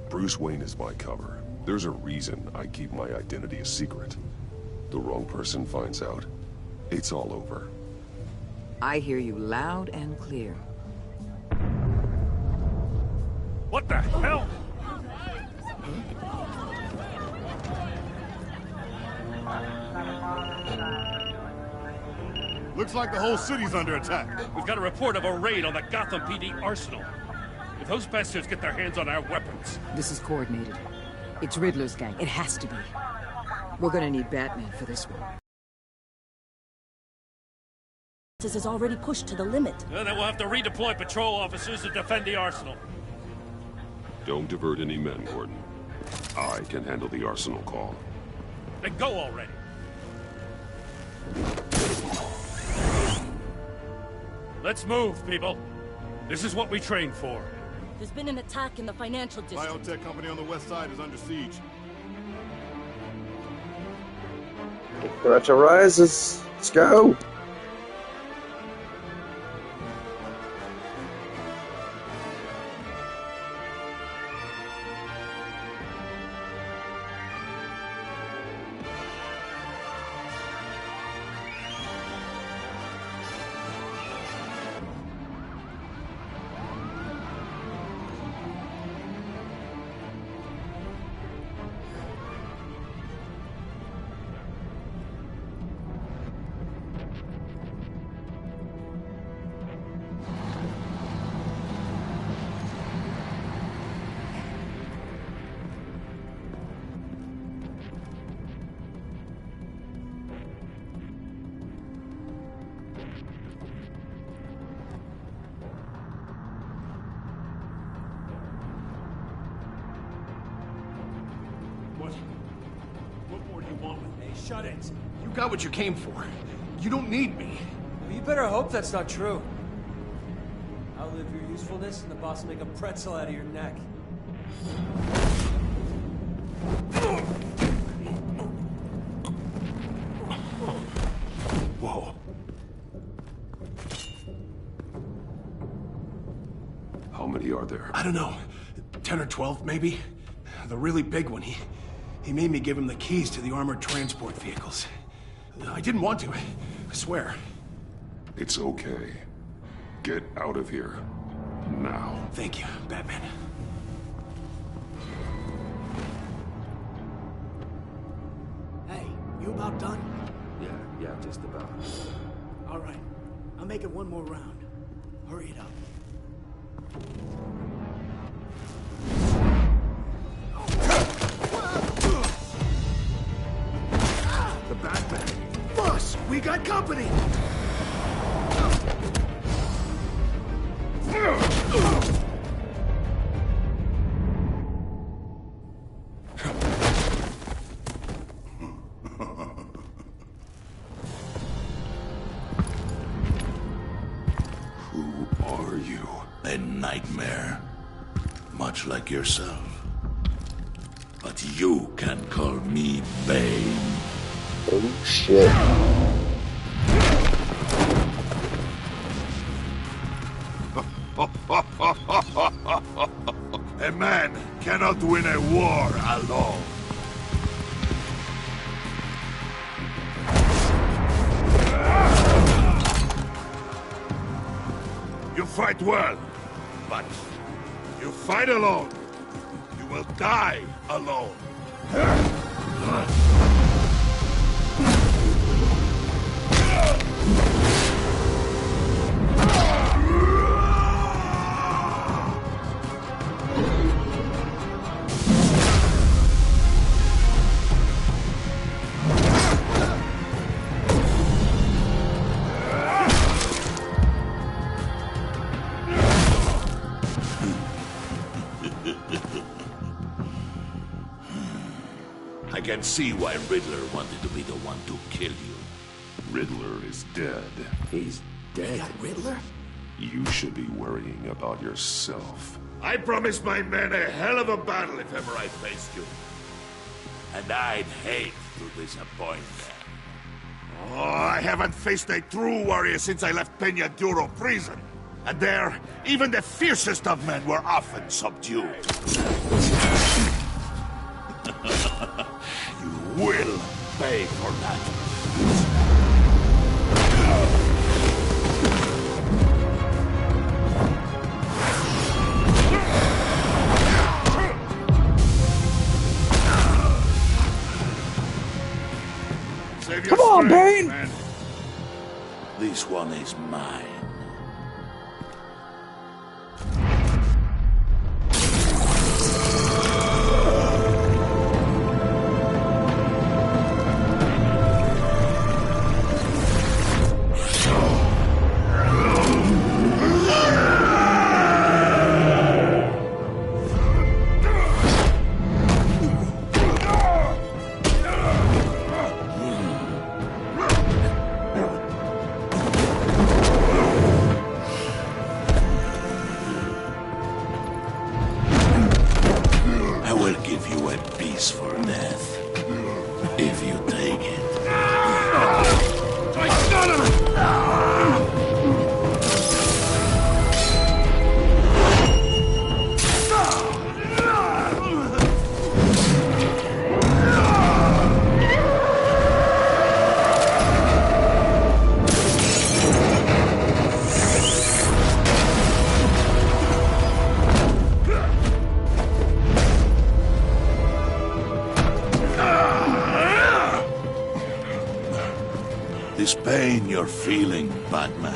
Bruce Wayne is my cover. There's a reason I keep my identity a secret. The wrong person finds out, it's all over. I hear you loud and clear. What the hell? Looks like the whole city's under attack. We've got a report of a raid on the Gotham PD arsenal. If those bastards get their hands on our weapons... This is coordinated. It's Riddler's gang. It has to be. We're gonna need Batman for this one. This is already pushed to the limit. Then we'll have to redeploy patrol officers to defend the arsenal. Don't divert any men, Gordon. I can handle the arsenal call. Then go already. Let's move, people. This is what we trained for. There's been an attack in the financial district. Biotech company on the west side is under siege. Threat arises. Let's go. What more do you want with me? Shut it. You got what you came for. You don't need me. Well, you better hope that's not true. Outlive your usefulness and the boss will make a pretzel out of your neck. Whoa. How many are there? I don't know. 10 or 12, maybe? The really big one, he made me give him the keys to the armored transport vehicles. I didn't want to, I swear. It's okay. Get out of here. Now. Thank you, Batman. Hey, you about done? Yeah, just about. All right. I'll make it one more round. Hurry it up. The Batman. Boss, we got company! Who are you? A nightmare. Much like yourself. But you can call me Bane. Oh shit. A man cannot win a war alone. You fight well, but you fight alone. You will die alone. I can see why Riddler wanted to be the one to kill you. Riddler is dead. He's dead? Riddler? You should be worrying about yourself. I promised my men a hell of a battle if ever I faced you. And I'd hate to disappoint them. Oh, I haven't faced a true warrior since I left Peña Duro prison. And there, even the fiercest of men were often subdued. You will pay for that. on, Bane! This one is mine. This pain you're feeling, Batman.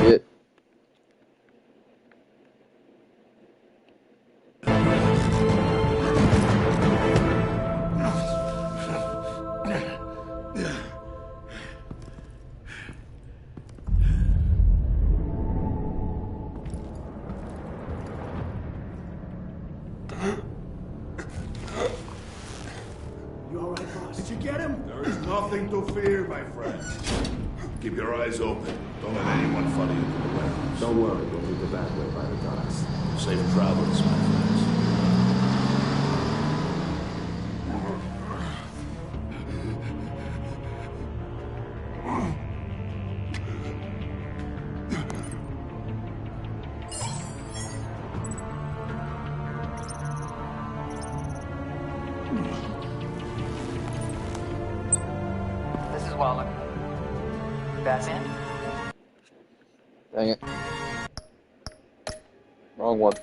Shit. You all right, boss? Did you get him? There is nothing to fear, my friend. Keep your eyes open. Don't let anyone follow you to the warehouse. Don't worry, we'll meet the back way by the docks. Safe travels, my friends. This is Waller. Batman? Dang it. Wrong one.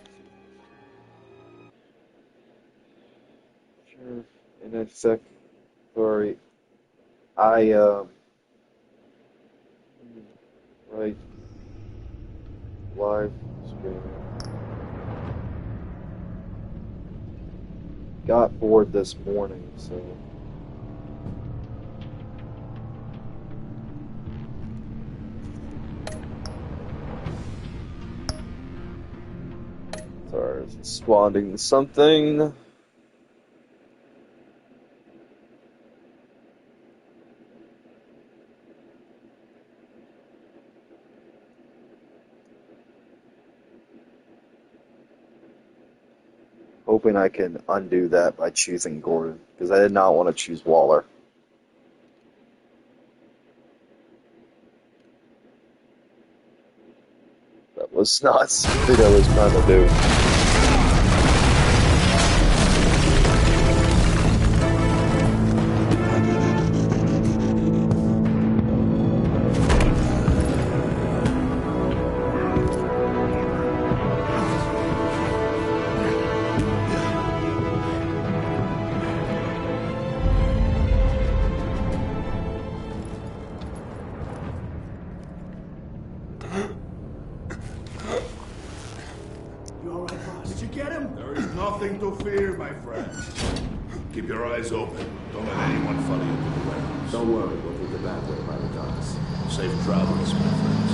Sure. In a sec. Sorry. Right. Live streaming. Got bored this morning, so. Sorry, I was responding to something. Hoping I can undo that by choosing Gordon, because I did not want to choose Waller. That was not something I was trying to do. You all right, boss? Did you get him? There is nothing to fear, my friend. Keep your eyes open. Don't let anyone follow you to the warehouse. Don't worry, we'll meet the back way by the docks. Safe travels, my friends.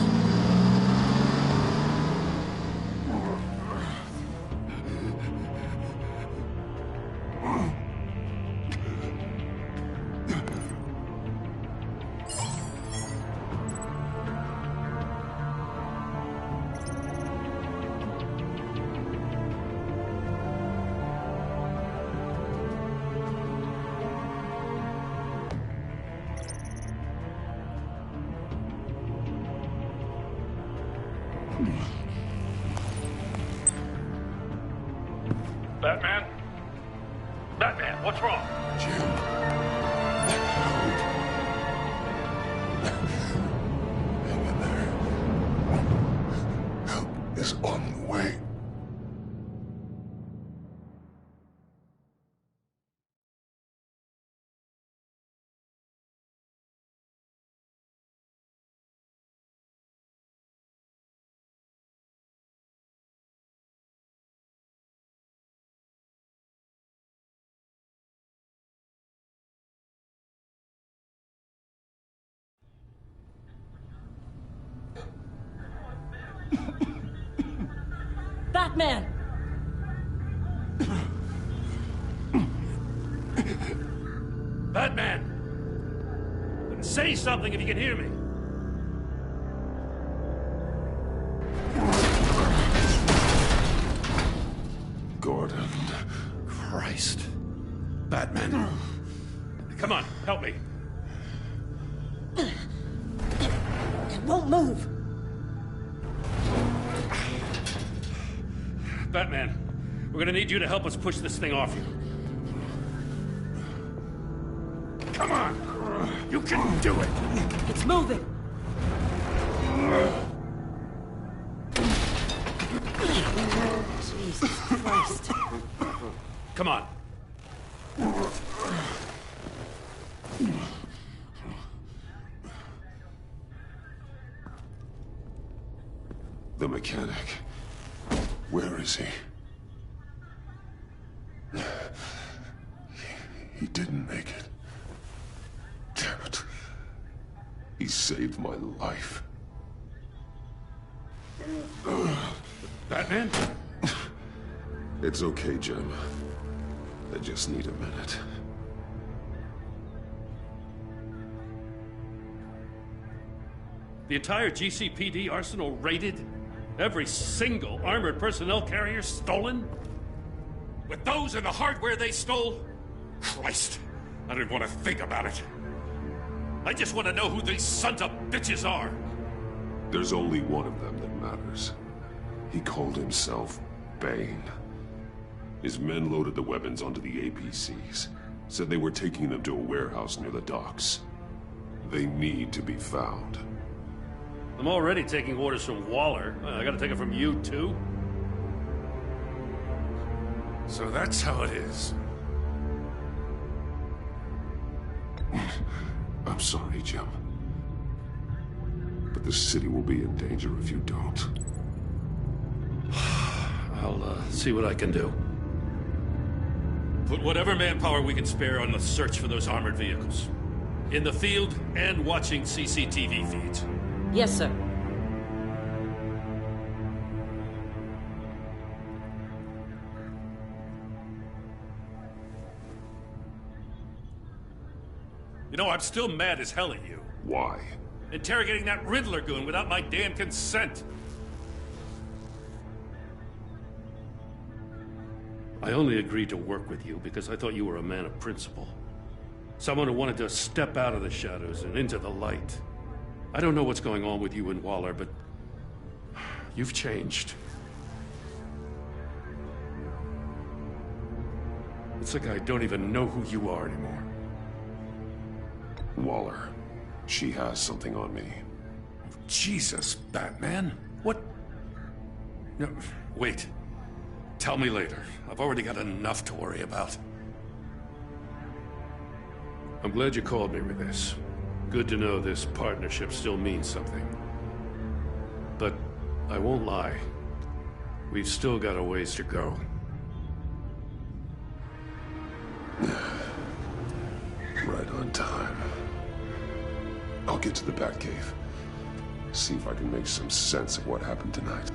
Batman? Batman, what's wrong? Hang in there. Help is on the way. Batman! Batman! Say something if you can hear me. Gordon. Christ. Batman. Come on, help me. It won't move. Batman, we're gonna need you to help us push this thing off you. Come on! You can do it! It's moving. Jesus Christ. Come on. The mechanic. Where is he? He didn't make it. Damn it. He saved my life. Batman? It's okay, Jim. I just need a minute. The entire GCPD arsenal raided? Every single armored personnel carrier stolen? With those and the hardware they stole? Christ, I don't even want to think about it. I just want to know who these sons of bitches are. There's only one of them that matters. He called himself Bane. His men loaded the weapons onto the APCs. Said they were taking them to a warehouse near the docks. They need to be found. I'm already taking orders from Waller. I gotta take it from you, too? So that's how it is. I'm sorry, Jim. But the city will be in danger if you don't. I'll see what I can do. Put whatever manpower we can spare on the search for those armored vehicles. In the field and watching CCTV feeds. Yes, sir. You know, I'm still mad as hell at you. Why? Interrogating that Riddler goon without my damn consent. I only agreed to work with you because I thought you were a man of principle. Someone who wanted to step out of the shadows and into the light. I don't know what's going on with you and Waller, but you've changed. It's like I don't even know who you are anymore. Waller. She has something on me. Jesus, Batman. What? No, wait. Tell me later. I've already got enough to worry about. I'm glad you called me with this. Good to know this partnership still means something. But I won't lie. We've still got a ways to go. Right on time. I'll get to the Batcave. See if I can make some sense of what happened tonight.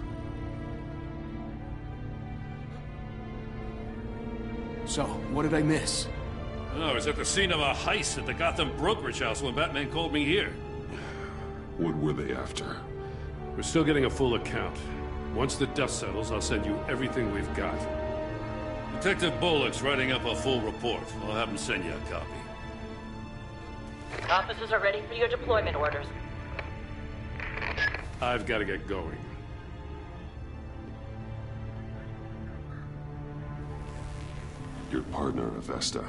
So, what did I miss? I was at the scene of a heist at the Gotham brokerage house when Batman called me here. What were they after? We're still getting a full account. Once the dust settles, I'll send you everything we've got. Detective Bullock's writing up a full report. I'll have him send you a copy. Officers are ready for your deployment orders. I've got to get going. Your partner, Avesta.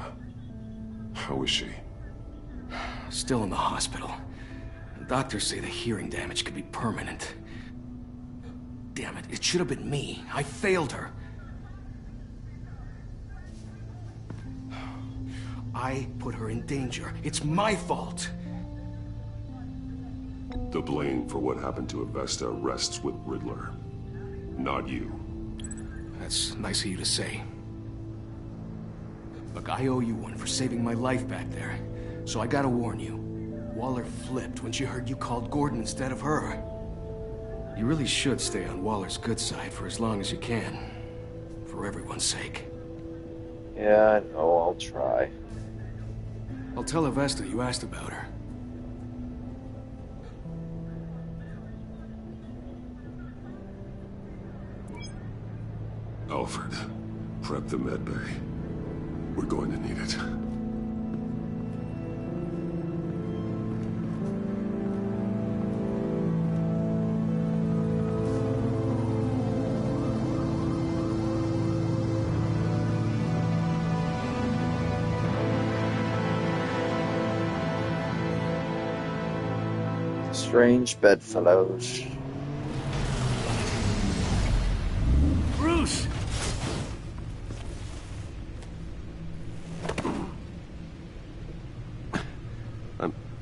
How is she? Still in the hospital. Doctors say the hearing damage could be permanent. Damn it, it should have been me. I failed her. I put her in danger. It's my fault. The blame for what happened to Avesta rests with Riddler, not you. That's nice of you to say. Look, I owe you one for saving my life back there. So I gotta warn you. Waller flipped when she heard you called Gordon instead of her. You really should stay on Waller's good side for as long as you can. For everyone's sake. Yeah, I know, I'll try. I'll tell Avesta you asked about her. Alfred, prep the med bay. We're going to need it. Strange bedfellows. Bruce!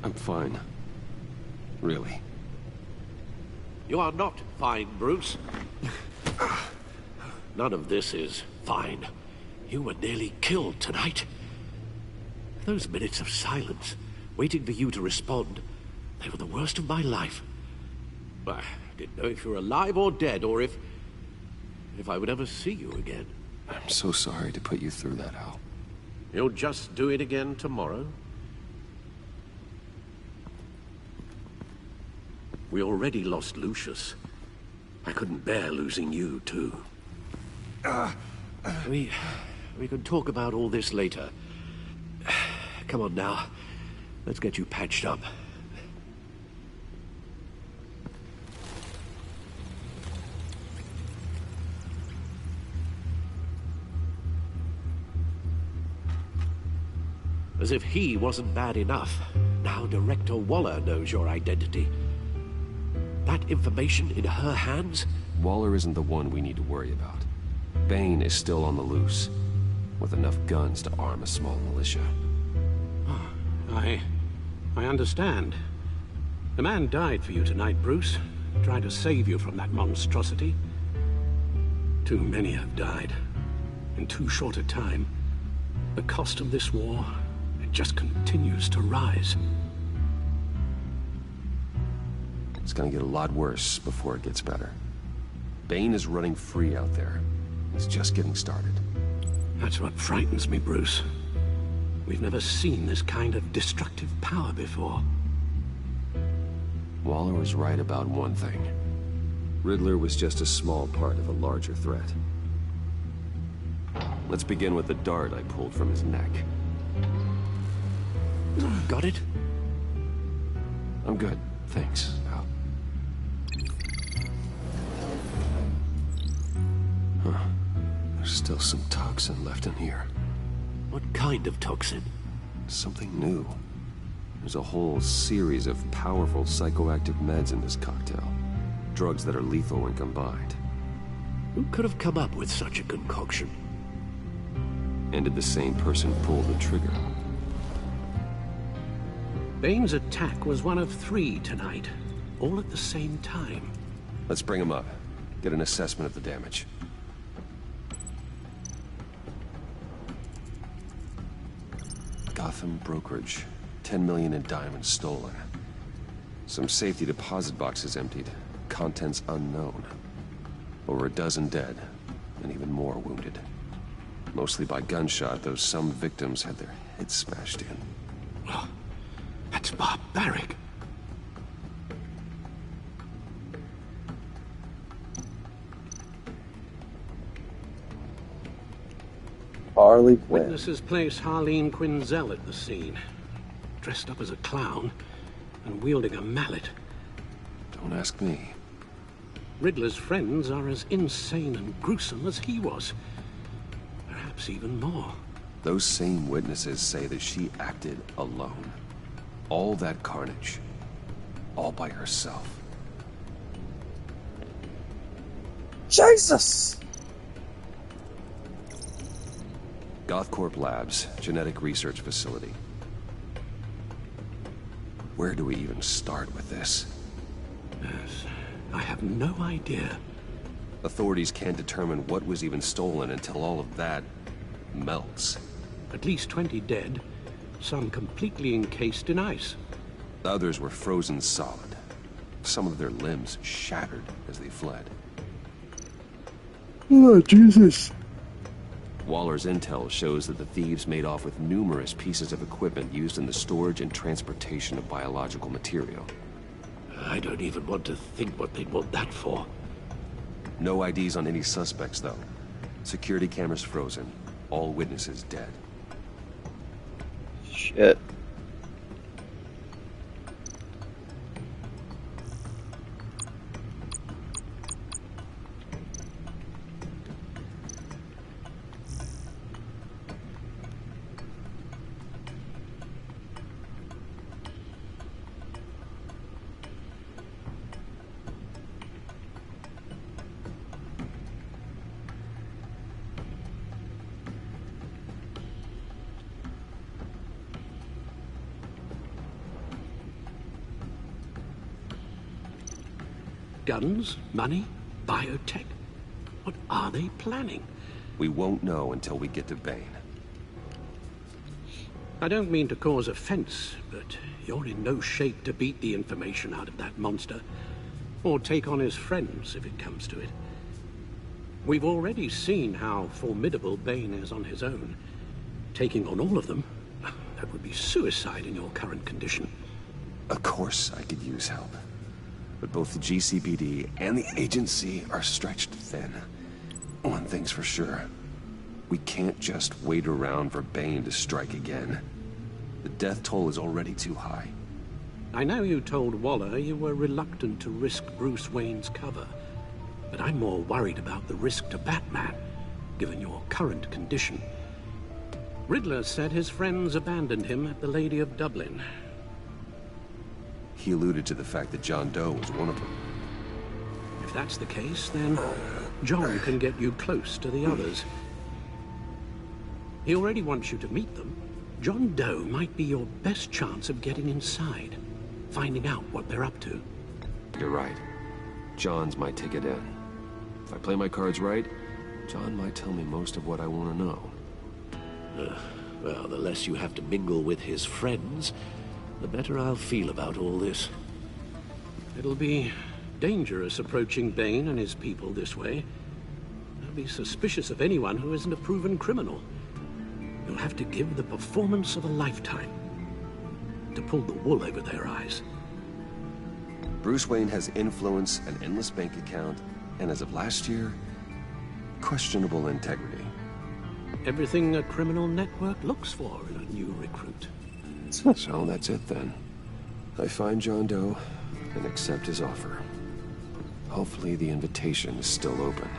I'm fine. Really. You are not fine, Bruce. None of this is fine. You were nearly killed tonight. Those minutes of silence, waiting for you to respond, they were the worst of my life. I didn't know if you were alive or dead, or if I would ever see you again. I'm so sorry to put you through that, Al. You'll just do it again tomorrow? We already lost Lucius. I couldn't bear losing you, too. We can talk about all this later. Come on now. Let's get you patched up. As if he wasn't bad enough, now Director Waller knows your identity. That information in her hands? Waller isn't the one we need to worry about. Bane is still on the loose, with enough guns to arm a small militia. I understand. A man died for you tonight, Bruce. Trying to save you from that monstrosity. Too many have died. In too short a time. The cost of this war, it just continues to rise. It's gonna get a lot worse before it gets better. Bane is running free out there. He's just getting started. That's what frightens me, Bruce. We've never seen this kind of destructive power before. Waller was right about one thing. Riddler was just a small part of a larger threat. Let's begin with the dart I pulled from his neck. Got it? I'm good, thanks, Al. Huh. There's still some toxin left in here. What kind of toxin? Something new. There's a whole series of powerful psychoactive meds in this cocktail. Drugs that are lethal when combined. Who could have come up with such a concoction? And did the same person pull the trigger? Bane's attack was one of 3 tonight, all at the same time. Let's bring him up. Get an assessment of the damage. Gotham brokerage. 10 million in diamonds stolen. Some safety deposit boxes emptied. Contents unknown. Over a dozen dead, and even more wounded. Mostly by gunshot, though some victims had their heads smashed in. Well, that's barbaric. Harley Quinn. Witnesses place Harleen Quinzel at the scene. Dressed up as a clown and wielding a mallet. Don't ask me. Riddler's friends are as insane and gruesome as he was. Perhaps even more. Those same witnesses say that she acted alone. All that carnage, all by herself. Jesus! Gothcorp Labs, genetic research facility. Where do we even start with this? Yes, I have no idea. Authorities can't determine what was even stolen until all of that melts. At least 20 dead, some completely encased in ice. Others were frozen solid. Some of their limbs shattered as they fled. Oh, Jesus. Waller's intel shows that the thieves made off with numerous pieces of equipment used in the storage and transportation of biological material. I don't even want to think what they'd want that for. No IDs on any suspects, though. Security cameras frozen. All witnesses dead. Shit. Guns, money, biotech. What are they planning? We won't know until we get to Bane. I don't mean to cause offense, but you're in no shape to beat the information out of that monster, or take on his friends if it comes to it. We've already seen how formidable Bane is on his own. Taking on all of them, that would be suicide in your current condition. Of course I could use help. But both the GCPD and the agency are stretched thin. One thing's for sure. We can't just wait around for Bane to strike again. The death toll is already too high. I know you told Waller you were reluctant to risk Bruce Wayne's cover, but I'm more worried about the risk to Batman, given your current condition. Riddler said his friends abandoned him at the Lady of Dublin. He alluded to the fact that John Doe was one of them. If that's the case, then John can get you close to the others. He already wants you to meet them. John Doe might be your best chance of getting inside, finding out what they're up to. You're right. John's my ticket in. If I play my cards right, John might tell me most of what I want to know. Well, the less you have to mingle with his friends, the better I'll feel about all this. It'll be dangerous approaching Bane and his people this way. They'll be suspicious of anyone who isn't a proven criminal. You'll have to give the performance of a lifetime to pull the wool over their eyes. Bruce Wayne has influence, an endless bank account, and as of last year, questionable integrity. Everything a criminal network looks for in a new recruit. So that's it then. I find John Doe and accept his offer. Hopefully the invitation is still open.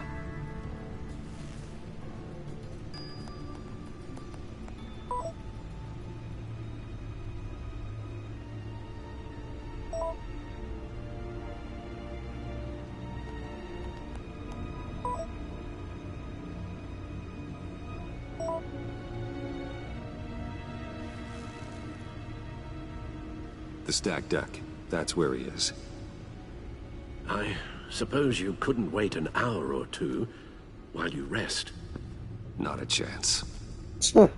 The stacked deck. That's where he is. I suppose you couldn't wait an hour or two while you rest. Not a chance. I'll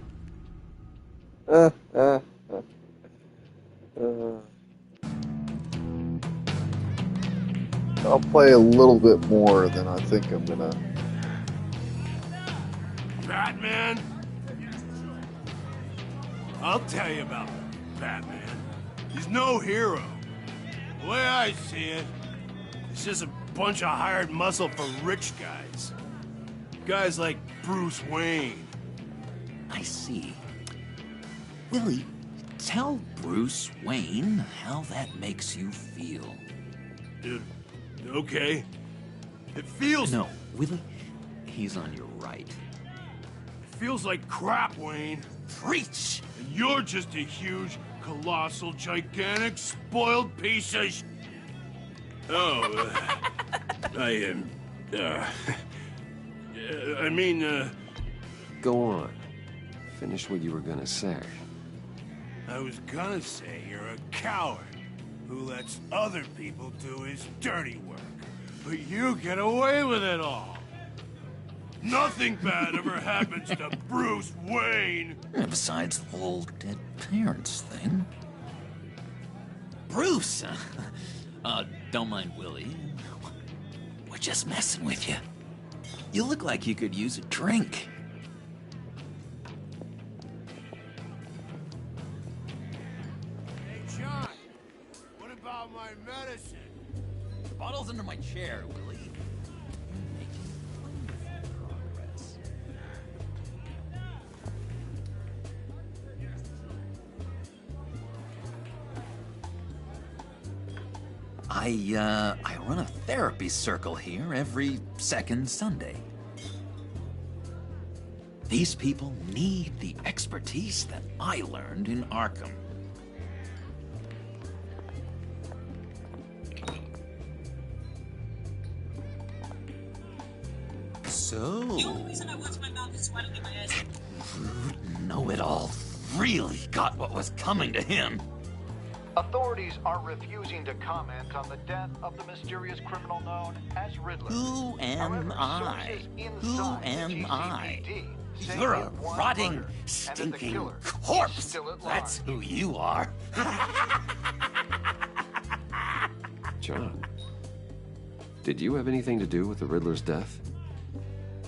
play a little bit more than I think I'm gonna. Batman? I'll tell you about Batman. He's no hero. The way I see it, it's just a bunch of hired muscle for rich guys. Guys like Bruce Wayne. I see. Willie, tell Bruce Wayne how that makes you feel. Okay. It feels... No, Willie, he's on your right. feels like crap, Wayne. Preach! And you're just a huge, colossal, gigantic, spoiled piece of sh... Oh, I am, I mean, Go on. Finish what you were gonna say. I was gonna say you're a coward who lets other people do his dirty work. But you get away with it all. Nothing bad ever happens to Bruce Wayne. Besides the whole dead parents thing. Bruce! Don't mind Willie. We're just messing with you. You look like you could use a drink. Hey, John, what about my medicine? The bottle's under my chair, Willie. You're making wonderful progress. I run a therapy circle here every second Sunday. These people need the expertise that I learned in Arkham. So... that rude know-it-all really got what was coming to him. Authorities are refusing to comment on the death of the mysterious criminal known as Riddler. Who am I? Who am I? You're a rotting, stinking corpse. That's who you are. John, did you have anything to do with the Riddler's death?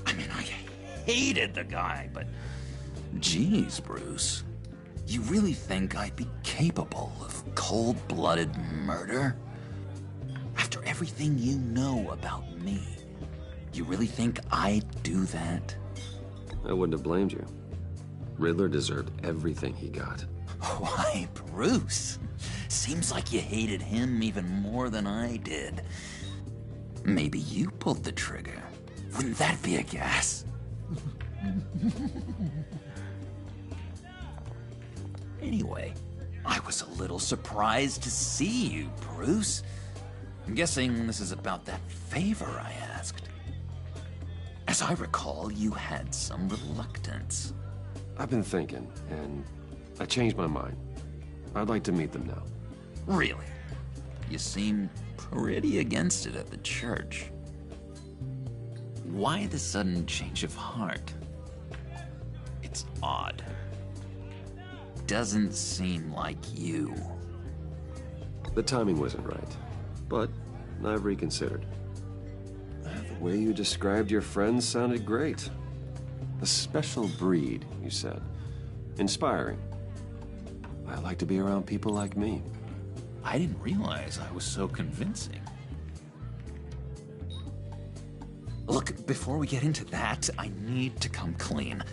I mean, I hated the guy, but... Geez, Bruce. You really think I'd be capable of cold-blooded murder? After everything you know about me, you really think I'd do that? I wouldn't have blamed you. Riddler deserved everything he got. Why, Bruce? Seems like you hated him even more than I did. Maybe you pulled the trigger. Wouldn't that be a gas? Anyway, I was a little surprised to see you, Bruce. I'm guessing this is about that favor I asked. As I recall, you had some reluctance. I've been thinking, and I changed my mind. I'd like to meet them now. Really? You seem pretty against it at the church. Why the sudden change of heart? It's odd. Doesn't seem like you. The timing wasn't right, but I've reconsidered. The way you described your friends sounded great. A special breed, you said. Inspiring. I like to be around people like me. I didn't realize I was so convincing. Look, before we get into that, I need to come clean.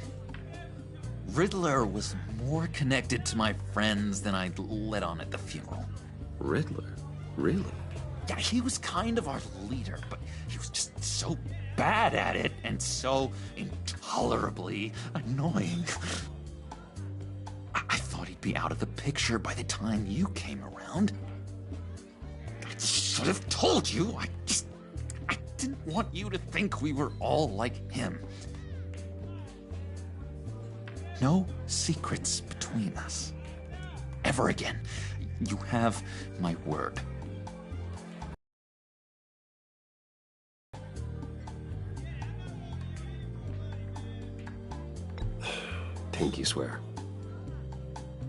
Riddler was more connected to my friends than I'd let on at the funeral. Riddler? Really? Yeah, he was kind of our leader, but he was just so bad at it and so intolerably annoying. I thought he'd be out of the picture by the time you came around. I should have told you. I didn't want you to think we were all like him. No secrets between us. Ever again. You have my word. Pinky swear.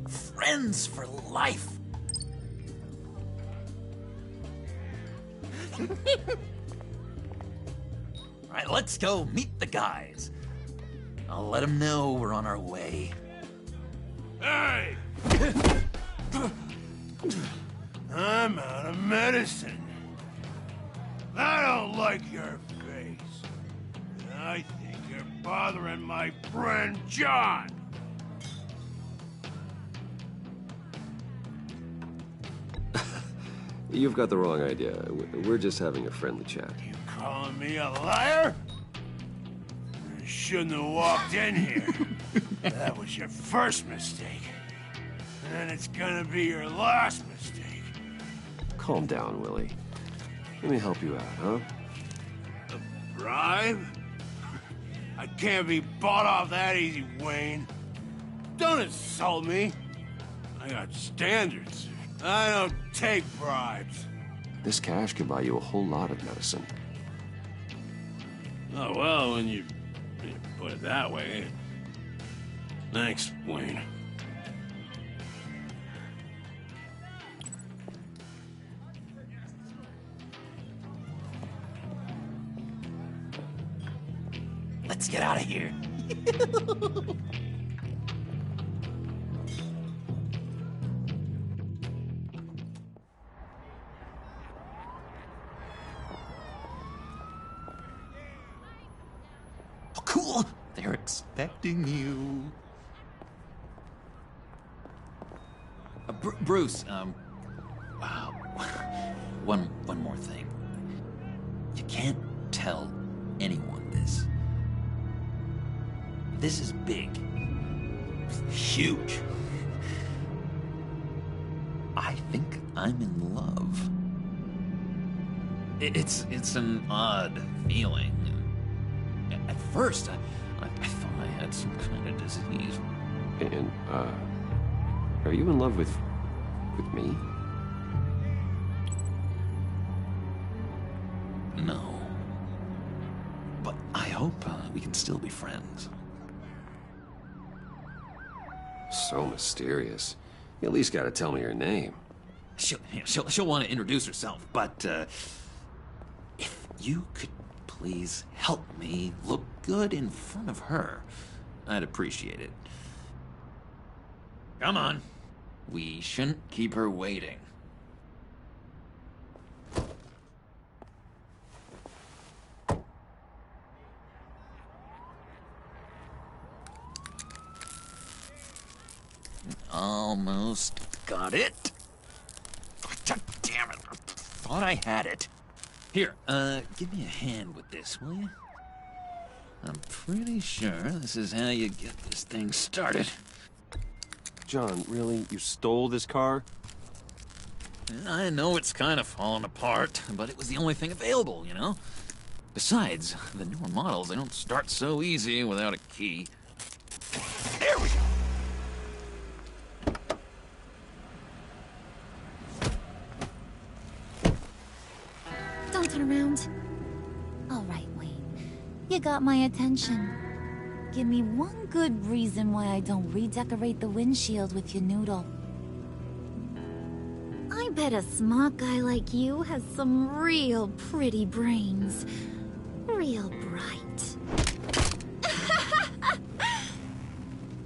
Friends for life. All right, let's go meet the guys. I'll let them know we're on our way. Hey! I'm out of medicine. I don't like your face. I think you're bothering my friend John. You've got the wrong idea. We're just having a friendly chat. You calling me a liar? Shouldn't have walked in here. That was your first mistake. And it's gonna be your last mistake. Calm down, Willie. Let me help you out, huh? A bribe? I can't be bought off that easy, Wayne. Don't insult me. I got standards. I don't take bribes. This cash could buy you a whole lot of medicine. Oh, well, when you put it that way. Thanks, Wayne. Let's get out of here. Oh, cool. They're expecting you. Bruce, wow. One more thing. You can't tell anyone this. This is big. Huge. I think I'm in love. It's an odd feeling. At first, I thought I had some kind of disease. And, are you in love with me? No. But I hope we can still be friends. So mysterious. You at least gotta tell me your name. She'll want to introduce herself, but if you could please help me look good in front of her, I'd appreciate it. Come on. We shouldn't keep her waiting. Almost got it. God damn it. I thought I had it. Here, give me a hand with this, will you? I'm pretty sure this is how you get this thing started. John, really? You stole this car? I know it's kind of falling apart, but it was the only thing available, you know? Besides, the newer models, they don't start so easy without a key. There we go! Don't turn around. All right, Wayne. You got my attention. Give me one good reason why I don't redecorate the windshield with your noodle. I bet a smart guy like you has some real pretty brains. Real bright.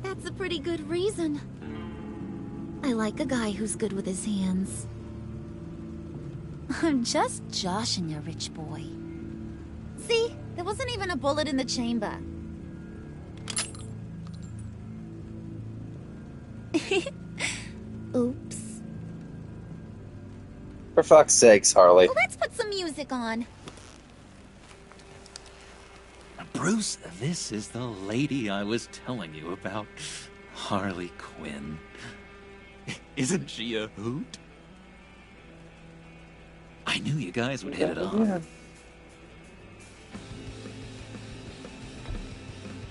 That's a pretty good reason. I like a guy who's good with his hands. I'm just joshing you, rich boy. See? There wasn't even a bullet in the chamber. Oops. For fuck's sakes, Harley. Let's put some music on. Bruce, this is the lady I was telling you about. Harley Quinn. Isn't she a hoot? I knew you guys would hit it off. Yeah.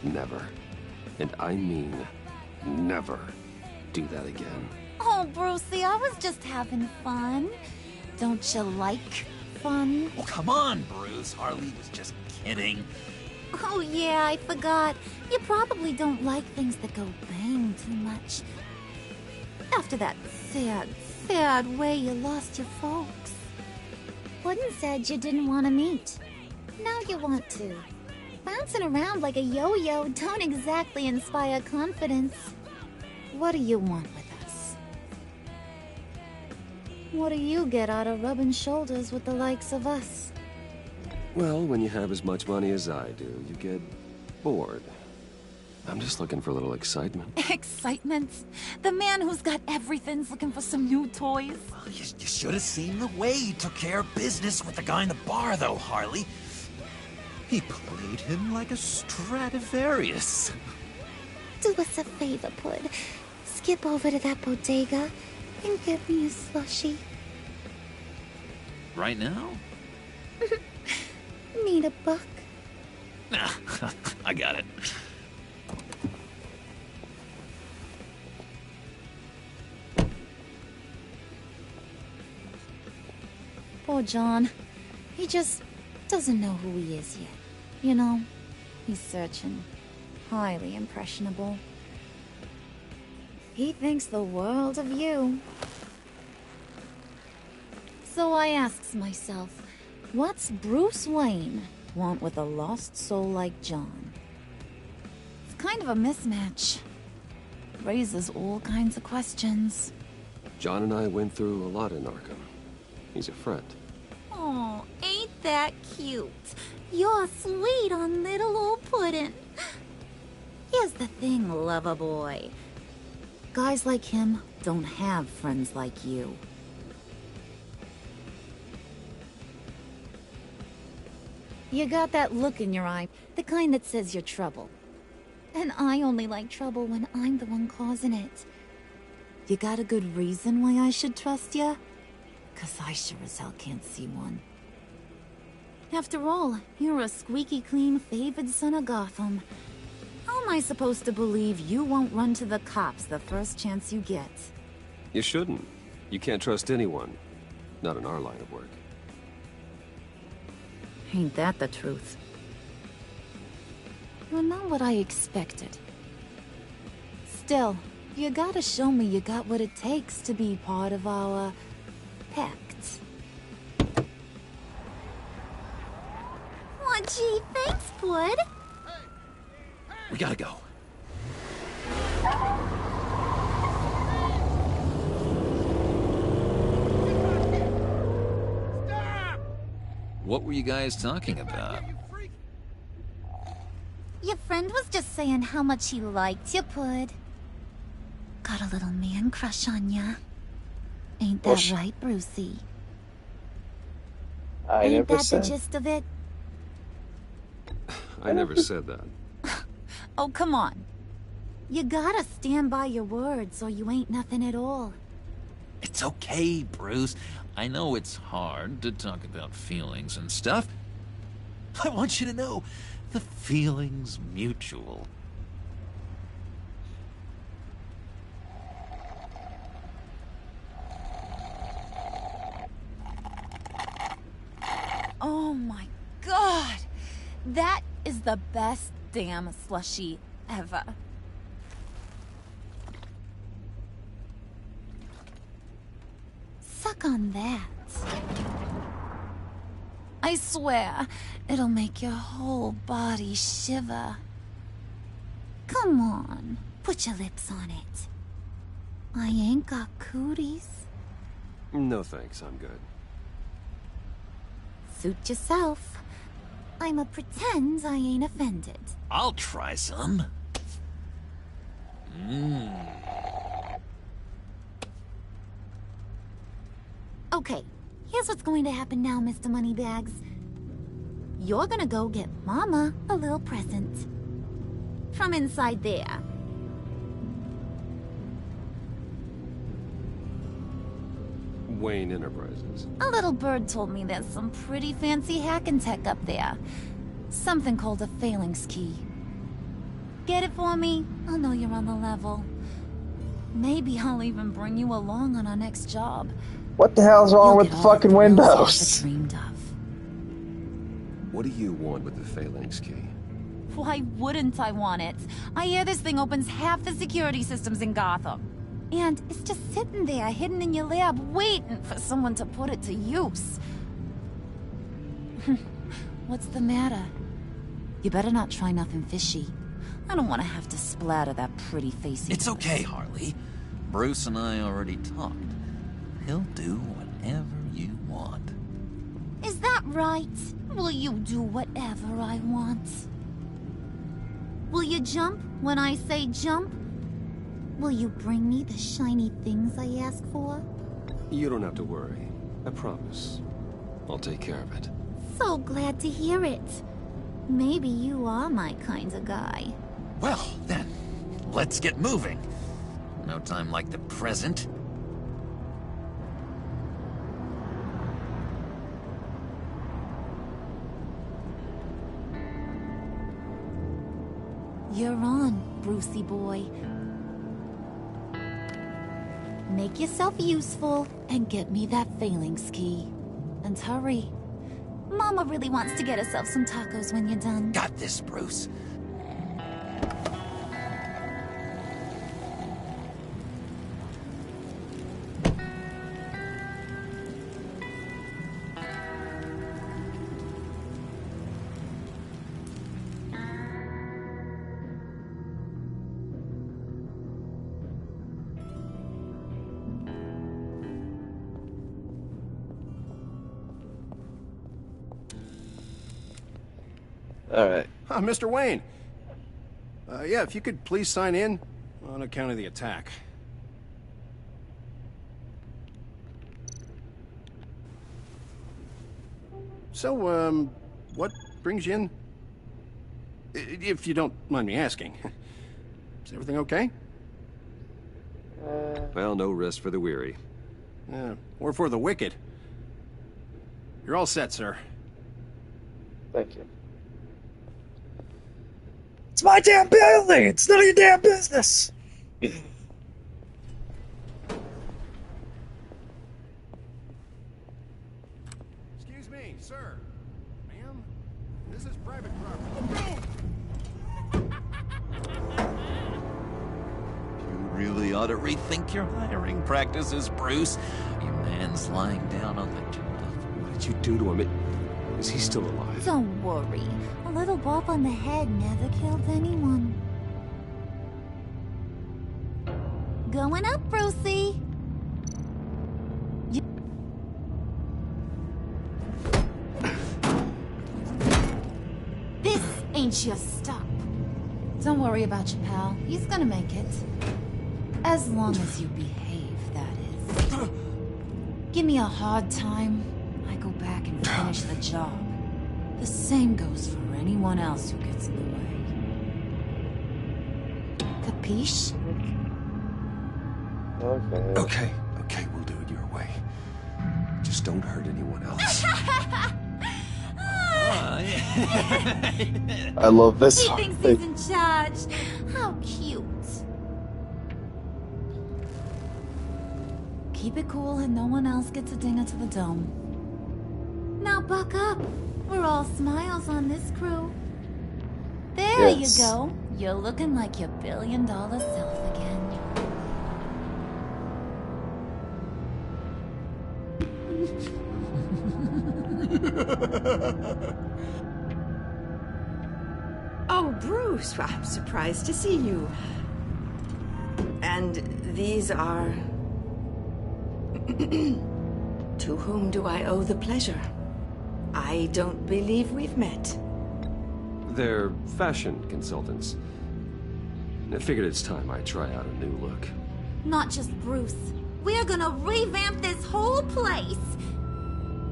Never. And I mean never do that again. Oh, Brucey, I was just having fun. Don't you like fun? Oh, come on, Bruce. Harley was just kidding. Oh, yeah, I forgot. You probably don't like things that go bang too much. After that sad, sad way you lost your folks. Puddin' said you didn't want to meet. Now you want to. Bouncing around like a yo-yo don't exactly inspire confidence. What do you want with us? What do you get out of rubbing shoulders with the likes of us? Well, when you have as much money as I do, you get bored. I'm just looking for a little excitement. Excitement? The man who's got everything's looking for some new toys? Well, you should have seen the way he took care of business with the guy in the bar, though, Harley. He played him like a Stradivarius. Do us a favor, Pud. Skip over to that bodega and get me a slushie. Right now? Need a buck? Nah, I got it. Poor John. He just doesn't know who he is yet. You know, he's searching. Highly impressionable. He thinks the world of you. So I asks myself, what's Bruce Wayne want with a lost soul like John? It's kind of a mismatch. Raises all kinds of questions. John and I went through a lot in Arkham. He's a friend. Oh, ain't that cute? You're sweet on little old Puddin'. Here's the thing, lover boy. Guys like him don't have friends like you. You got that look in your eye, the kind that says you're trouble. And I only like trouble when I'm the one causing it. You got a good reason why I should trust you? 'Cause I sure as hell can't see one. After all, you're a squeaky clean favored son of Gotham. How am I supposed to believe you won't run to the cops the first chance you get? You shouldn't. You can't trust anyone. Not in our line of work. Ain't that the truth? You're not what I expected. Still, you gotta show me you got what it takes to be part of our pact. Aw, gee, thanks, Bud. We gotta go. What were you guys talking about? Your friend was just saying how much he liked you, Pud. Got a little man crush on ya. Ain't that right, Brucey? Ain't that the gist of it? I never said that. Oh, come on. You gotta stand by your words or you ain't nothing at all. It's okay, Bruce. I know it's hard to talk about feelings and stuff. I want you to know, the feeling's mutual. Oh my god! That is the best damn slushie ever. Suck on that. I swear, it'll make your whole body shiver. Come on, put your lips on it. I ain't got cooties. No thanks, I'm good. Suit yourself. I'ma pretend I ain't offended. I'll try some. Okay, here's what's going to happen now, Mr. Moneybags. You're gonna go get Mama a little present. From inside there. Wayne Enterprises. A little bird told me there's some pretty fancy hacking tech up there. Something called a phalanx key. Get it for me? I'll know you're on the level. Maybe I'll even bring you along on our next job. What the hell's wrong with the fucking windows? Dreamed of. What do you want with the phalanx key? Why wouldn't I want it? I hear this thing opens half the security systems in Gotham. And it's just sitting there, hidden in your lab, waiting for someone to put it to use. What's the matter? You better not try nothing fishy. I don't want to have to splatter that pretty face. It's okay, Harley. Bruce and I already talked. He'll do whatever you want. Is that right? Will you do whatever I want? Will you jump when I say jump? Will you bring me the shiny things I ask for? You don't have to worry. I promise. I'll take care of it. So glad to hear it. Maybe you are my kind of guy. Well, then, let's get moving. No time like the present. You're on, Brucey boy. Make yourself useful and get me that phalanx key. And hurry. Mama really wants to get herself some tacos when you're done. Got this, Bruce. Alright. Mr. Wayne. Yeah, if you could please sign in on account of the attack. So, what brings you in? If you don't mind me asking. Is everything okay? Well, no rest for the weary. Or for the wicked. You're all set, sir. Thank you. It's my damn building! It's none of your damn business! Excuse me, sir. Ma'am? This is private property. You really ought to rethink your hiring practices, Bruce. Your man's lying down on the job. What did you do to him? Is he still alive? Don't worry. A little bump on the head never killed anyone. Going up, Brucey. This ain't your stop. Don't worry about your pal. He's gonna make it. As long as you behave, that is. Give me a hard time, I go back and finish the job. The same goes for anyone else who gets in the way. Capiche? Okay, we'll do it your way. Just don't hurt anyone else. I love this. He thinks he's in charge. How cute. Keep it cool and no one else gets a dinger to the dome. Now buck up. We're all smiles on this crew. There Yes. you go. You're looking like your billion-dollar self again. Oh, Bruce, I'm surprised to see you. And these are... To whom do I owe the pleasure? I don't believe we've met. They're fashion consultants. I figured it's time I try out a new look. Not just Bruce. We're gonna revamp this whole place.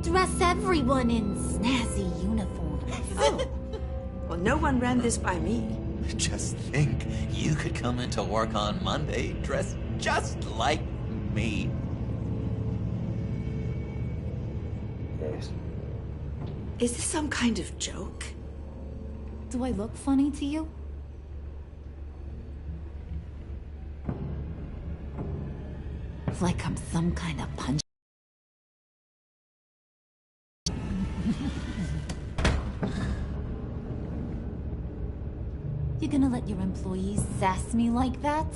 Dress everyone in snazzy uniforms. Oh. Well, no one ran this by me. Just think, you could come into work on Monday dressed just like me. Is this some kind of joke? Do I look funny to you? Like I'm some kind of punch. You gonna let your employees sass me like that?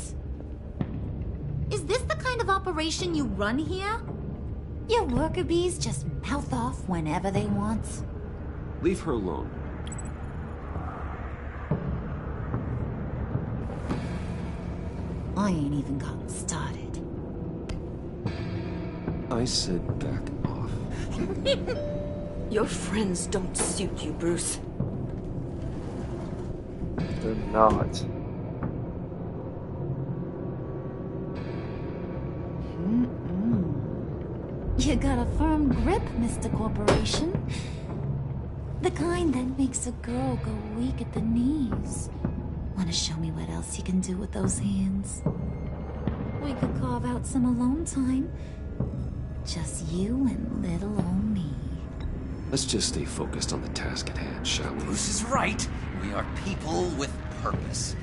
Is this the kind of operation you run here? Your worker bees just mouth off whenever they want. Leave her alone. I ain't even gotten started. I said back off. Your friends don't suit you, Bruce. They're not. You got a firm grip, Mr. Corporation. The kind that makes a girl go weak at the knees. Wanna show me what else you can do with those hands? We could carve out some alone time. Just you and little old me. Let's just stay focused on the task at hand, shall we? Bruce is right. We are people with purpose.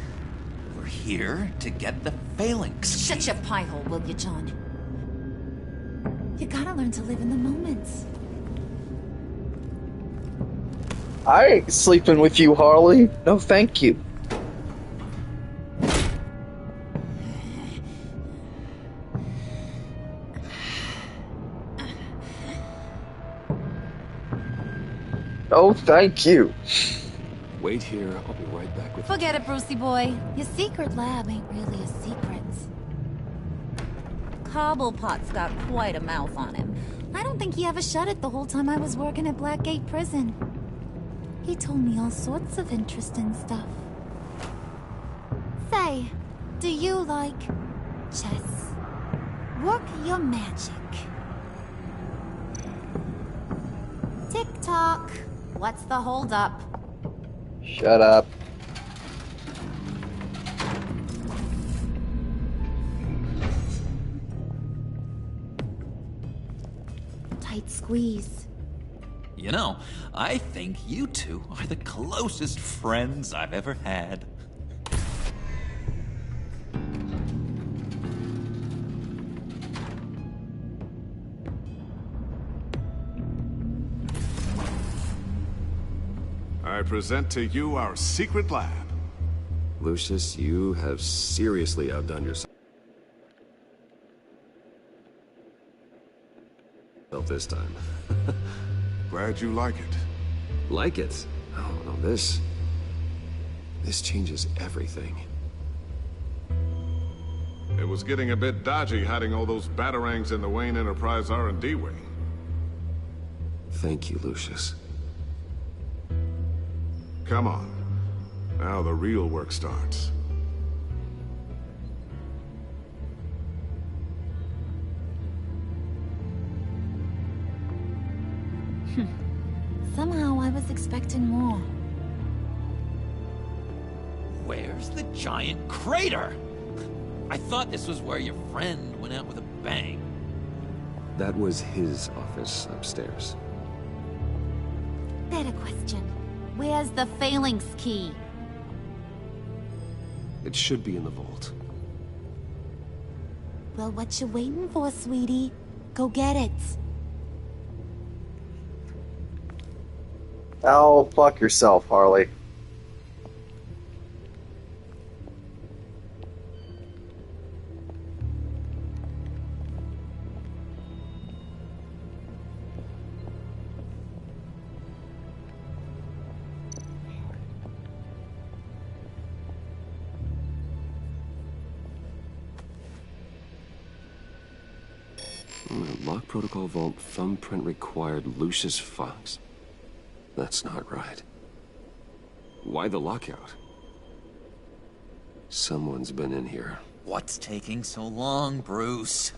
We're here to get the phalanx. Shut your pie hole, will you, John? You gotta learn to live in the moments. I ain't sleeping with you, Harley. No, thank you. Oh, thank you. Wait here. I'll be right back with you. Forget it, Brucey boy. Your secret lab ain't really a secret. Cobblepot's got quite a mouth on him. I don't think he ever shut it the whole time I was working at Blackgate Prison. He told me all sorts of interesting stuff. Say, do you like chess? Work your magic. Tick-tock. What's the holdup? Shut up. Tight squeeze. You know, I think you two are the closest friends I've ever had. I present to you our secret lab. Lucius, you have seriously outdone yourself this time. Glad you like it. Like it? Oh, no, this changes everything. It was getting a bit dodgy hiding all those batarangs in the Wayne Enterprise R&D wing. Thank you, Lucius. Come on. Now the real work starts. Somehow I was expecting more. Where's the giant crater? I thought this was where your friend went out with a bang. That was his office upstairs. Better question. Where's the phalanx key? It should be in the vault. Well, what you waiting for, sweetie? Go get it. Oh, fuck yourself, Harley. Lock protocol vault thumbprint required Lucius Fox. That's not right. Why the lockout? Someone's been in here. What's taking so long, Bruce?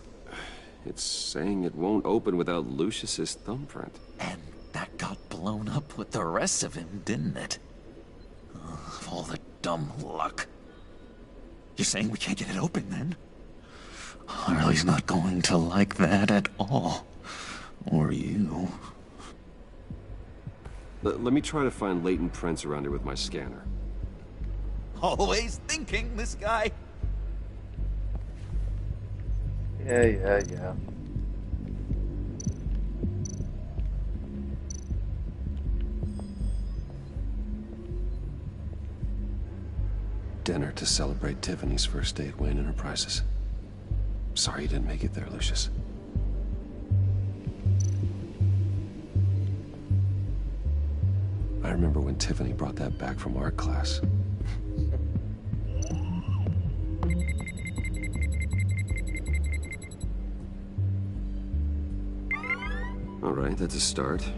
It's saying it won't open without Lucius's thumbprint. And that got blown up with the rest of him, didn't it? Of all the dumb luck. You're saying we can't get it open, then? Harley's not going to like that at all. Or you. Let me try to find latent prints around here with my scanner. Always thinking, this guy. Yeah. Dinner to celebrate Tiffany's first day at Wayne Enterprises. Sorry you didn't make it there, Lucius. I remember when Tiffany brought that back from art class. All right, that's a start.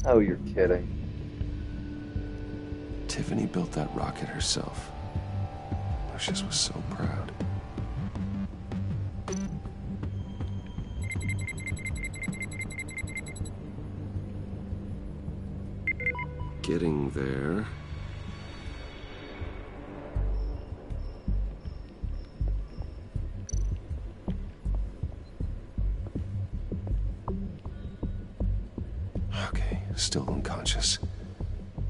Oh, you're kidding. Tiffany built that rocket herself. Lucius was so proud. getting there. Okay, still unconscious.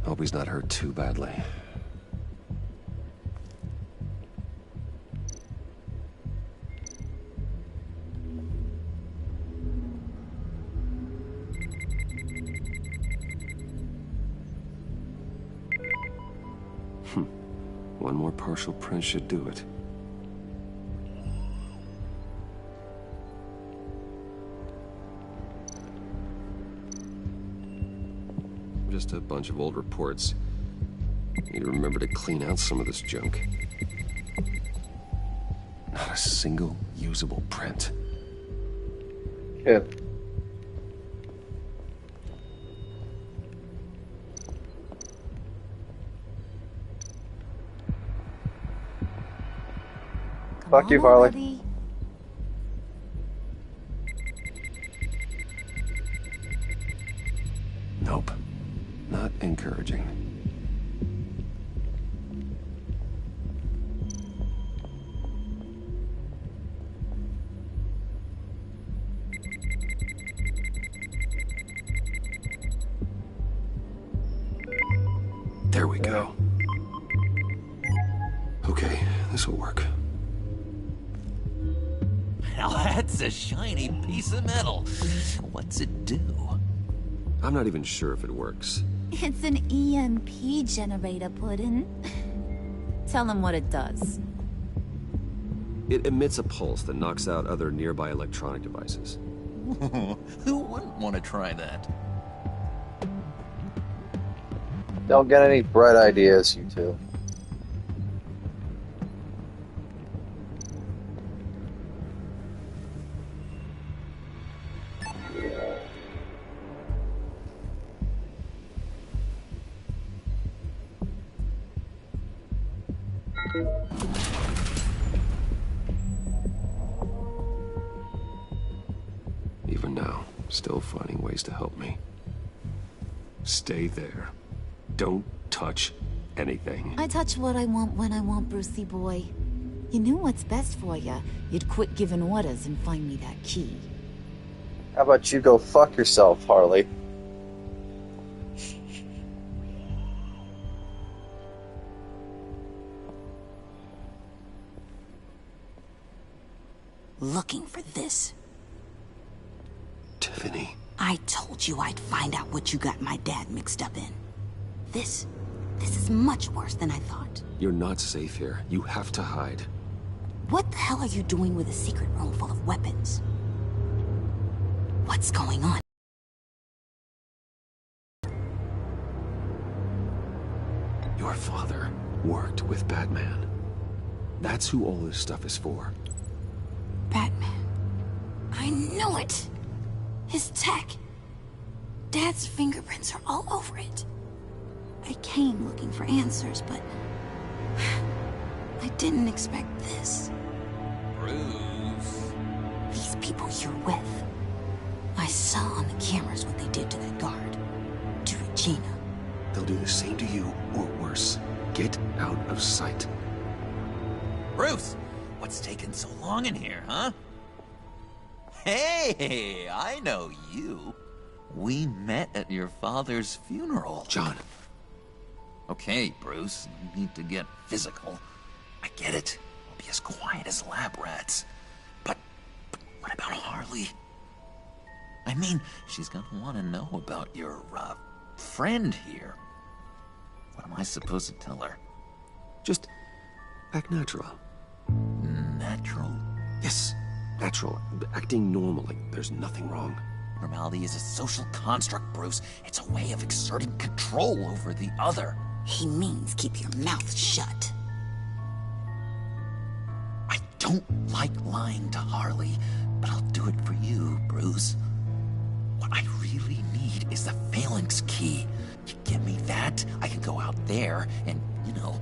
Hope he's not hurt too badly. One more partial print should do it. Just a bunch of old reports. Need to remember to clean out some of this junk. Not a single usable print. Yeah. Fuck you, Harley. Nope. Not encouraging. There we go. Okay, this will work. Now that's a shiny piece of metal. What's it do? I'm not even sure if it works. It's an EMP generator, Puddin'. Tell him what it does. It emits a pulse that knocks out other nearby electronic devices. Who wouldn't want to try that? Don't get any bright ideas, you two. Even now, still finding ways to help me. Stay there. Don't touch anything. I touch what I want when I want, Brucey boy. You knew what's best for you. You'd quit giving orders and find me that key. How about you go fuck yourself, Harley? Looking for this. Tiffany. I told you I'd find out what you got my dad mixed up in. This is much worse than I thought. You're not safe here. You have to hide. What the hell are you doing with a secret room full of weapons? What's going on? Your father worked with Batman. That's who all this stuff is for. Batman. I knew it! His tech. Dad's fingerprints are all over it. I came looking for answers, but I didn't expect this. Bruce. These people you're with. I saw on the cameras what they did to that guard. To Regina. They'll do the same to you, or worse. Get out of sight. Bruce, what's taking so long in here, huh? Hey, I know you. We met at your father's funeral. John. Okay, Bruce, no need to get physical. I get it. We'll be as quiet as lab rats. But what about Harley? I mean, she's gonna want to know about your, friend here. What am I supposed to tell her? Just act natural. Natural? Yes, natural. Acting normal, like there's nothing wrong. Normality is a social construct, Bruce. It's a way of exerting control over the other. He means keep your mouth shut. I don't like lying to Harley, but I'll do it for you, Bruce. What I really need is the phalanx key. You get me that, I can go out there and, you know,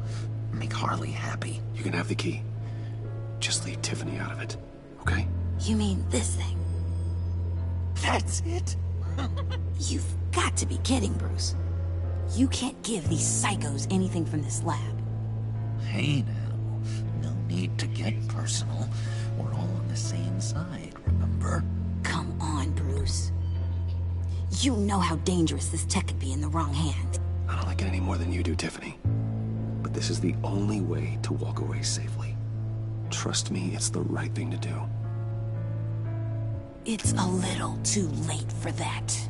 make Harley happy. You can have the key. Just leave Tiffany out of it, okay? You mean this thing? That's it? You've got to be kidding, Bruce. You can't give these psychos anything from this lab. Hey now, no need to get personal. We're all on the same side, remember? Come on, Bruce. You know how dangerous this tech could be in the wrong hands. I don't like it any more than you do, Tiffany. But this is the only way to walk away safely. Trust me, it's the right thing to do. It's a little too late for that.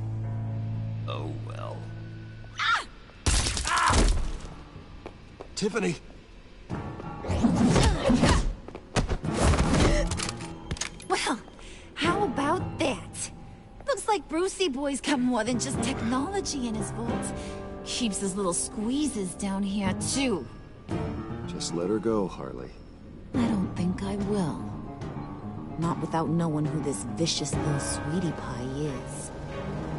Oh well. Tiffany! Well, how about that? Looks like Brucey Boy's got more than just technology in his vault. Keeps his little squeezes down here, too. Just let her go, Harley. I don't think I will. Not without knowing who this vicious little sweetie pie is.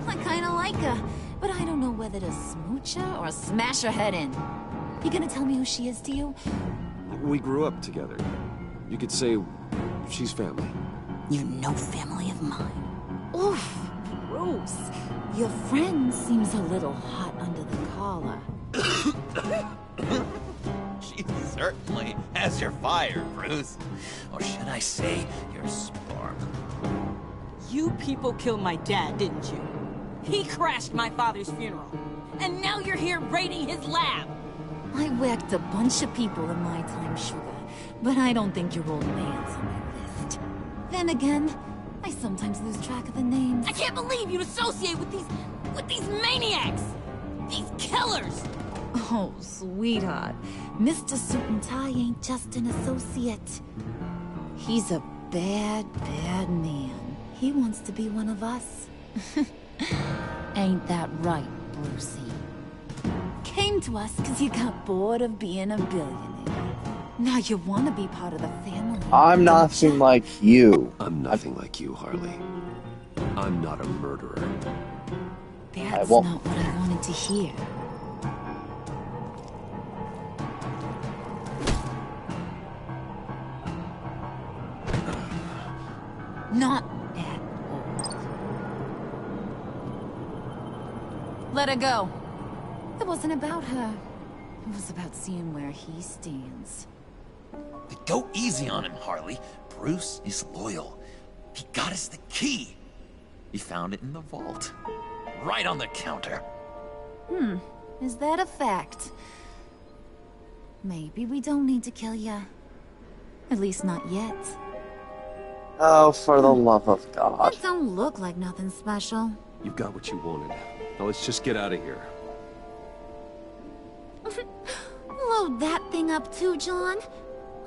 I kinda like her, but I don't know whether to smooch her or smash her head in. You gonna tell me who she is to you? We grew up together. You could say she's family. You're no family of mine. Oof, Bruce. Your friend seems a little hot under the collar. She certainly has your fire, Bruce. Or should I say, your spark. You people killed my dad, didn't you? He crashed my father's funeral. And now you're here raiding his lab. I whacked a bunch of people in my time, Sugar, but I don't think your old man's on my list. Then again, I sometimes lose track of the names. I can't believe you'd associate with these maniacs! These killers! Oh, sweetheart. Mr. Suit and Tie ain't just an associate. He's a bad, bad man. He wants to be one of us. Ain't that right, Brucey? Came to us because you got bored of being a billionaire. Now you want to be part of the family. I'm nothing like you. I'm nothing like you, Harley. I'm not a murderer. That's not what I wanted to hear. Not at all. Let her go. It wasn't about her. It was about seeing where he stands. Go easy on him, Harley. Bruce is loyal. He got us the key. He found it in the vault. Right on the counter. Is that a fact? Maybe we don't need to kill ya. At least not yet. Oh, for the love of God. That don't look like nothing special. You've got what you wanted. Now let's just get out of here. Load that thing up too, John.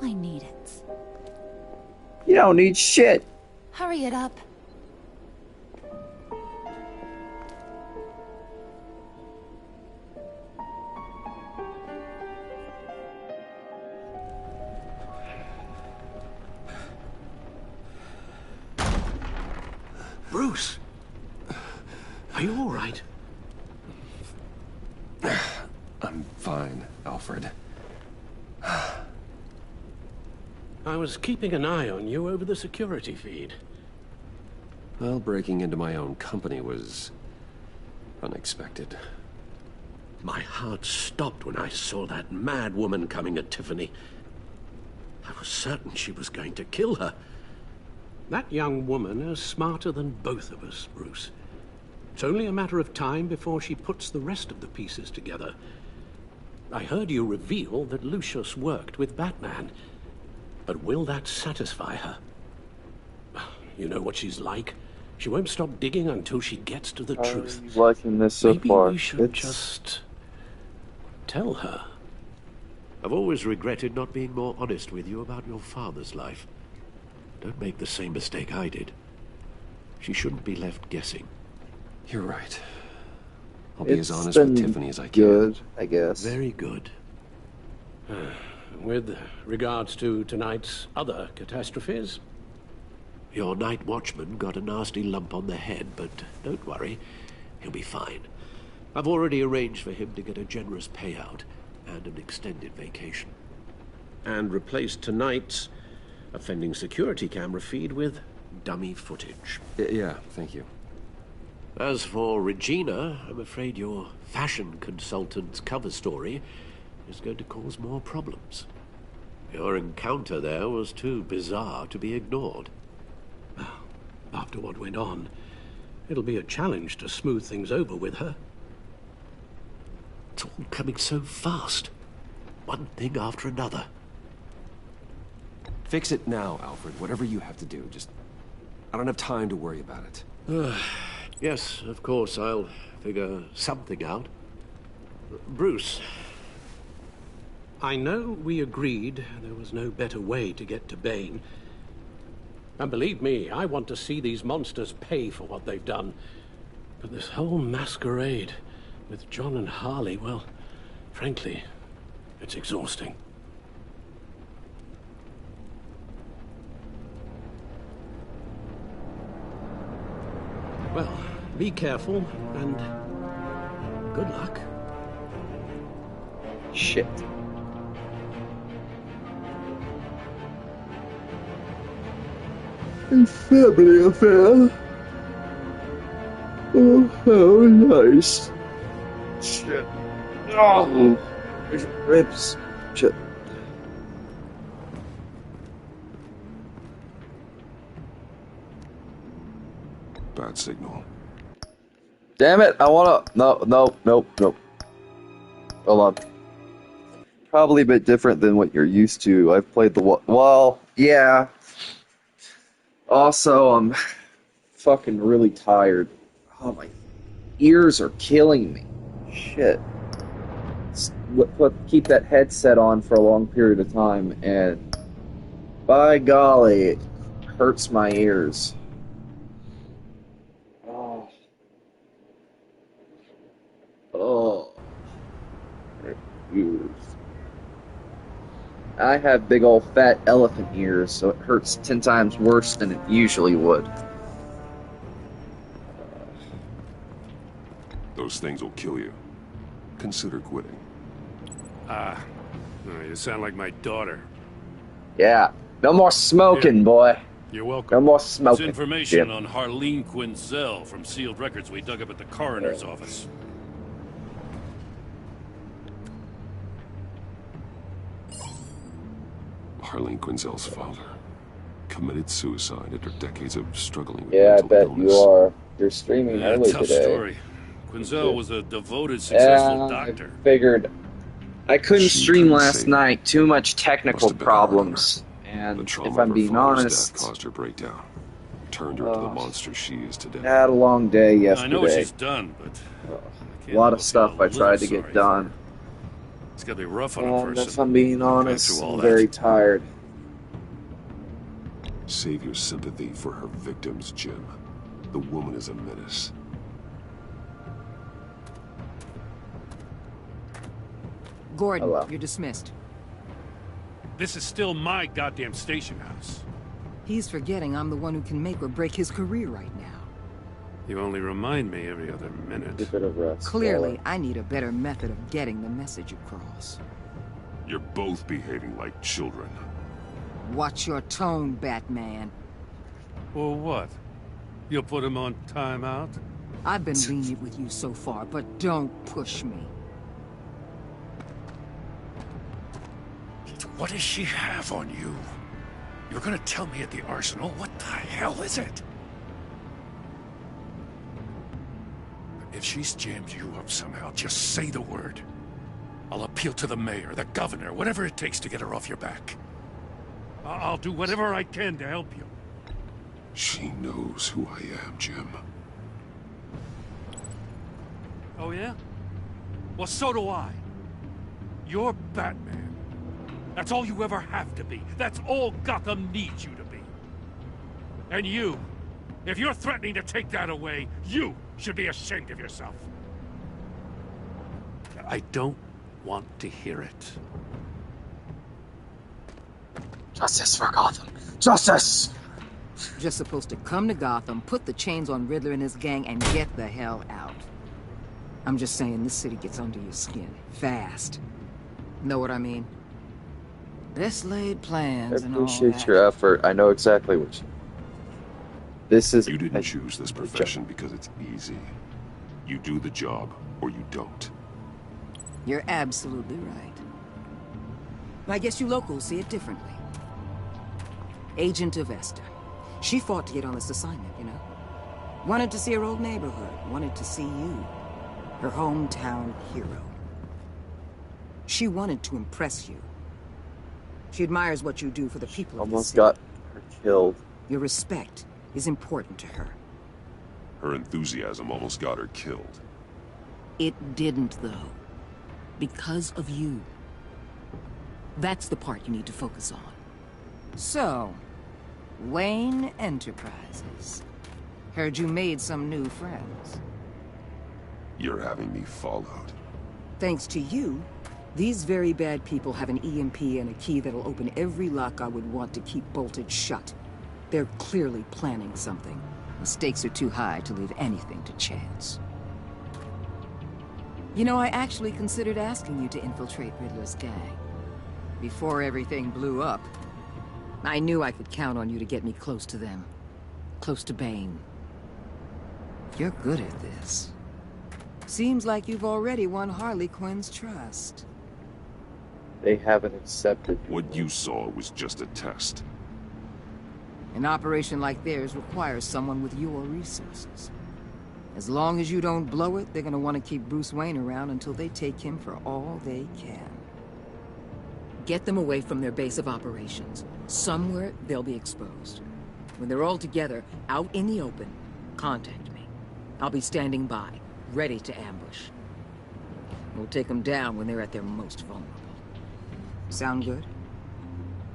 I need it. You don't need shit. Hurry it up. Bruce! Are you all right? I'm fine, Alfred. I was keeping an eye on you over the security feed. Well, breaking into my own company was unexpected. My heart stopped when I saw that mad woman coming at Tiffany. I was certain she was going to kill her. That young woman is smarter than both of us, Bruce. It's only a matter of time before she puts the rest of the pieces together. I heard you reveal that Lucius worked with Batman. But will that satisfy her? You know what she's like. She won't stop digging until she gets to the truth. I'm liking this so far. Maybe we should just tell her. I've always regretted not being more honest with you about your father's life. Don't make the same mistake I did. She shouldn't be left guessing. You're right. I'll be as honest with Tiffany as I can. Good, I guess. Very good. With regards to tonight's other catastrophes? Your night watchman got a nasty lump on the head, but don't worry. He'll be fine. I've already arranged for him to get a generous payout and an extended vacation. And replaced tonight's offending security camera feed with dummy footage. Yeah, thank you. As for Regina, I'm afraid your fashion consultant's cover story is going to cause more problems. Your encounter there was too bizarre to be ignored. Well, after what went on, it'll be a challenge to smooth things over with her. It's all coming so fast. One thing after another. Fix it now, Alfred. Whatever you have to do. Just... I don't have time to worry about it. Yes, of course, I'll figure something out. Bruce. I know we agreed there was no better way to get to Bane. And believe me, I want to see these monsters pay for what they've done. But this whole masquerade with John and Harley, well, frankly, it's exhausting. Well, be careful, and good luck. Shit. A family affair. Oh, how nice. Shit. Oh, ribs. Shit. Bad signal. Damn it, I wanna... No, nope. Hold on. Probably a bit different than what you're used to. I've played the... Well, yeah. Also, I'm fucking really tired. Oh, my ears are killing me. Shit. Keep that headset on for a long period of time, and by golly, it hurts my ears. Oh. Ears. I have big old fat elephant ears, so it hurts 10 times worse than it usually would. Those things will kill you. Consider quitting. You sound like my daughter. Yeah. No more smoking, boy. You're welcome. No more smoking. It's information on Harleen Quinzel from sealed records we dug up at the coroner's office. Harleen Quinzel's father committed suicide after decades of struggling with Yeah, I mental bet illness. you are. You're streaming Yeah, early tough today. story. Quinzel was a devoted, successful doctor. I figured. I couldn't She stream couldn't last save night. Too much technical Must have been hard on her. problems. And The trauma if I'm of her being father's honest, death caused her breakdown, turned her into the monster she is today. I had a long day yesterday. I know what she's done, but A lot of stuff I tried to get done. It's gotta be rough on a And person. if I'm being Going honest, through all I'm that. very tired. Save your sympathy for her victims, Jim. The woman is a menace. Gordon, Hello. you're dismissed. This is still my goddamn station house. He's forgetting I'm the one who can make or break his career right now. You only remind me every other minute. A bit of rest. Clearly, I need a better method of getting the message across. You're both behaving like children. Watch your tone, Batman. Well, what? You'll put him on timeout? I've been lenient with you so far, but don't push me. What does she have on you? You're gonna tell me at the arsenal? What the hell is it? If she's jammed you up somehow, just say the word. I'll appeal to the mayor, the governor, whatever it takes to get her off your back. I'll do whatever I can to help you. She knows who I am, Jim. Oh, yeah? Well, so do I. You're Batman. That's all you ever have to be. That's all Gotham needs you to be. And you, if you're threatening to take that away, you should be ashamed of yourself. I don't want to hear it. Justice for Gotham. Justice! Just supposed to come to Gotham, put the chains on Riddler and his gang, and get the hell out. I'm just saying, this city gets under your skin. Fast. Know what I mean? Best laid plans I and all appreciate that. your effort. I know exactly what you... This is... You didn't choose this profession because it's easy. You do the job, or you don't. You're absolutely right. I guess you locals see it differently. Agent of Esther. She fought to get on this assignment, you know? Wanted to see her old neighborhood. Wanted to see you. Her hometown hero. She wanted to impress you. She admires what you do for the people of the Almost city. got her killed. Your respect is important to her. Her enthusiasm almost got her killed. It didn't, though. Because of you. That's the part you need to focus on. So, Wayne Enterprises. Heard you made some new friends. You're having me followed. Thanks to you, these very bad people have an EMP and a key that'll open every lock I would want to keep bolted shut. They're clearly planning something. The stakes are too high to leave anything to chance. You know, I actually considered asking you to infiltrate Riddler's gang. Before everything blew up, I knew I could count on you to get me close to them. Close to Bane. You're good at this. Seems like you've already won Harley Quinn's trust. They haven't accepted. What you saw was just a test. An operation like theirs requires someone with your resources. As long as you don't blow it, they're gonna want to keep Bruce Wayne around until they take him for all they can. Get them away from their base of operations. Somewhere they'll be exposed. When they're all together, out in the open, contact me. I'll be standing by, ready to ambush. We'll take them down when they're at their most vulnerable. Sound good?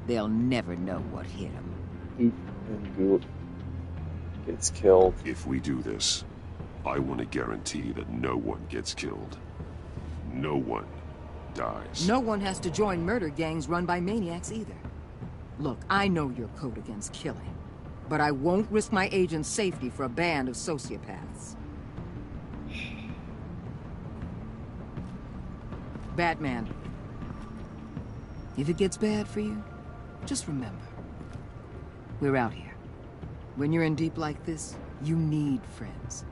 They'll never know what hit them. And Goop gets killed. If we do this, I want to guarantee that no one gets killed. No one dies. No one has to join murder gangs run by maniacs either. Look, I know your code against killing, but I won't risk my agent's safety for a band of sociopaths. Batman, if it gets bad for you, just remember, we're out here. When you're in deep like this, you need friends.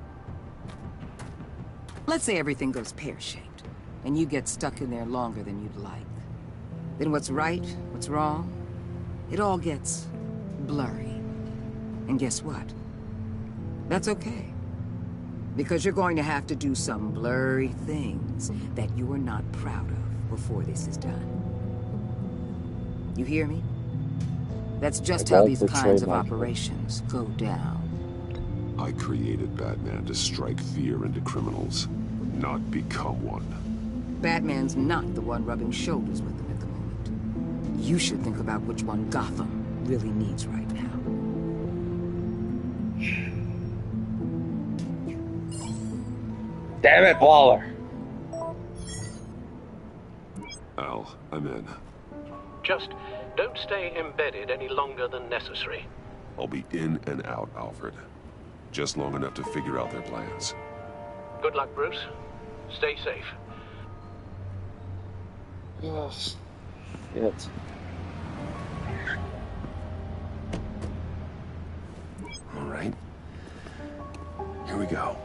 Let's say everything goes pear-shaped, and you get stuck in there longer than you'd like. Then what's right, what's wrong, it all gets blurry. And guess what? That's okay. Because you're going to have to do some blurry things that you are not proud of before this is done. You hear me? That's just how these kinds of operations go down. I created Batman to strike fear into criminals, not become one. Batman's not the one rubbing shoulders with them at the moment. You should think about which one Gotham really needs right now. Damn it, Waller! Al, I'm in. Just don't stay embedded any longer than necessary. I'll be in and out, Alfred. Just long enough to figure out their plans. Good luck, Bruce. Stay safe. Oh, shit. All right. Here we go.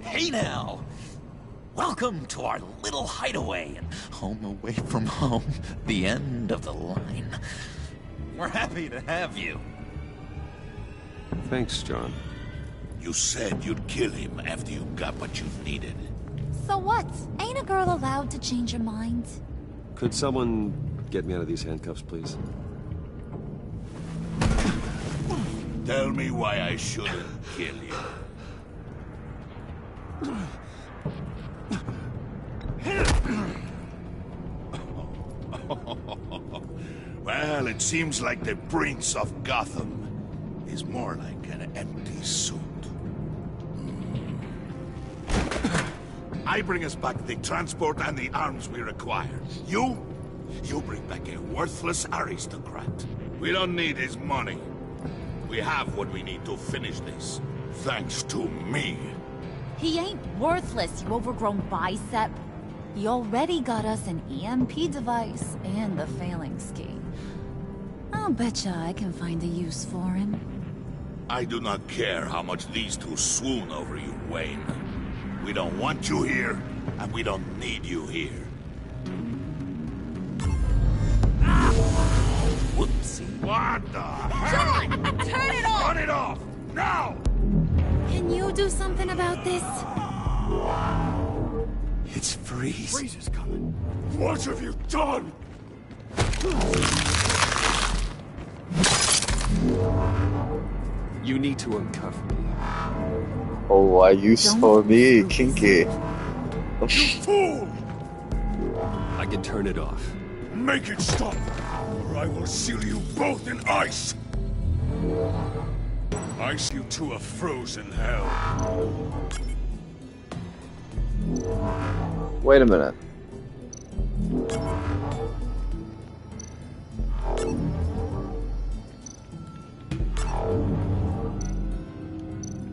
Hey now! Welcome to our little hideaway and home away from home, the end of the line. We're happy to have you. Thanks, John. You said you'd kill him after you got what you needed. So what? Ain't a girl allowed to change her mind? Could someone get me out of these handcuffs, please? Tell me why I shouldn't kill you. Well, it seems like the Prince of Gotham is more like an empty suit. I bring us back the transport and the arms we require. You bring back a worthless aristocrat. We don't need his money. We have what we need to finish this. Thanks to me. He ain't worthless, you overgrown bicep. He already got us an EMP device and the phalanx key. I'll betcha I can find a use for him. I do not care how much these two swoon over you, Wayne. We don't want you here, and we don't need you here. Whoopsie. What the heck? John! Turn it off! Turn it off! Now! Can you do something about this? It's Freeze. Freeze is coming. What have you done? You need to uncuff me. Oh, why you so me, kinky? You fool! I can turn it off. Make it stop, or I will seal you both in ice. Ice you to a frozen hell. Wait a minute.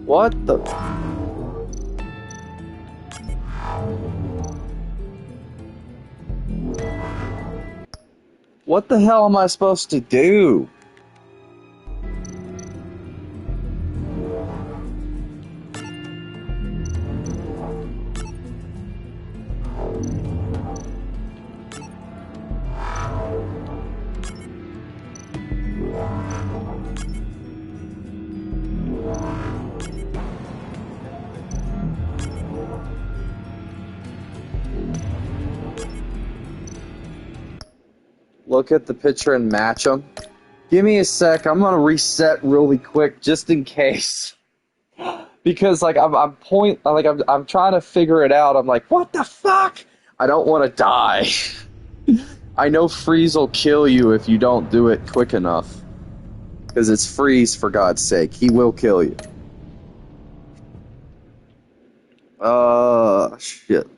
What the? What the hell am I supposed to do? Look at the picture and match them. Give me a sec. I'm gonna reset really quick just in case, because like I'm trying to figure it out. I'm like, what the fuck? I don't want to die. I know Freeze will kill you if you don't do it quick enough, because it's Freeze, for God's sake. He will kill you. Shit.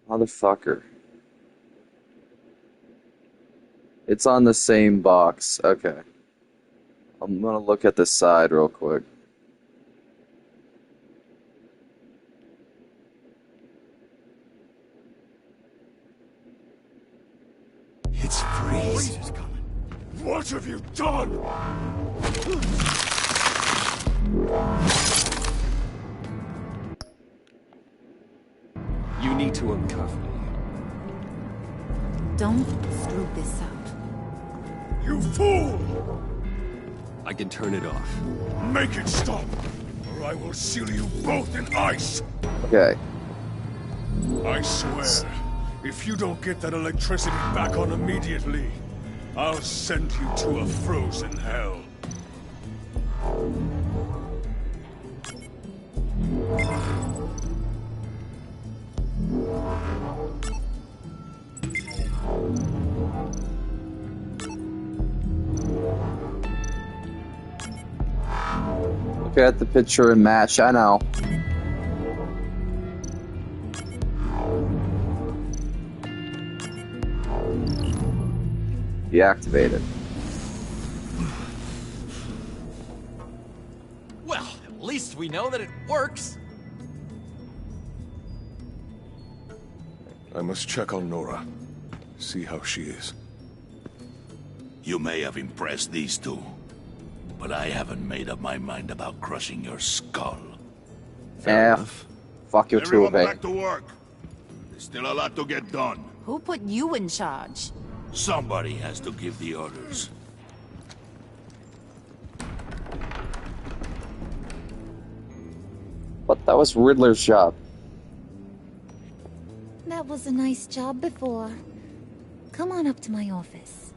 Motherfucker. It's on the same box. Okay. I'm gonna look at the side real quick. It's Freeze. Freeze is coming. What have you done? You need to uncuff me. Don't screw this up. You fool! I can turn it off. Make it stop, or I will seal you both in ice. Okay. I swear, if you don't get that electricity back on immediately, I'll send you to a frozen hell. Look at the picture and match. I know. Deactivated. Well, at least we know that it works. I must check on Nora. See how she is. You may have impressed these two, but I haven't made up my mind about crushing your skull. Fuck you too, Everyone okay? back to work. There's still a lot to get done. Who put you in charge? Somebody has to give the orders. But that was Riddler's job. That was a nice job before. Come on up to my office.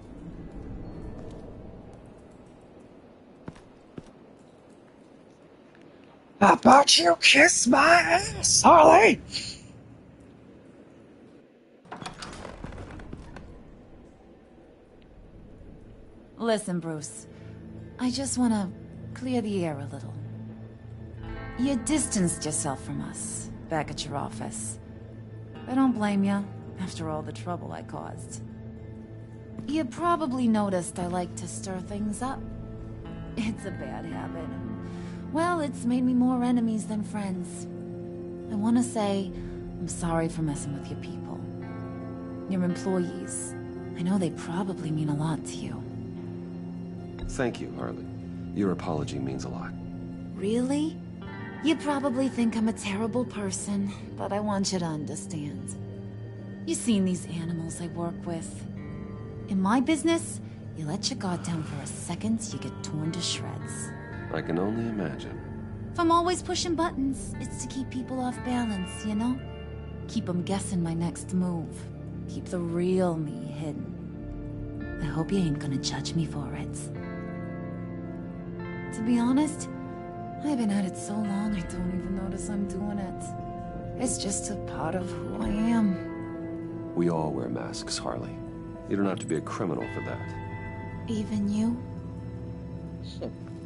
How about you kiss my ass, Harley? Listen, Bruce. I just want to clear the air a little. You distanced yourself from us back at your office. I don't blame you, after all the trouble I caused. You probably noticed I like to stir things up. It's a bad habit. Well, it's made me more enemies than friends. I want to say I'm sorry for messing with your people. Your employees. I know they probably mean a lot to you. Thank you, Harley. Your apology means a lot. Really? You probably think I'm a terrible person, but I want you to understand. You've seen these animals I work with. In my business, you let your guard down for a second, you get torn to shreds. I can only imagine. If I'm always pushing buttons, it's to keep people off balance, you know? Keep them guessing my next move. Keep the real me hidden. I hope you ain't gonna judge me for it. To be honest, I've been at it so long I don't even notice I'm doing it. It's just a part of who I am. We all wear masks, Harley. You don't have to be a criminal for that. Even you?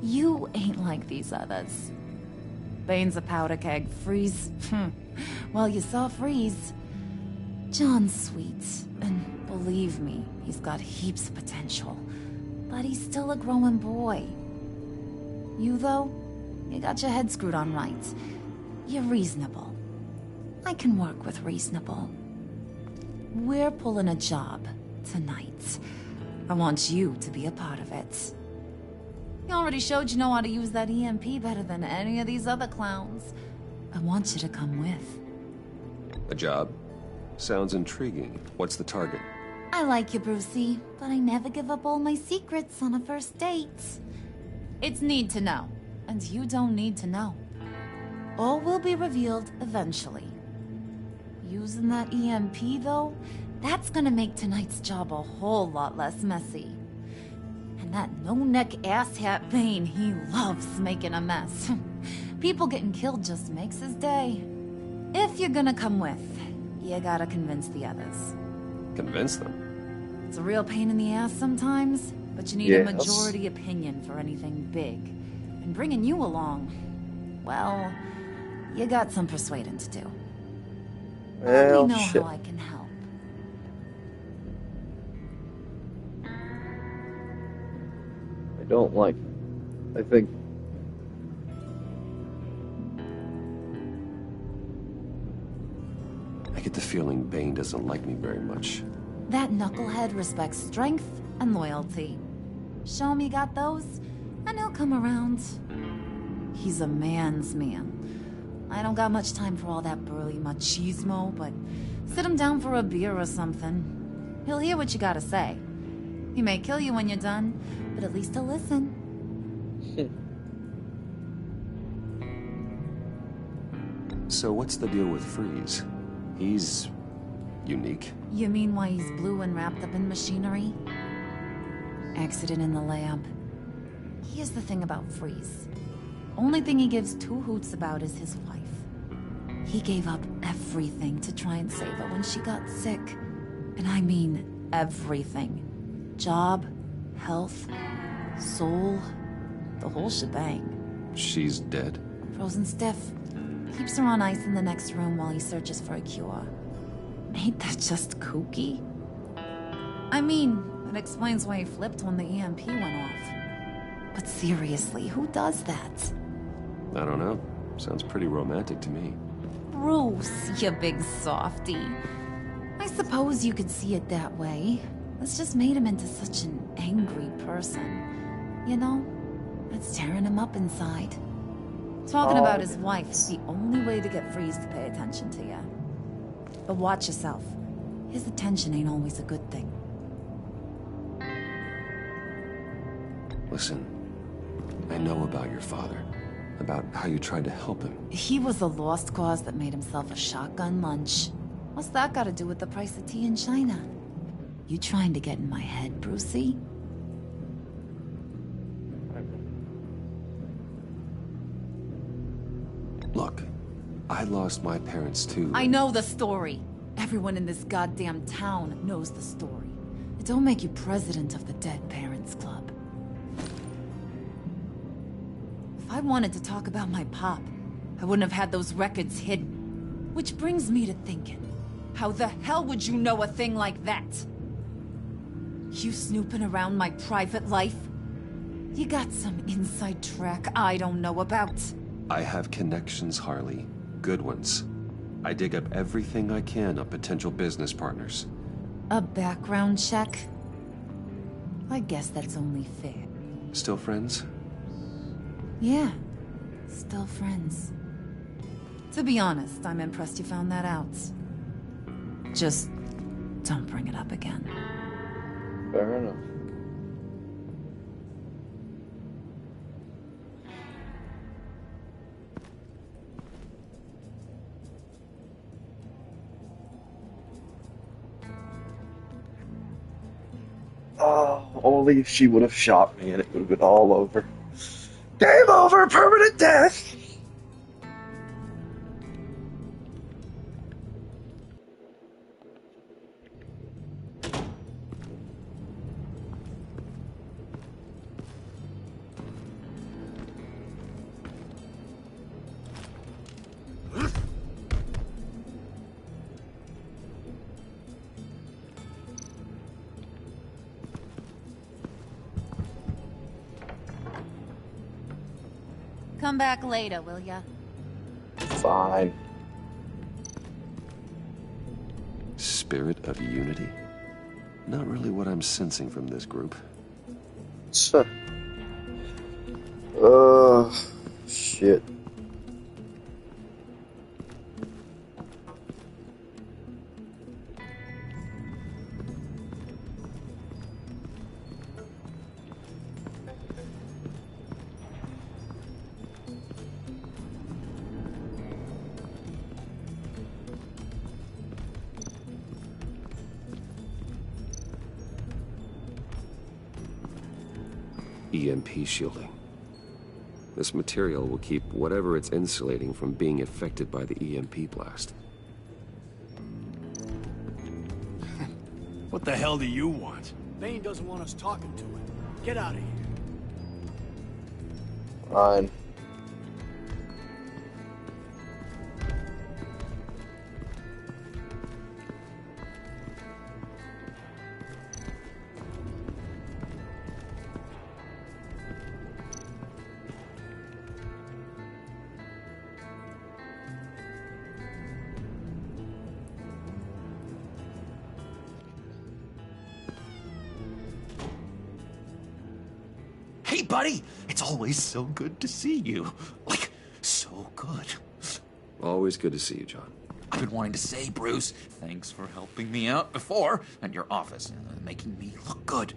You ain't like these others. Bane's a powder keg. Freeze. Well, you saw Freeze. John's sweet, and believe me, he's got heaps of potential. But he's still a growing boy. You, though, you got your head screwed on right. You're reasonable. I can work with reasonable. We're pulling a job tonight. I want you to be a part of it. You already showed you know how to use that EMP better than any of these other clowns. I want you to come with. A job? Sounds intriguing. What's the target? I like you, Brucey, but I never give up all my secrets on a first date. It's need to know, and you don't need to know. All will be revealed eventually. Using that EMP, though, that's gonna make tonight's job a whole lot less messy. And that no-neck asshat Bane, he loves making a mess. People getting killed just makes his day. If you're gonna come with, you gotta convince the others. Convince them? It's a real pain in the ass sometimes, but you need a majority opinion for anything big. And bringing you along, well, you got some persuading to do. Let me know how I can help. I don't like it. I think I get the feeling Bane doesn't like me very much. That knucklehead respects strength and loyalty. Show him you got those, and he'll come around. He's a man's man. I don't got much time for all that burly machismo, but sit him down for a beer or something. He'll hear what you gotta say. He may kill you when you're done, but at least he'll listen. So what's the deal with Freeze? He's unique. You mean why he's blue and wrapped up in machinery? Accident in the lab. Here's the thing about Freeze. Only thing he gives two hoots about is his wife. He gave up everything to try and save her when she got sick. And I mean everything. Job, health, soul, the whole shebang. She's dead? Frozen stiff. Keeps her on ice in the next room while he searches for a cure. Ain't that just kooky? I mean, it explains why he flipped when the EMP went off. But seriously, who does that? I don't know. Sounds pretty romantic to me. Bruce, you big softy. I suppose you could see it that way. It's just made him into such an angry person. You know? It's tearing him up inside. Talking about his wife's the only way to get Freeze to pay attention to you. But watch yourself. His attention ain't always a good thing. Listen, I know about your father. About how you tried to help him. He was a lost cause that made himself a shotgun lunch. What's that got to do with the price of tea in China? You trying to get in my head, Brucey? Look, I lost my parents too. I know the story. Everyone in this goddamn town knows the story. It don't make you president of the Dead Parents Club. If I wanted to talk about my pop, I wouldn't have had those records hidden. Which brings me to thinking, how the hell would you know a thing like that? You snooping around my private life? You got some inside track I don't know about. I have connections, Harley. Good ones. I dig up everything I can on potential business partners. A background check? I guess that's only fair. Still friends? Yeah, still friends. To be honest, I'm impressed you found that out. Just don't bring it up again. Fair enough. Oh, only if she would have shot me and it would have been all over. Game over! Permanent death! Come back later, will ya? Fine. Spirit of unity? Not really what I'm sensing from this group. Shit. EMP shielding. This material will keep whatever it's insulating from being affected by the EMP blast. What the hell do you want? Bane doesn't want us talking to him. Get out of here. Fine. Hey, buddy! It's always so good to see you. Like, so good. Always good to see you, John. I've been wanting to say, Bruce, thanks for helping me out before at your office, making me look good.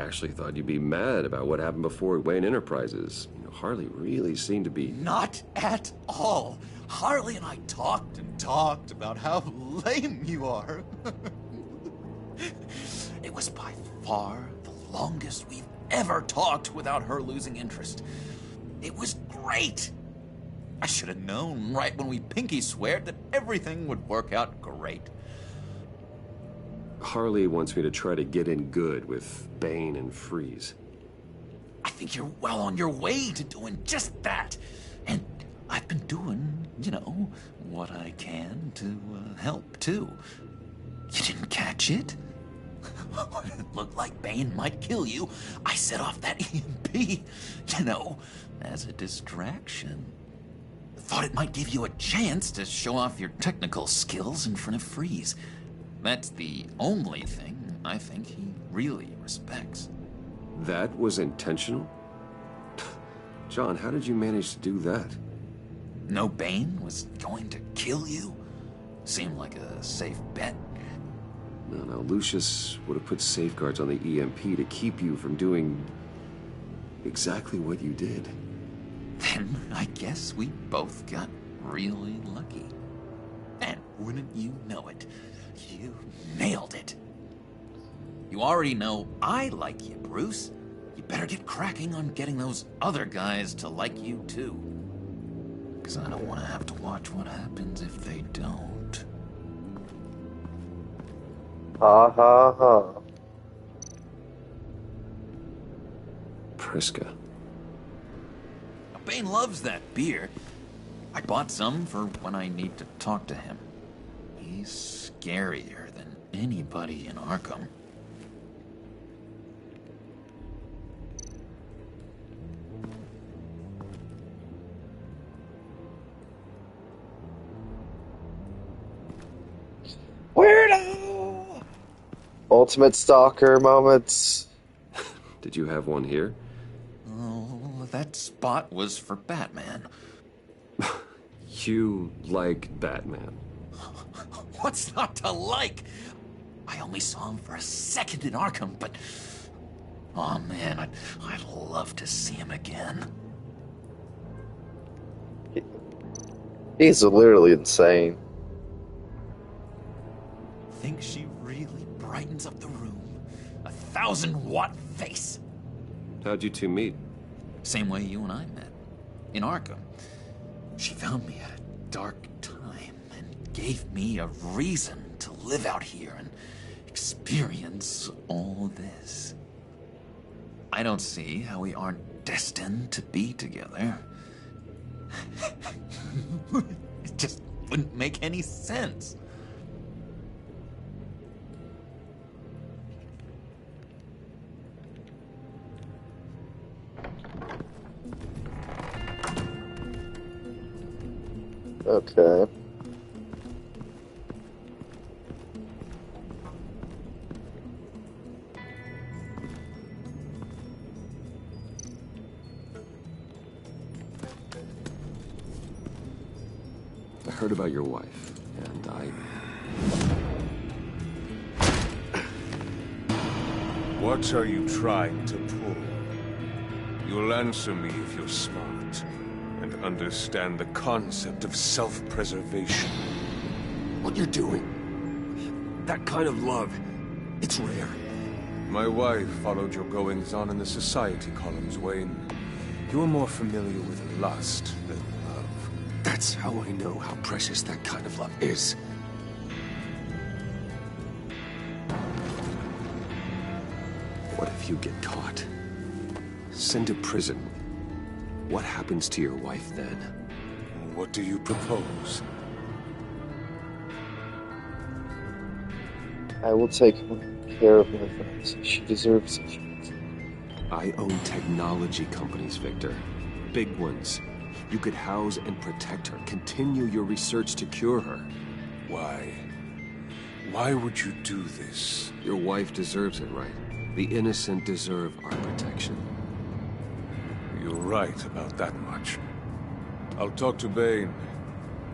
Actually thought you'd be mad about what happened before Wayne Enterprises. You know, Harley really seemed to be... Not at all. Harley and I talked and talked about how lame you are. It was by far the longest we've ever talked without her losing interest. It was great. I should have known right when we pinky sweared that everything would work out great. Harley wants me to try to get in good with Bane and Freeze. I think you're well on your way to doing just that. And I've been doing, you know, what I can to help, too. You didn't catch it? It looked like Bane might kill you. I set off that EMP, you know, as a distraction. Thought it might give you a chance to show off your technical skills in front of Freeze. That's the only thing I think he really respects. That was intentional? John, how did you manage to do that? No, Bane was going to kill you? Seemed like a safe bet. No, Lucius would have put safeguards on the EMP to keep you from doing exactly what you did. Then I guess we both got really lucky. And wouldn't you know it, you nailed it. You already know I like you, Bruce. You better get cracking on getting those other guys to like you too. Because I don't want to have to watch what happens if they don't. Ha ha ha. Triska. Bane loves that beer. I bought some for when I need to talk to him. He's scarier than anybody in Arkham. Weirdo! Ultimate stalker moments. Did you have one here? Oh, that spot was for Batman. You like Batman? What's not to like? I only saw him for a second in Arkham, but... oh man, I'd love to see him again. He's literally insane. Think she really brightens up the room? 1,000-watt face. How'd you two meet? Same way you and I met. In Arkham. She found me at a dark time and gave me a reason to live out here and experience all this. I don't see how we aren't destined to be together. It just wouldn't make any sense. Okay. I heard about your wife, and What are you trying to pull? You'll answer me if you're smart and understand the concept of self-preservation. What you're doing, that kind of love, it's rare. My wife followed your goings-on in the society columns, Wayne. You are more familiar with lust than love. That's how I know how precious that kind of love is. What if you get caught? Sent to prison. What happens to your wife then? What do you propose? I will take care of my friends. She deserves it. I own technology companies, Victor. Big ones. You could house and protect her. Continue your research to cure her. Why? Why would you do this? Your wife deserves it, right? The innocent deserve our protection. You're right about that much. I'll talk to Bane.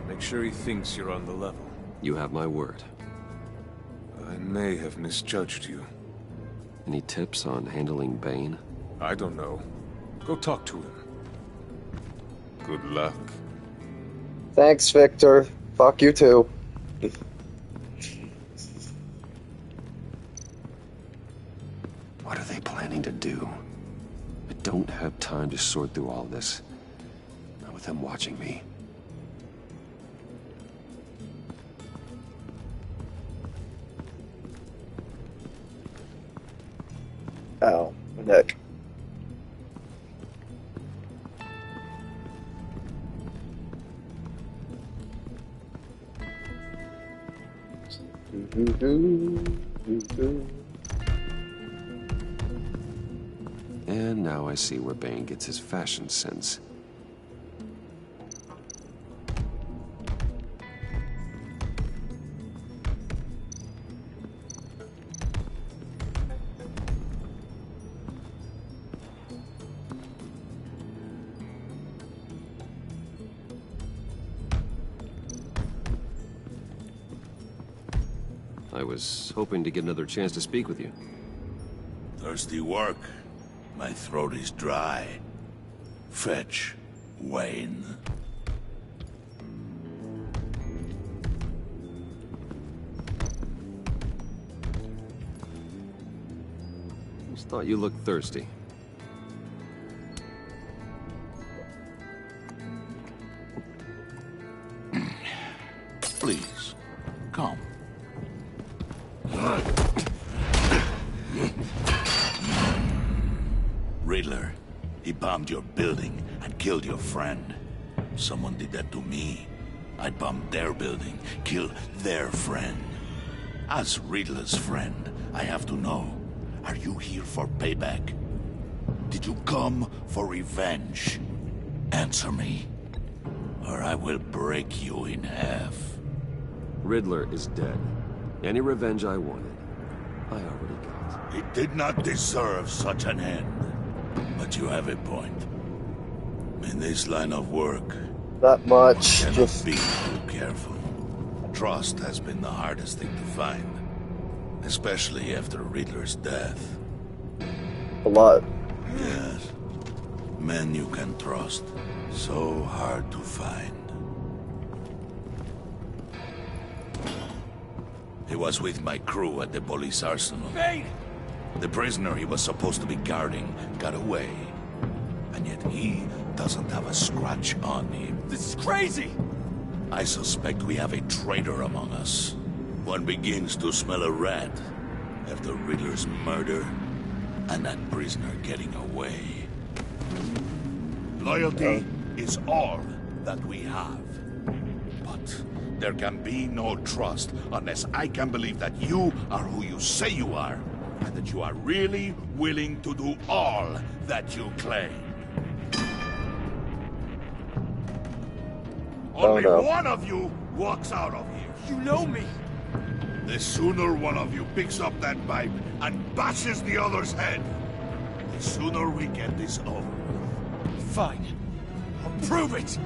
Make sure he thinks you're on the level. You have my word. I may have misjudged you. Any tips on handling Bane? I don't know. Go talk to him. Good luck. Thanks, Victor. Fuck you too. What are they planning to do? I don't have time to sort through all this. Not with them watching me. Ow, my neck. And now I see where Bane gets his fashion sense. I was hoping to get another chance to speak with you. Thirsty work? My throat is dry. Fetch, Wayne. Just thought you looked thirsty. Please, come. Riddler, bombed your building and killed your friend. Someone did that to me. I bombed their building, killed their friend. As Riddler's friend, I have to know, are you here for payback? Did you come for revenge? Answer me, or I will break you in half. Riddler is dead. Any revenge I wanted, I already got. He did not deserve such an end. But you have a point. In this line of work, that much. Cannot just be too careful. Trust has been the hardest thing to find, especially after Riddler's death. A lot. Yes. Men you can trust. So hard to find. He was with my crew at the police arsenal. Bane! The prisoner he was supposed to be guarding got away. And yet he doesn't have a scratch on him. This is crazy! I suspect we have a traitor among us. One begins to smell a rat after Riddler's murder and that prisoner getting away. Loyalty is all that we have. But there can be no trust unless I can believe that you are who you say you are, and that you are really willing to do all that you claim. Only one of you walks out of here. You know me. The sooner one of you picks up that pipe and bashes the other's head, the sooner we get this over. Fine. I'll prove it.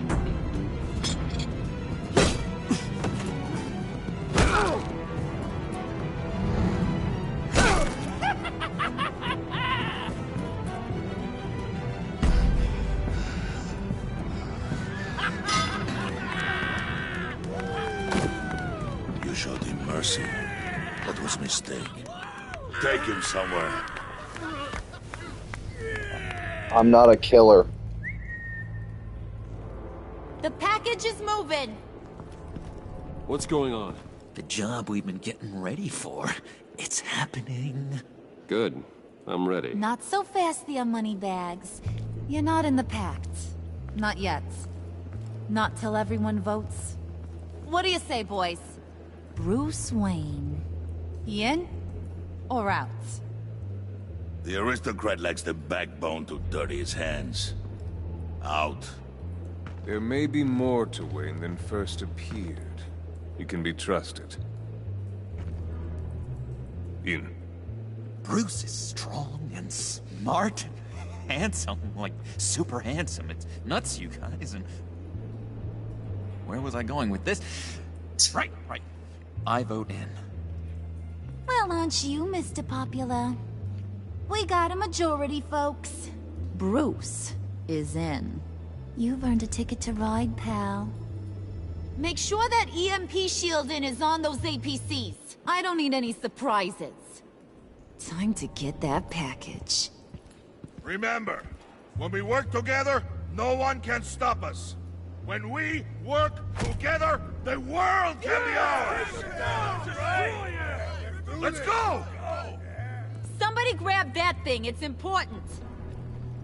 You showed him mercy. That was a mistake. Take him somewhere. I'm not a killer. The package is moving. What's going on? The job we've been getting ready for. It's happening. Good. I'm ready. Not so fast there, Moneybags. You're not in the pact. Not yet. Not till everyone votes. What do you say, boys? Bruce Wayne. In or out? The aristocrat lacks the backbone to dirty his hands. Out. There may be more to Wayne than first appeared. You can be trusted. In. Bruce is strong and smart and handsome, like super handsome. It's nuts, you guys, and... Where was I going with this? Right. I vote in. Well, aren't you, Mr. Popular? We got a majority, folks. Bruce is in. You've earned a ticket to ride, pal. Make sure that EMP shielding is on those APCs. I don't need any surprises. Time to get that package. Remember, when we work together, no one can stop us. When we work together, the world can be ours! Let's go! Somebody grab that thing, it's important.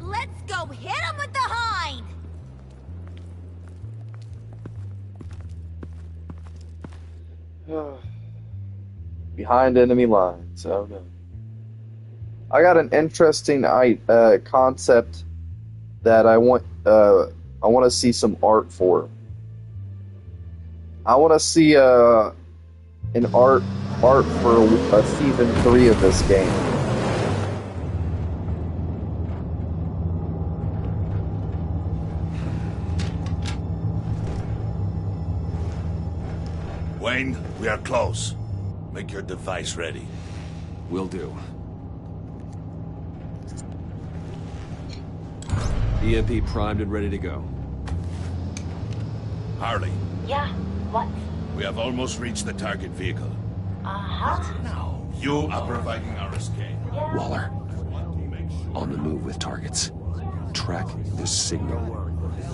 Let's go hit him with the hind! Behind enemy lines. Oh no. I got an interesting concept that I want to see some art for. I want to see an art for season 3 of this game. Wayne, we are close. Make your device ready. Will do. EMP primed and ready to go. Harley. Yeah, what? We have almost reached the target vehicle. Uh-huh. No. You are providing our escape. Waller, on the move with targets. Track this signal.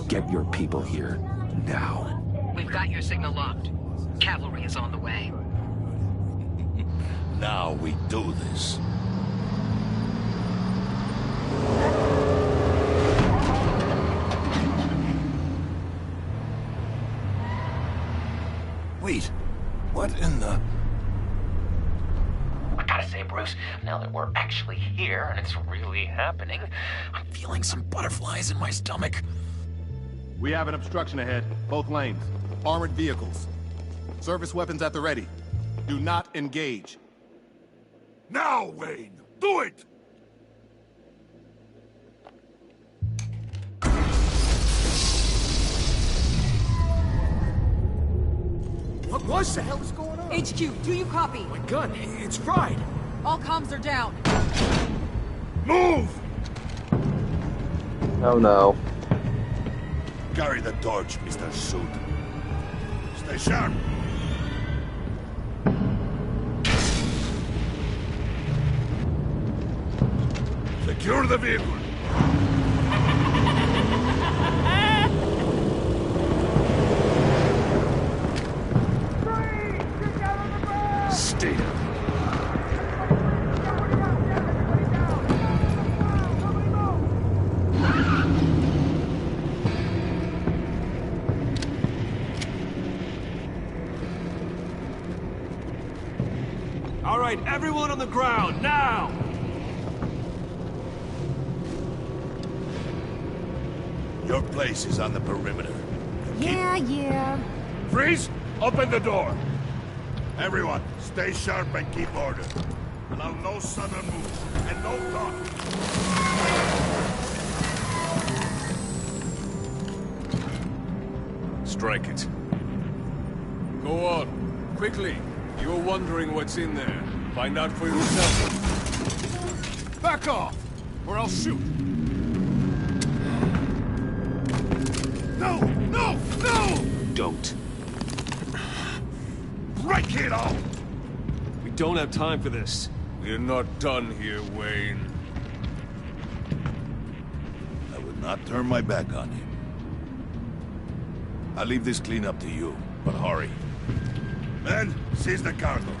Get your people here now. We've got your signal locked. Cavalry is on the way. Now we do this. Wait! What in the... I gotta say, Bruce, now that we're actually here and it's really happening, I'm feeling some butterflies in my stomach. We have an obstruction ahead, both lanes. Armored vehicles. Service weapons at the ready. Do not engage. Now, Wayne! Do it! What the hell is going on? HQ, do you copy? My gun, it's fried. All comms are down. Move! Oh no. Carry the torch, Mr. Suit. Stay sharp. Secure the vehicle. Stay down. All right, everyone on the ground, now! Your place is on the perimeter. Yeah. Freeze! Open the door! Everyone, stay sharp and keep order. Allow no sudden moves, and no talk. Strike it. Go on. Quickly. You're wondering what's in there. Find out for yourself. Back off, or I'll shoot. No! No! No! Don't. Break it off! We don't have time for this. We're not done here, Wayne. I will not turn my back on him. I'll leave this cleanup to you, but hurry. Men, seize the cargo.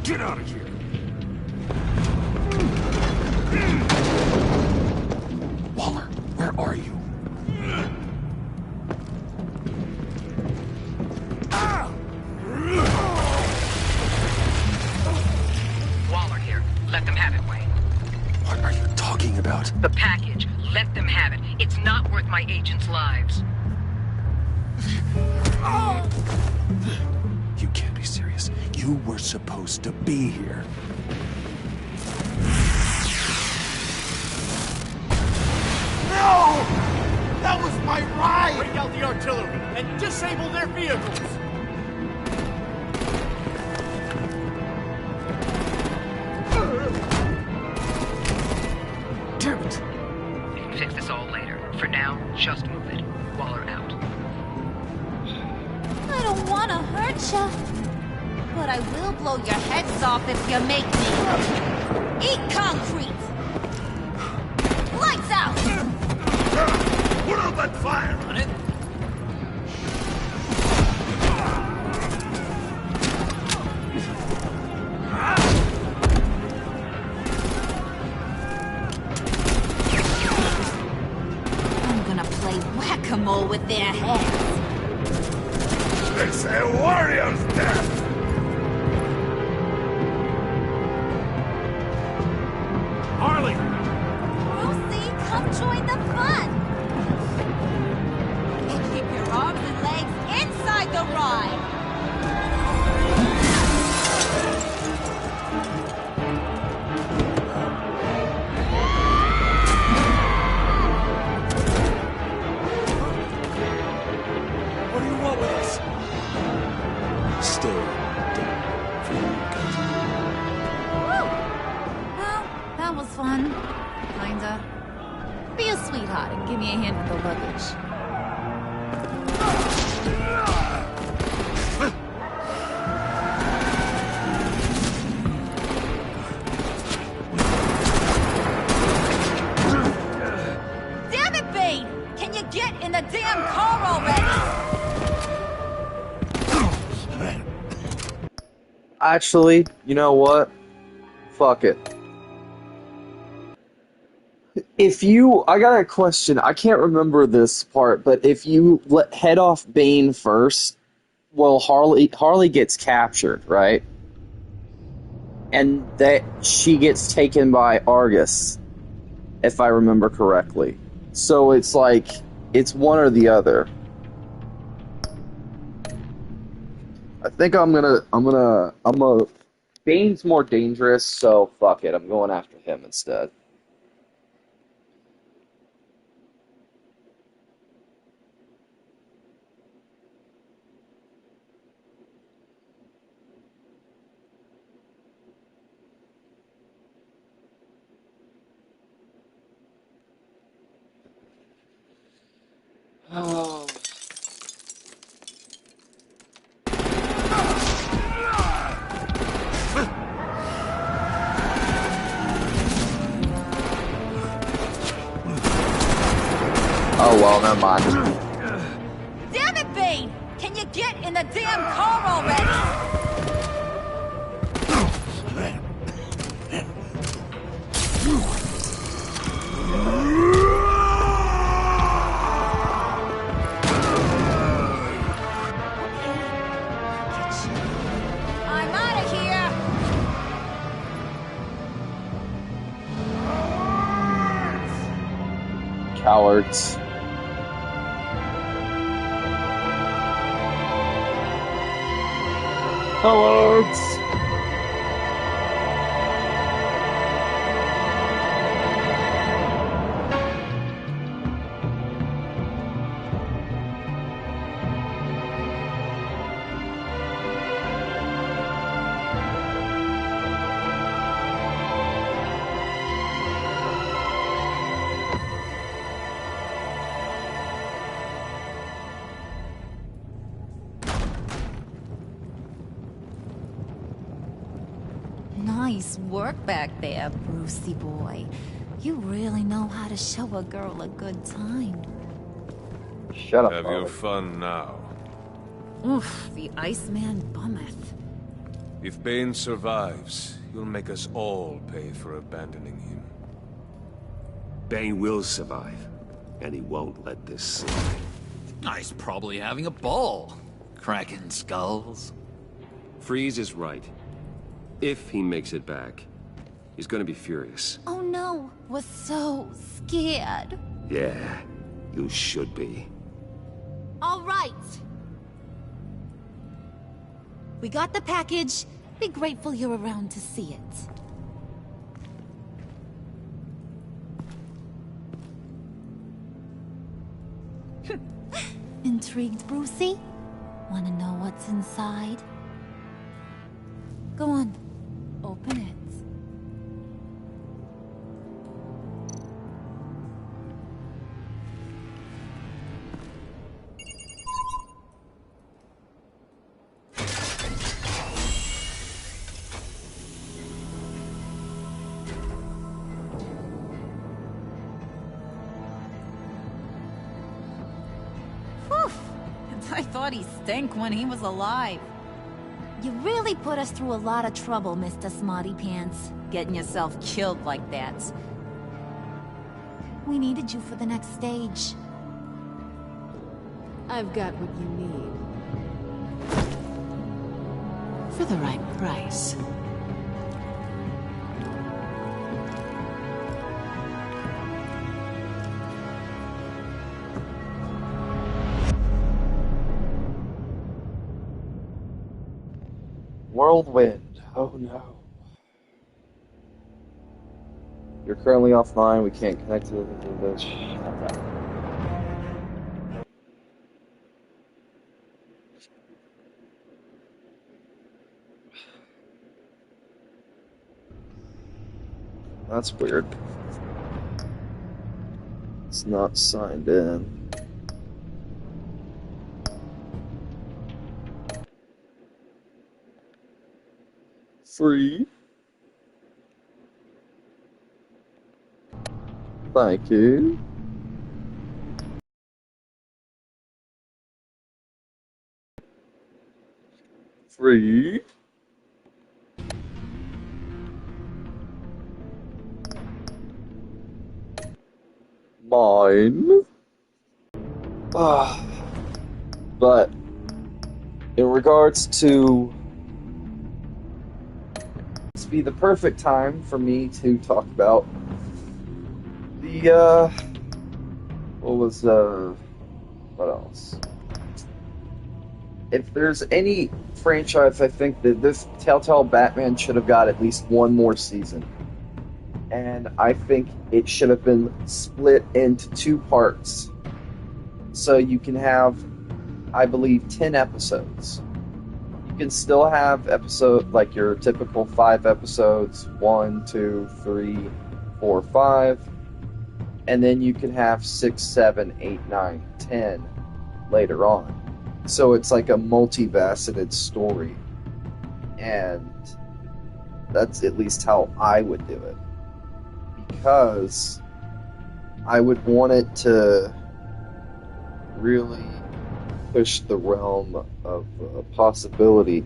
Get out of here! Waller, where are you? Waller here. Let them have it, Wayne. What are you talking about? The package. Let them have it. It's not worth my agents' lives. You can't be serious. You were supposed to be here. No! That was my ride! Bring out the artillery and disable their vehicles! Damn it! We can fix this all later. For now, just move it. Waller out. I don't want to hurt ya, but I will blow your heads off if you make me. Eat concrete! Lights out! Put out that fire on it! I'm gonna play whack-a-mole with their heads. It's a warrior's death! Harley! Lucy, come join the fun! Keep your arms and legs inside the ride! What do you want with us? Stay down. Woo! Well, that was fun. Kinda. Be a sweetheart and give me a hand with the luggage. Damn it, Bane! Can you get in the damn car already? Actually, you know what? Fuck it. I got a question. I can't remember this part, but if you head off Bane first, well, Harley gets captured, right? And that she gets taken by Argus, if I remember correctly. So it's like it's one or the other. I think I'm a Bane's more dangerous, so fuck it. I'm going after him instead. Oh. Oh well, never mind. Damn it, Bane! Can you get in the damn car already? I'm out of here! Cowards. Cowards! Nice work back there, Brucey boy. You really know how to show a girl a good time. Shut up, Have Harley. your fun now. Oof, the Iceman bummeth. If Bane survives, you'll make us all pay for abandoning him. Bane will survive, and he won't let this slide. He's probably having a ball, cracking skulls. Freeze is right. If he makes it back, he's gonna be furious. Oh no, we're so scared. Yeah, you should be. All right. We got the package. Be grateful you're around to see it. Intrigued, Brucey? Want to know what's inside? Go on. Open it. Whew. I thought he stank when he was alive. You really put us through a lot of trouble, Mr. Smarty Pants. Getting yourself killed like that. We needed you for the next stage. I've got what you need. For the right price. Whirlwind. Oh no. You're currently offline. We can't connect to the shut up. That's weird. It's not signed in. Free. Thank you. Free. mine. But in regards to this be the perfect time for me to talk about the what else? If there's any franchise, I think that this Telltale Batman should have got at least one more season. And I think it should have been split into 2 parts. So you can have, I believe, 10 episodes. You can still have like your typical 5 episodes, 1, 2, 3, 4, 5. And then you can have 6, 7, 8, 9, 10 later on. So it's like a multifaceted story. And that's at least how I would do it. Because I would want it to really push the realm of possibility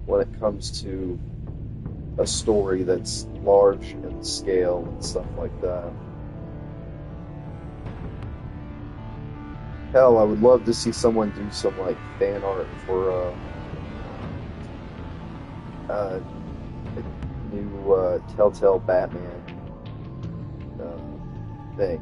when it comes to a story that's large in scale and stuff like that. Hell, I would love to see someone do some like fan art for a new Telltale Batman thing.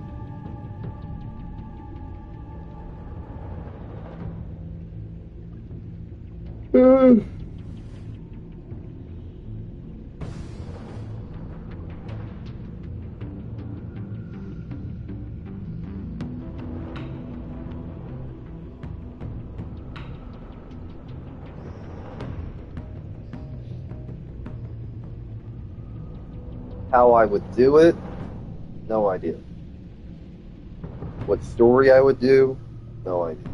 How I would do it, no idea. What story I would do, no idea.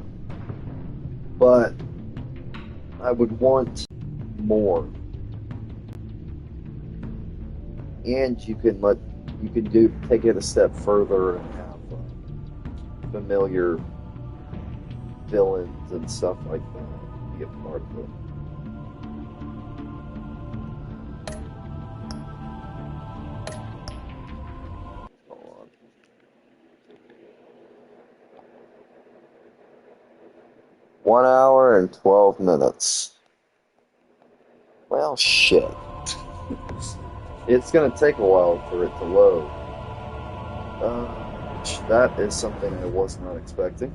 But I would want more. And you can take it a step further and have familiar villains and stuff like that be a part of it. Hold on. One hour and 12 minutes. Well, shit. It's gonna take a while for it to load. That is something I was not expecting.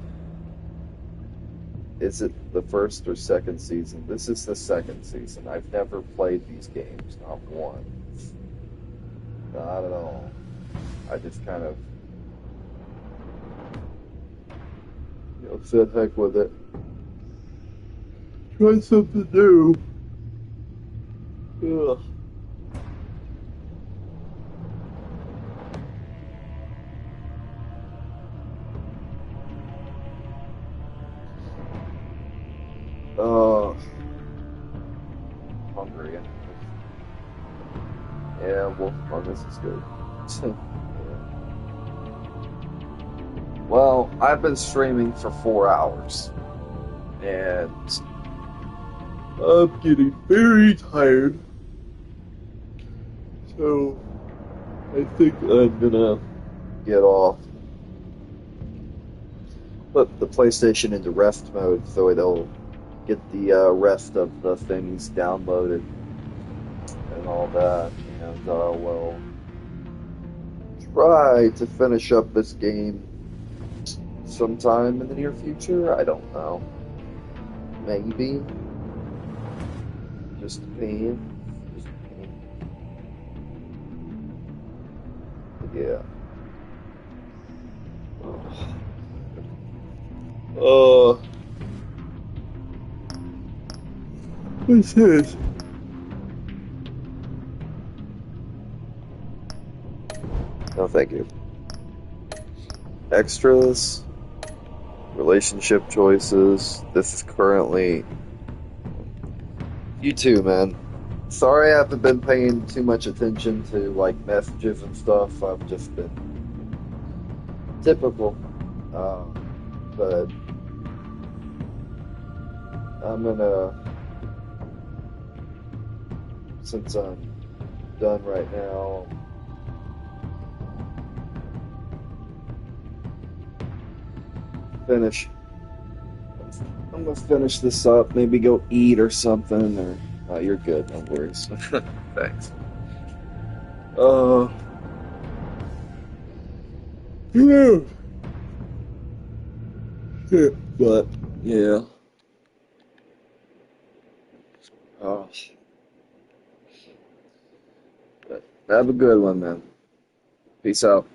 Is it the first or second season? This is the second season. I've never played these games, not once. Not at all. I just kind of, said heck with it. Try something new. Ugh. Hungry. Yeah, well, this is good. Yeah. Well, I've been streaming for 4 hours, and I'm getting very tired. So, I think I'm gonna get off. Put the PlayStation into rest mode so it'll get the rest of the things downloaded and all that, and we'll try to finish up this game sometime in the near future. I don't know. Maybe. Just me. Yeah. What's this? No, thank you. Extras, relationship choices. This is currently you too, man. Sorry I haven't been paying too much attention to like messages and stuff. I've just been typical. But I'm gonna, since I'm done right now, finish. I'm gonna finish this up. Maybe go eat or something. Or you're good. No worries. Thanks. Yeah. But yeah. Oh, but have a good one, man. Peace out.